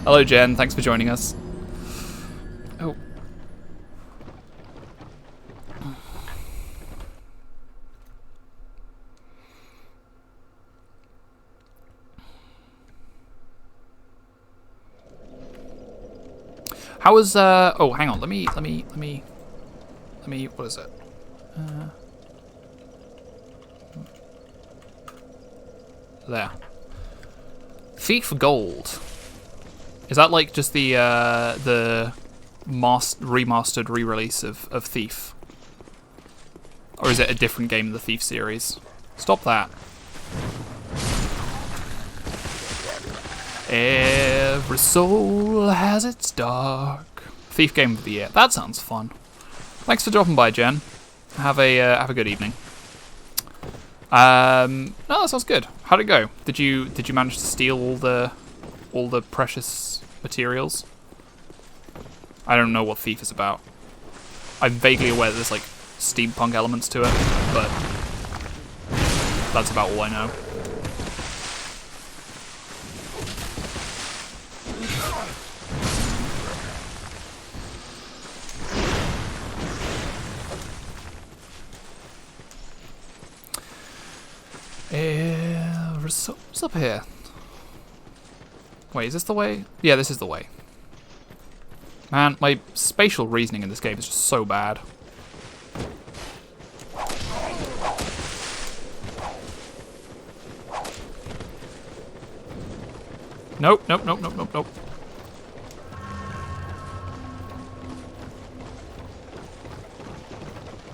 Speaker 1: Hello, Jen. Thanks for joining us. Oh. How was oh, hang on. Let me what is it? There. Thief Gold. Is that like just the remastered re-release of Thief? Or is it a different game in the Thief series? Stop that. Every soul has its dark. Thief Game of the Year. That sounds fun. Thanks for dropping by, Jen. Have a good evening. No, that sounds good. How'd it go? Did you manage to steal all the precious materials? I don't know what Thief is about. I'm vaguely aware that there's like steampunk elements to it, but that's about all I know. What's up here? Wait, is this the way? Yeah, this is the way. Man, my spatial reasoning in this game is just so bad. Nope, nope, nope, nope, nope, nope.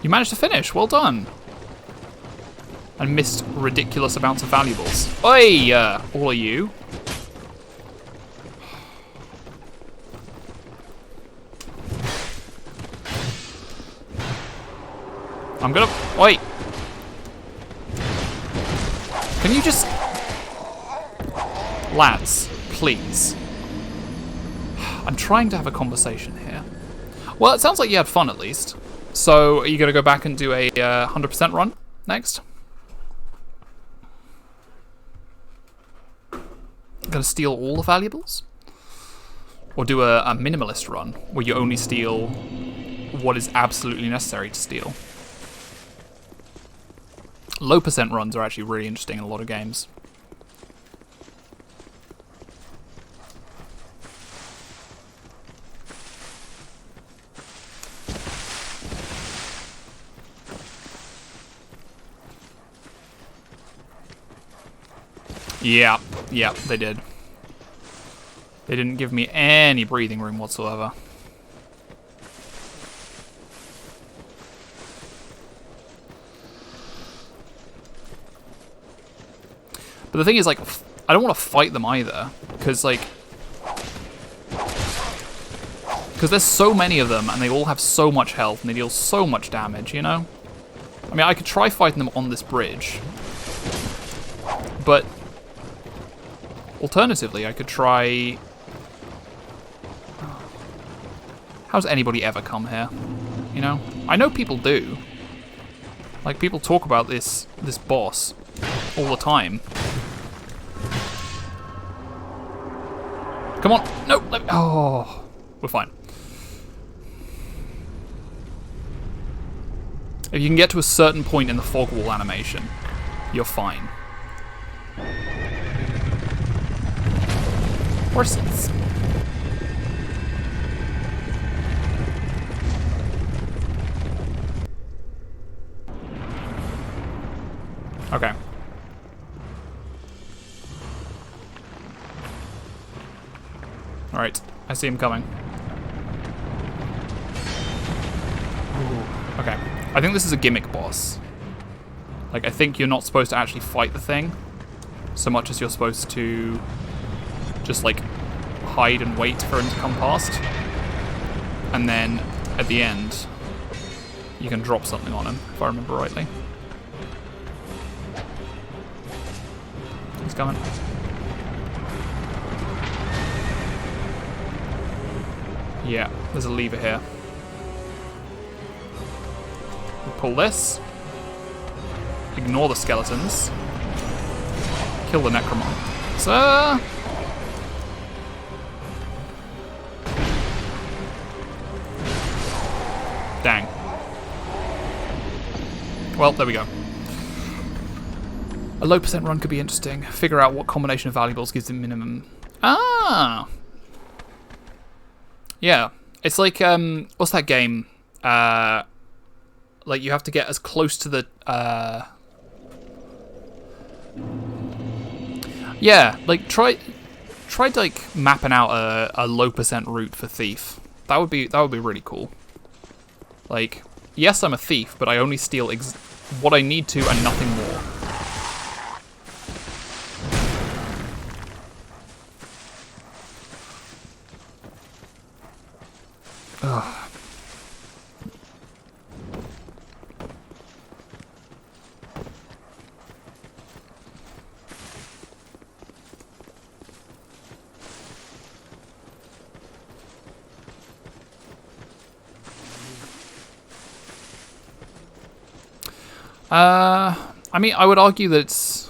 Speaker 1: You managed to finish, well done. And missed ridiculous amounts of valuables. Oi, all of you. I'm gonna, wait. Can you just, lads, please. I'm trying to have a conversation here. Well, it sounds like you had fun at least. So, are you gonna go back and do a 100% run next? Gonna steal all the valuables? Or do a minimalist run, where you only steal what is absolutely necessary to steal? Low percent runs are actually really interesting in a lot of games. Yeah, yeah, they did. They didn't give me any breathing room whatsoever. But the thing is, like, I don't want to fight them either, because, like, because there's so many of them, and they all have so much health, and they deal so much damage, you know? I mean, I could try fighting them on this bridge, but alternatively, I could try... How's anybody ever come here? You know? I know people do. Like, people talk about this boss all the time. Come on! No! Let me, oh! We're fine. If you can get to a certain point in the fog wall animation, you're fine. Horses. Okay. Alright, I see him coming. Ooh, okay. I think this is a gimmick boss. Like, I think you're not supposed to actually fight the thing so much as you're supposed to just, like, hide and wait for him to come past. And then, at the end, you can drop something on him, if I remember rightly. He's coming. Yeah, there's a lever here. We pull this. Ignore the skeletons. Kill the necromancer. Dang. Well, there we go. A low percent run could be interesting. Figure out what combination of valuables gives the minimum. Ah! Yeah. It's like, what's that game? Like, you have to get as close to the, yeah, like, try like, mapping out a low percent route for Thief. That would be really cool. Like, yes, I'm a thief, but I only steal what I need to and nothing more. Ugh. I mean, I would argue that it's...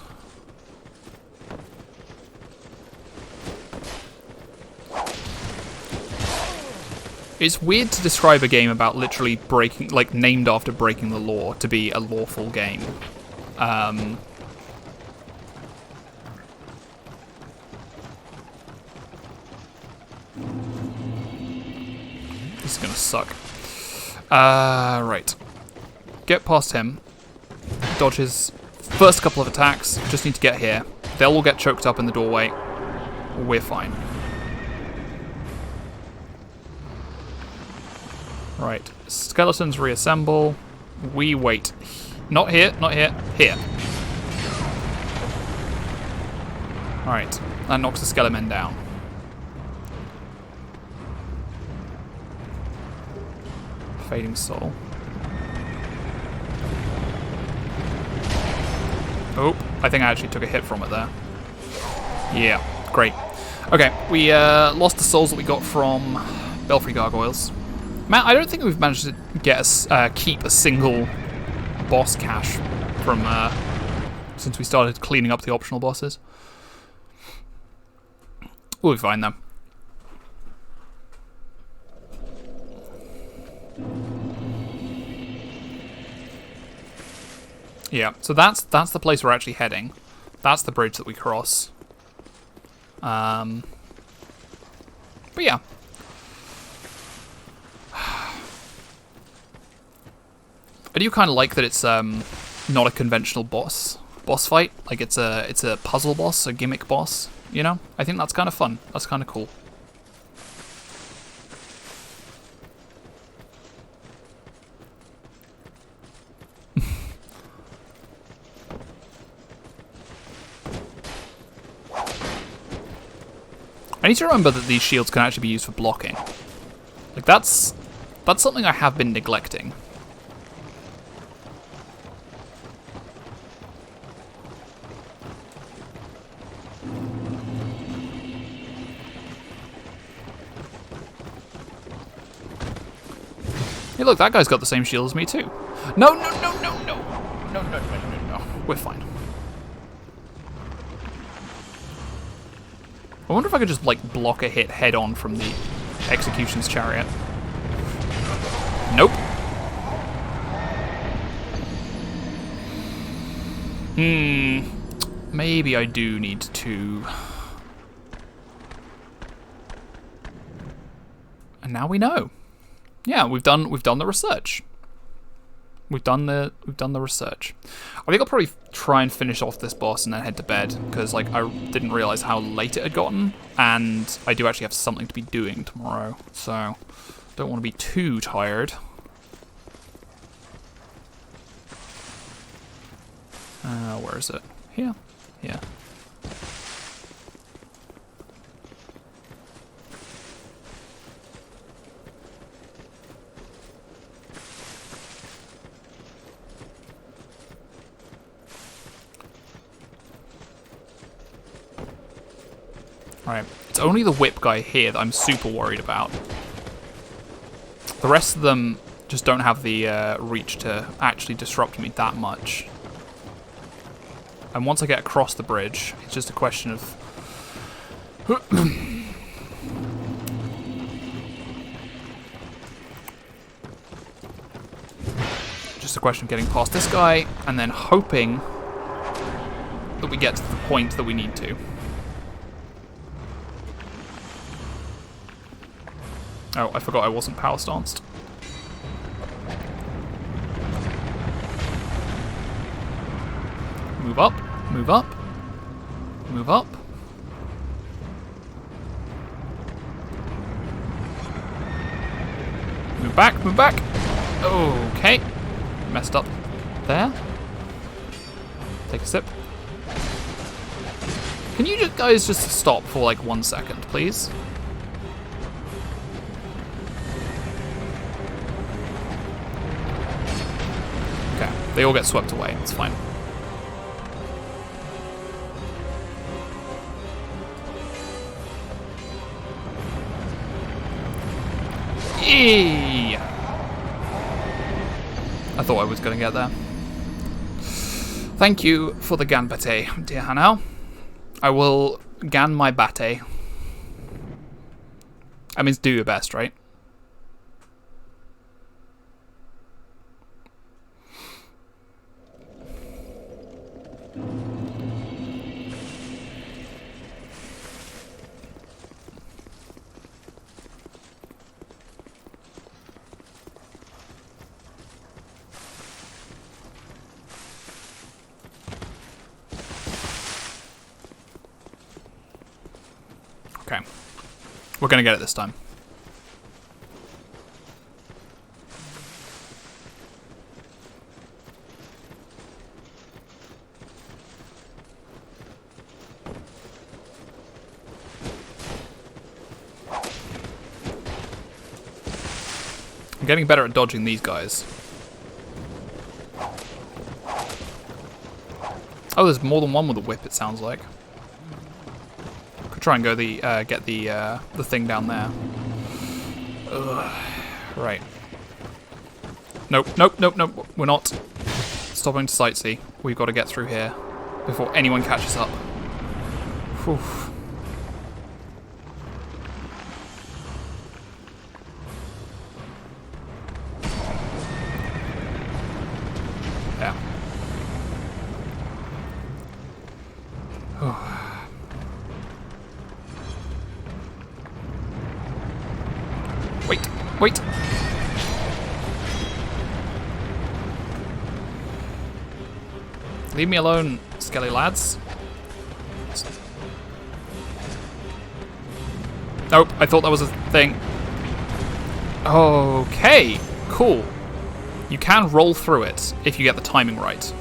Speaker 1: It's weird to describe a game about literally breaking, like, named after breaking the law to be a lawful game. This is gonna suck. Right. Get past him. Dodge his first couple of attacks. Just need to get here. They'll all get choked up in the doorway. We're fine. Right. Skeletons reassemble. We wait. Not here, not here. Here. Alright. That knocks the skeleton down. Fading Soul. Oh, I think I actually took a hit from it there. Yeah, great. Okay, we lost the souls that we got from Belfry Gargoyles. Matt, I don't think we've managed to get keep a single boss cache from since we started cleaning up the optional bosses. We'll be fine though. Yeah, so that's the place we're actually heading. That's the bridge that we cross. But yeah. I do kind of like that it's not a conventional boss fight. Like it's a puzzle boss, a gimmick boss. You know, I think that's kind of fun. That's kind of cool. I need to remember that these shields can actually be used for blocking. Like that's something I have been neglecting. Hey look, that guy's got the same shield as me too. No, no, no, no, no. No, no, no, no, no. We're fine. I wonder if I could just, like, block a hit head-on from the Execution's Chariot. Nope. Maybe I do need to... And now we know. Yeah, we've done the research. We've done the research. I think I'll probably try and finish off this boss and then head to bed, because like I didn't realize how late it had gotten, and I do actually have something to be doing tomorrow, so don't want to be too tired. Where is it? Here? Yeah. Alright, it's only the whip guy here that I'm super worried about. The rest of them just don't have the reach to actually disrupt me that much. And once I get across the bridge, it's just a question of... just a question of getting past this guy, and then hoping that we get to the point that we need to. Oh, I forgot I wasn't power stanced. Move up, move up, move up. Move back, move back. Okay. Messed up there. Take a sip. Can you guys just stop for like 1 second, please? They all get swept away, it's fine. Eee! I thought I was going to get there. Thank you for the ganbate, dear Hanau. I will gan my bate. I mean, do your best, right? Okay. We're going to get it this time. I'm getting better at dodging these guys. Oh, there's more than one with a whip, it sounds like. Could try and go get the thing down there. Ugh. Right. Nope, nope, nope, nope. We're not stopping to sightsee. We've got to get through here before anyone catches up. Whew. Yeah. Wait, wait. Leave me alone, skelly lads. Nope, I thought that was a thing. Okay, cool. You can roll through it if you get the timing right.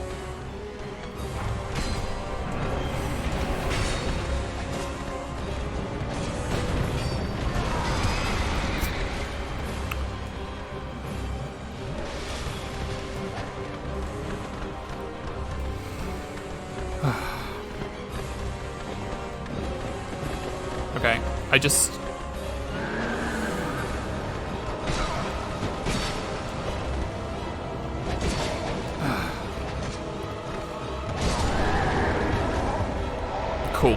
Speaker 1: Okay, I just... Cool.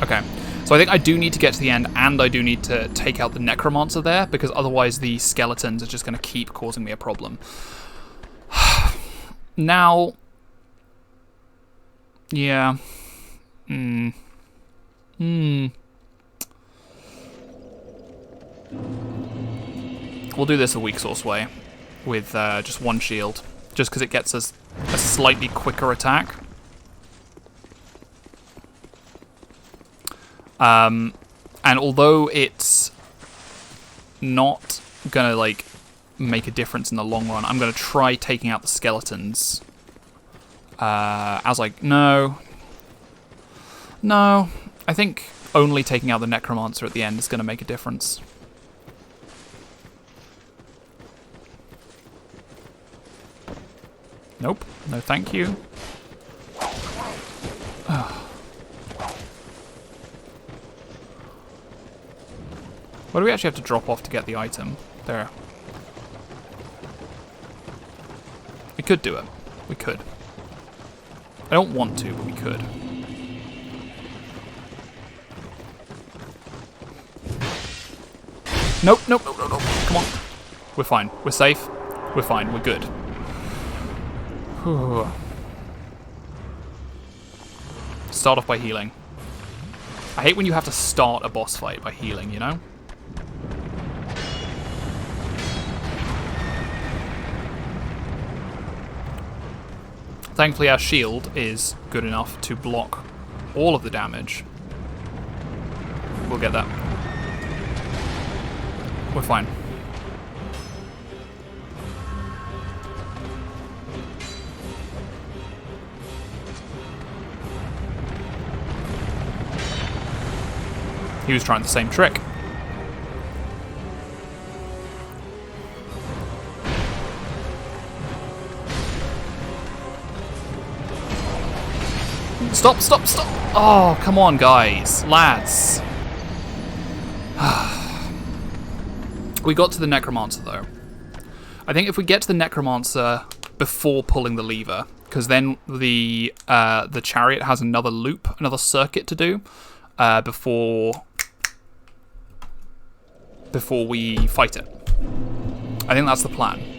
Speaker 1: Okay. So I think I do need to get to the end, and I do need to take out the necromancer there, because otherwise the skeletons are just going to keep causing me a problem. Now... Yeah. We'll do this a weak source way, with just one shield, just because it gets us a slightly quicker attack. And although it's not gonna like make a difference in the long run, I'm gonna try taking out the skeletons. I was like, no, I think only taking out the necromancer at the end is gonna make a difference. Nope, no thank you. Where do we actually have to drop off to get the item? There. We could do it. We could. I don't want to, but we could. Nope, nope, nope, nope, nope. Come on. We're fine. We're safe. We're fine. We're good. Whew. Start off by healing. I hate when you have to start a boss fight by healing, you know? Thankfully our shield is good enough to block all of the damage. We'll get that. We're fine. He was trying the same trick. Stop, stop, stop! Oh, come on, guys. Lads. We got to the necromancer, though. I think if we get to the necromancer before pulling the lever, because then the chariot has another loop, another circuit to do, before we fight it. I think that's the plan.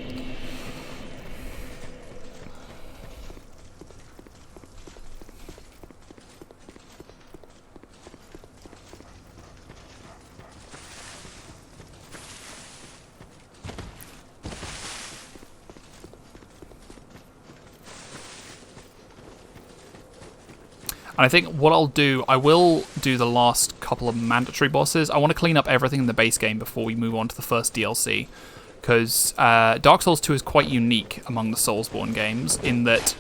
Speaker 1: And I think what I'll do, I will do the last couple of mandatory bosses. I want to clean up everything in the base game before we move on to the first DLC. Because Dark Souls 2 is quite unique among the Soulsborne games in that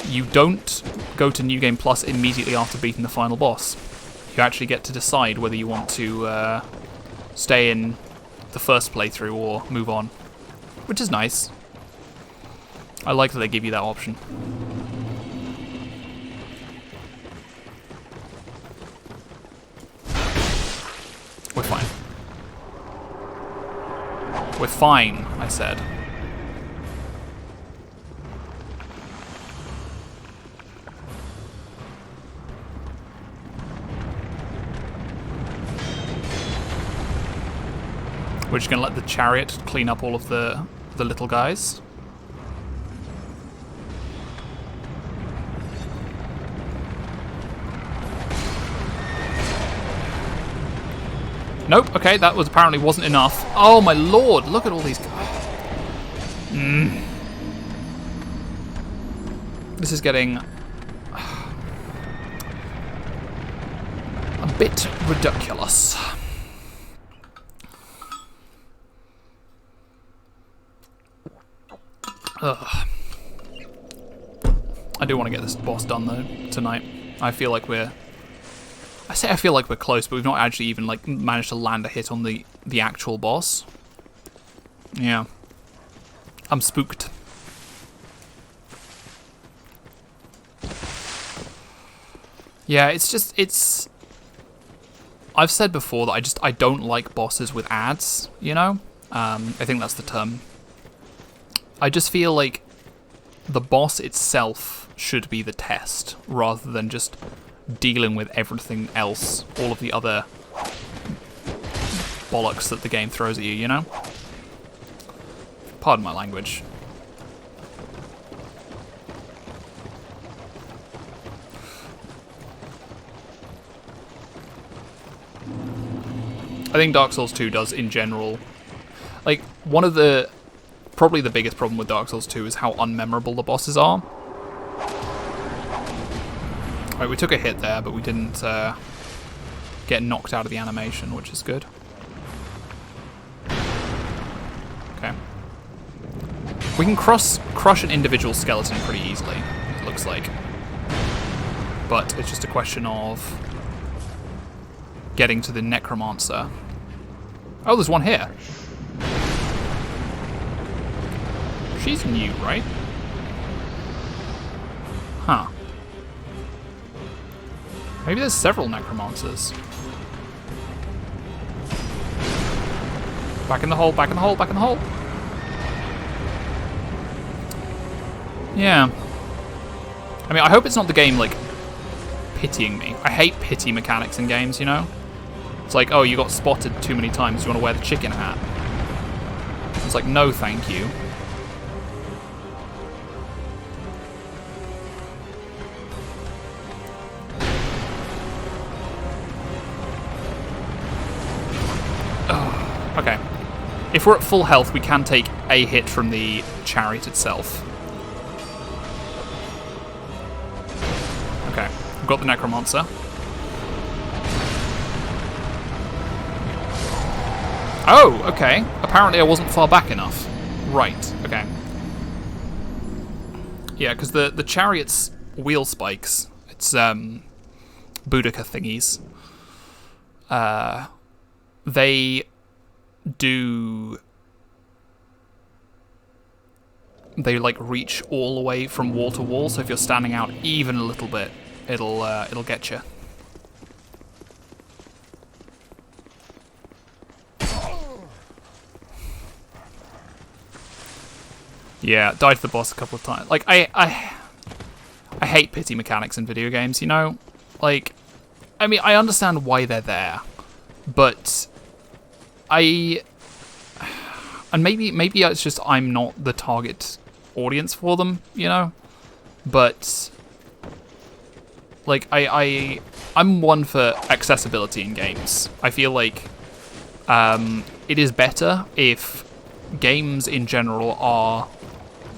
Speaker 1: you don't go to New Game Plus immediately after beating the final boss. You actually get to decide whether you want to stay in the first playthrough or move on, which is nice. I like that they give you that option. We're fine. We're fine, I said. We're just going to let the chariot clean up all of the little guys. Nope, okay, that was apparently wasn't enough. Oh my lord, look at all these guys. This is getting a bit ridiculous. Ugh. I do want to get this boss done though tonight. I feel like we're close, but we've not actually even like managed to land a hit on the actual boss. Yeah. I'm spooked. Yeah, it's I've said before that I don't like bosses with ads, you know? I think that's the term. I just feel like the boss itself should be the test, rather than just dealing with everything else, all of the other bollocks that the game throws at you, you know? Pardon my language. I think Dark Souls 2 does, in general, like, one of the, probably the biggest problem with Dark Souls 2 is how unmemorable the bosses are. Right, we took a hit there, but we didn't get knocked out of the animation, which is good. Okay. We can crush an individual skeleton pretty easily, it looks like. But it's just a question of getting to the Necromancer. Oh, there's one here. She's new, right? Huh. Maybe there's several Necromancers. Back in the hole, back in the hole, back in the hole. Yeah. I mean, I hope it's not the game, like, pitying me. I hate pity mechanics in games, you know? It's like, oh, you got spotted too many times, you want to wear the chicken hat. It's like, no, thank you. Okay. If we're at full health, we can take a hit from the chariot itself. Okay. We've got the Necromancer. Oh, okay. Apparently I wasn't far back enough. Right, okay. Yeah, because the chariot's wheel spikes, it's Boudica thingies, they like reach all the way from wall to wall, so if you're standing out even a little bit, it'll get you. Yeah, died to the boss a couple of times. Like, I hate pity mechanics in video games, you know? Like, I mean, I understand why they're there, but and maybe it's just I'm not the target audience for them, you know? But, like, I'm one for accessibility in games. I feel like it is better if games in general are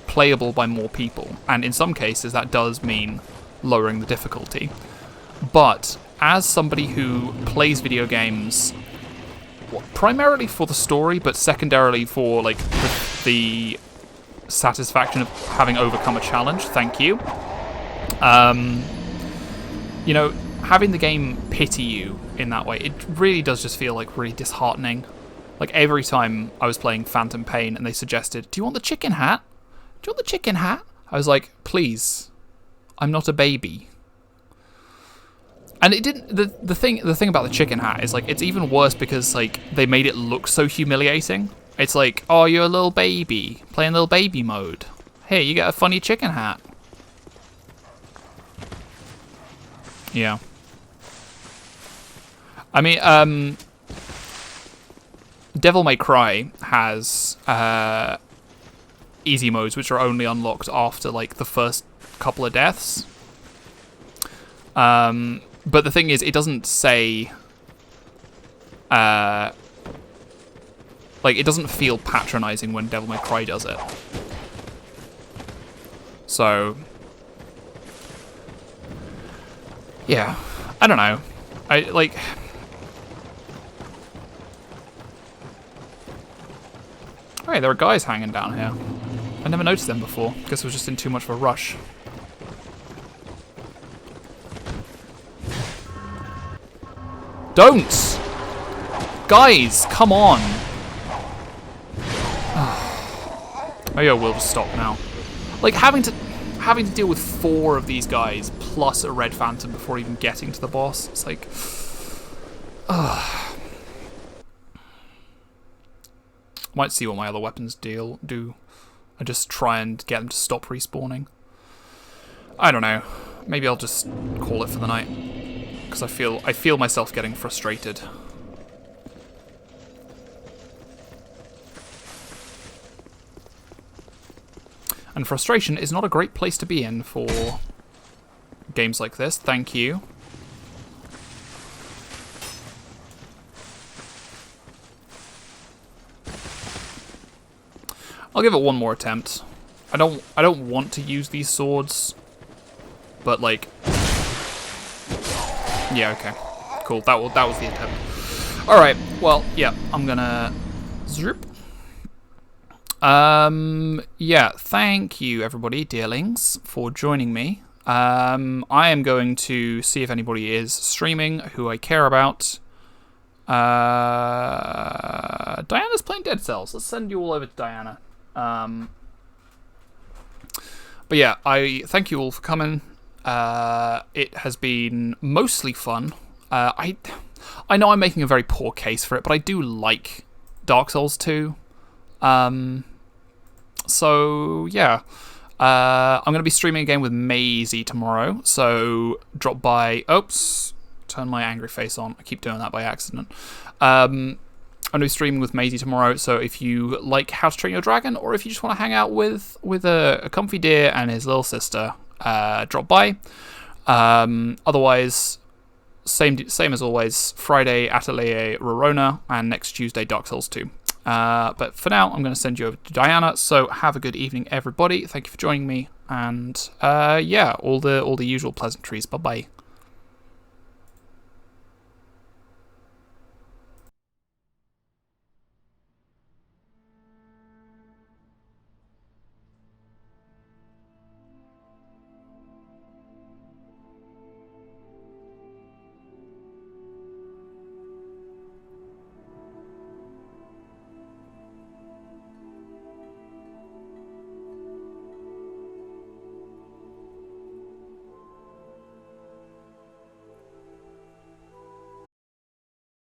Speaker 1: playable by more people, and in some cases that does mean lowering the difficulty. But as somebody who plays video games primarily for the story, but secondarily for like the satisfaction of having overcome a challenge, thank you. You know, having the game pity you in that way, it really does just feel like really disheartening. Like every time I was playing Phantom Pain and they suggested, "Do you want the chicken hat? Do you want the chicken hat?" I was like, "Please, I'm not a baby." And it didn't. The thing about the chicken hat is like it's even worse because like they made it look so humiliating. It's like, "Oh, you're a little baby playing little baby mode. Here, you get a funny chicken hat." Yeah. I mean, Devil May Cry has easy modes, which are only unlocked after like the first couple of deaths. But the thing is, it doesn't say, like, it doesn't feel patronizing when Devil May Cry does it. So, yeah, I don't know. I, like, hey, there are guys hanging down here. I never noticed them before. Guess I was just in too much of a rush. Don't! Guys, come on! Maybe I will just stop now. Like, having to deal with 4 of these guys, plus a red phantom before even getting to the boss, it's like... Might see what my other weapons do. I just try and get them to stop respawning. I don't know. Maybe I'll just call it for the night. Because I feel myself getting frustrated. And frustration is not a great place to be in for games like this. Thank you. I'll give it one more attempt. I don't want to use these swords, but like, yeah, okay, cool. That was the attempt. All right, well, yeah, I'm gonna zip. Yeah, thank you everybody, dearlings, for joining me. I am going to see if anybody is streaming who I care about. Diana's playing Dead Cells. Let's send you all over to Diana. But yeah, I thank you all for coming. It has been mostly fun. I know I'm making a very poor case for it, but I do like Dark Souls 2. So yeah, I'm going to be streaming again with Maisie tomorrow. So drop by. Oops, turn my angry face on. I keep doing that by accident. I'm going to be streaming with Maisie tomorrow, so if you like How to Train Your Dragon, or if you just want to hang out with a comfy deer and his little sister, drop by. Otherwise, same as always, Friday, Atelier Rorona, and next Tuesday, Dark Souls 2. But for now, I'm going to send you over to Diana, so have a good evening, everybody. Thank you for joining me, and yeah, all the usual pleasantries. Bye-bye.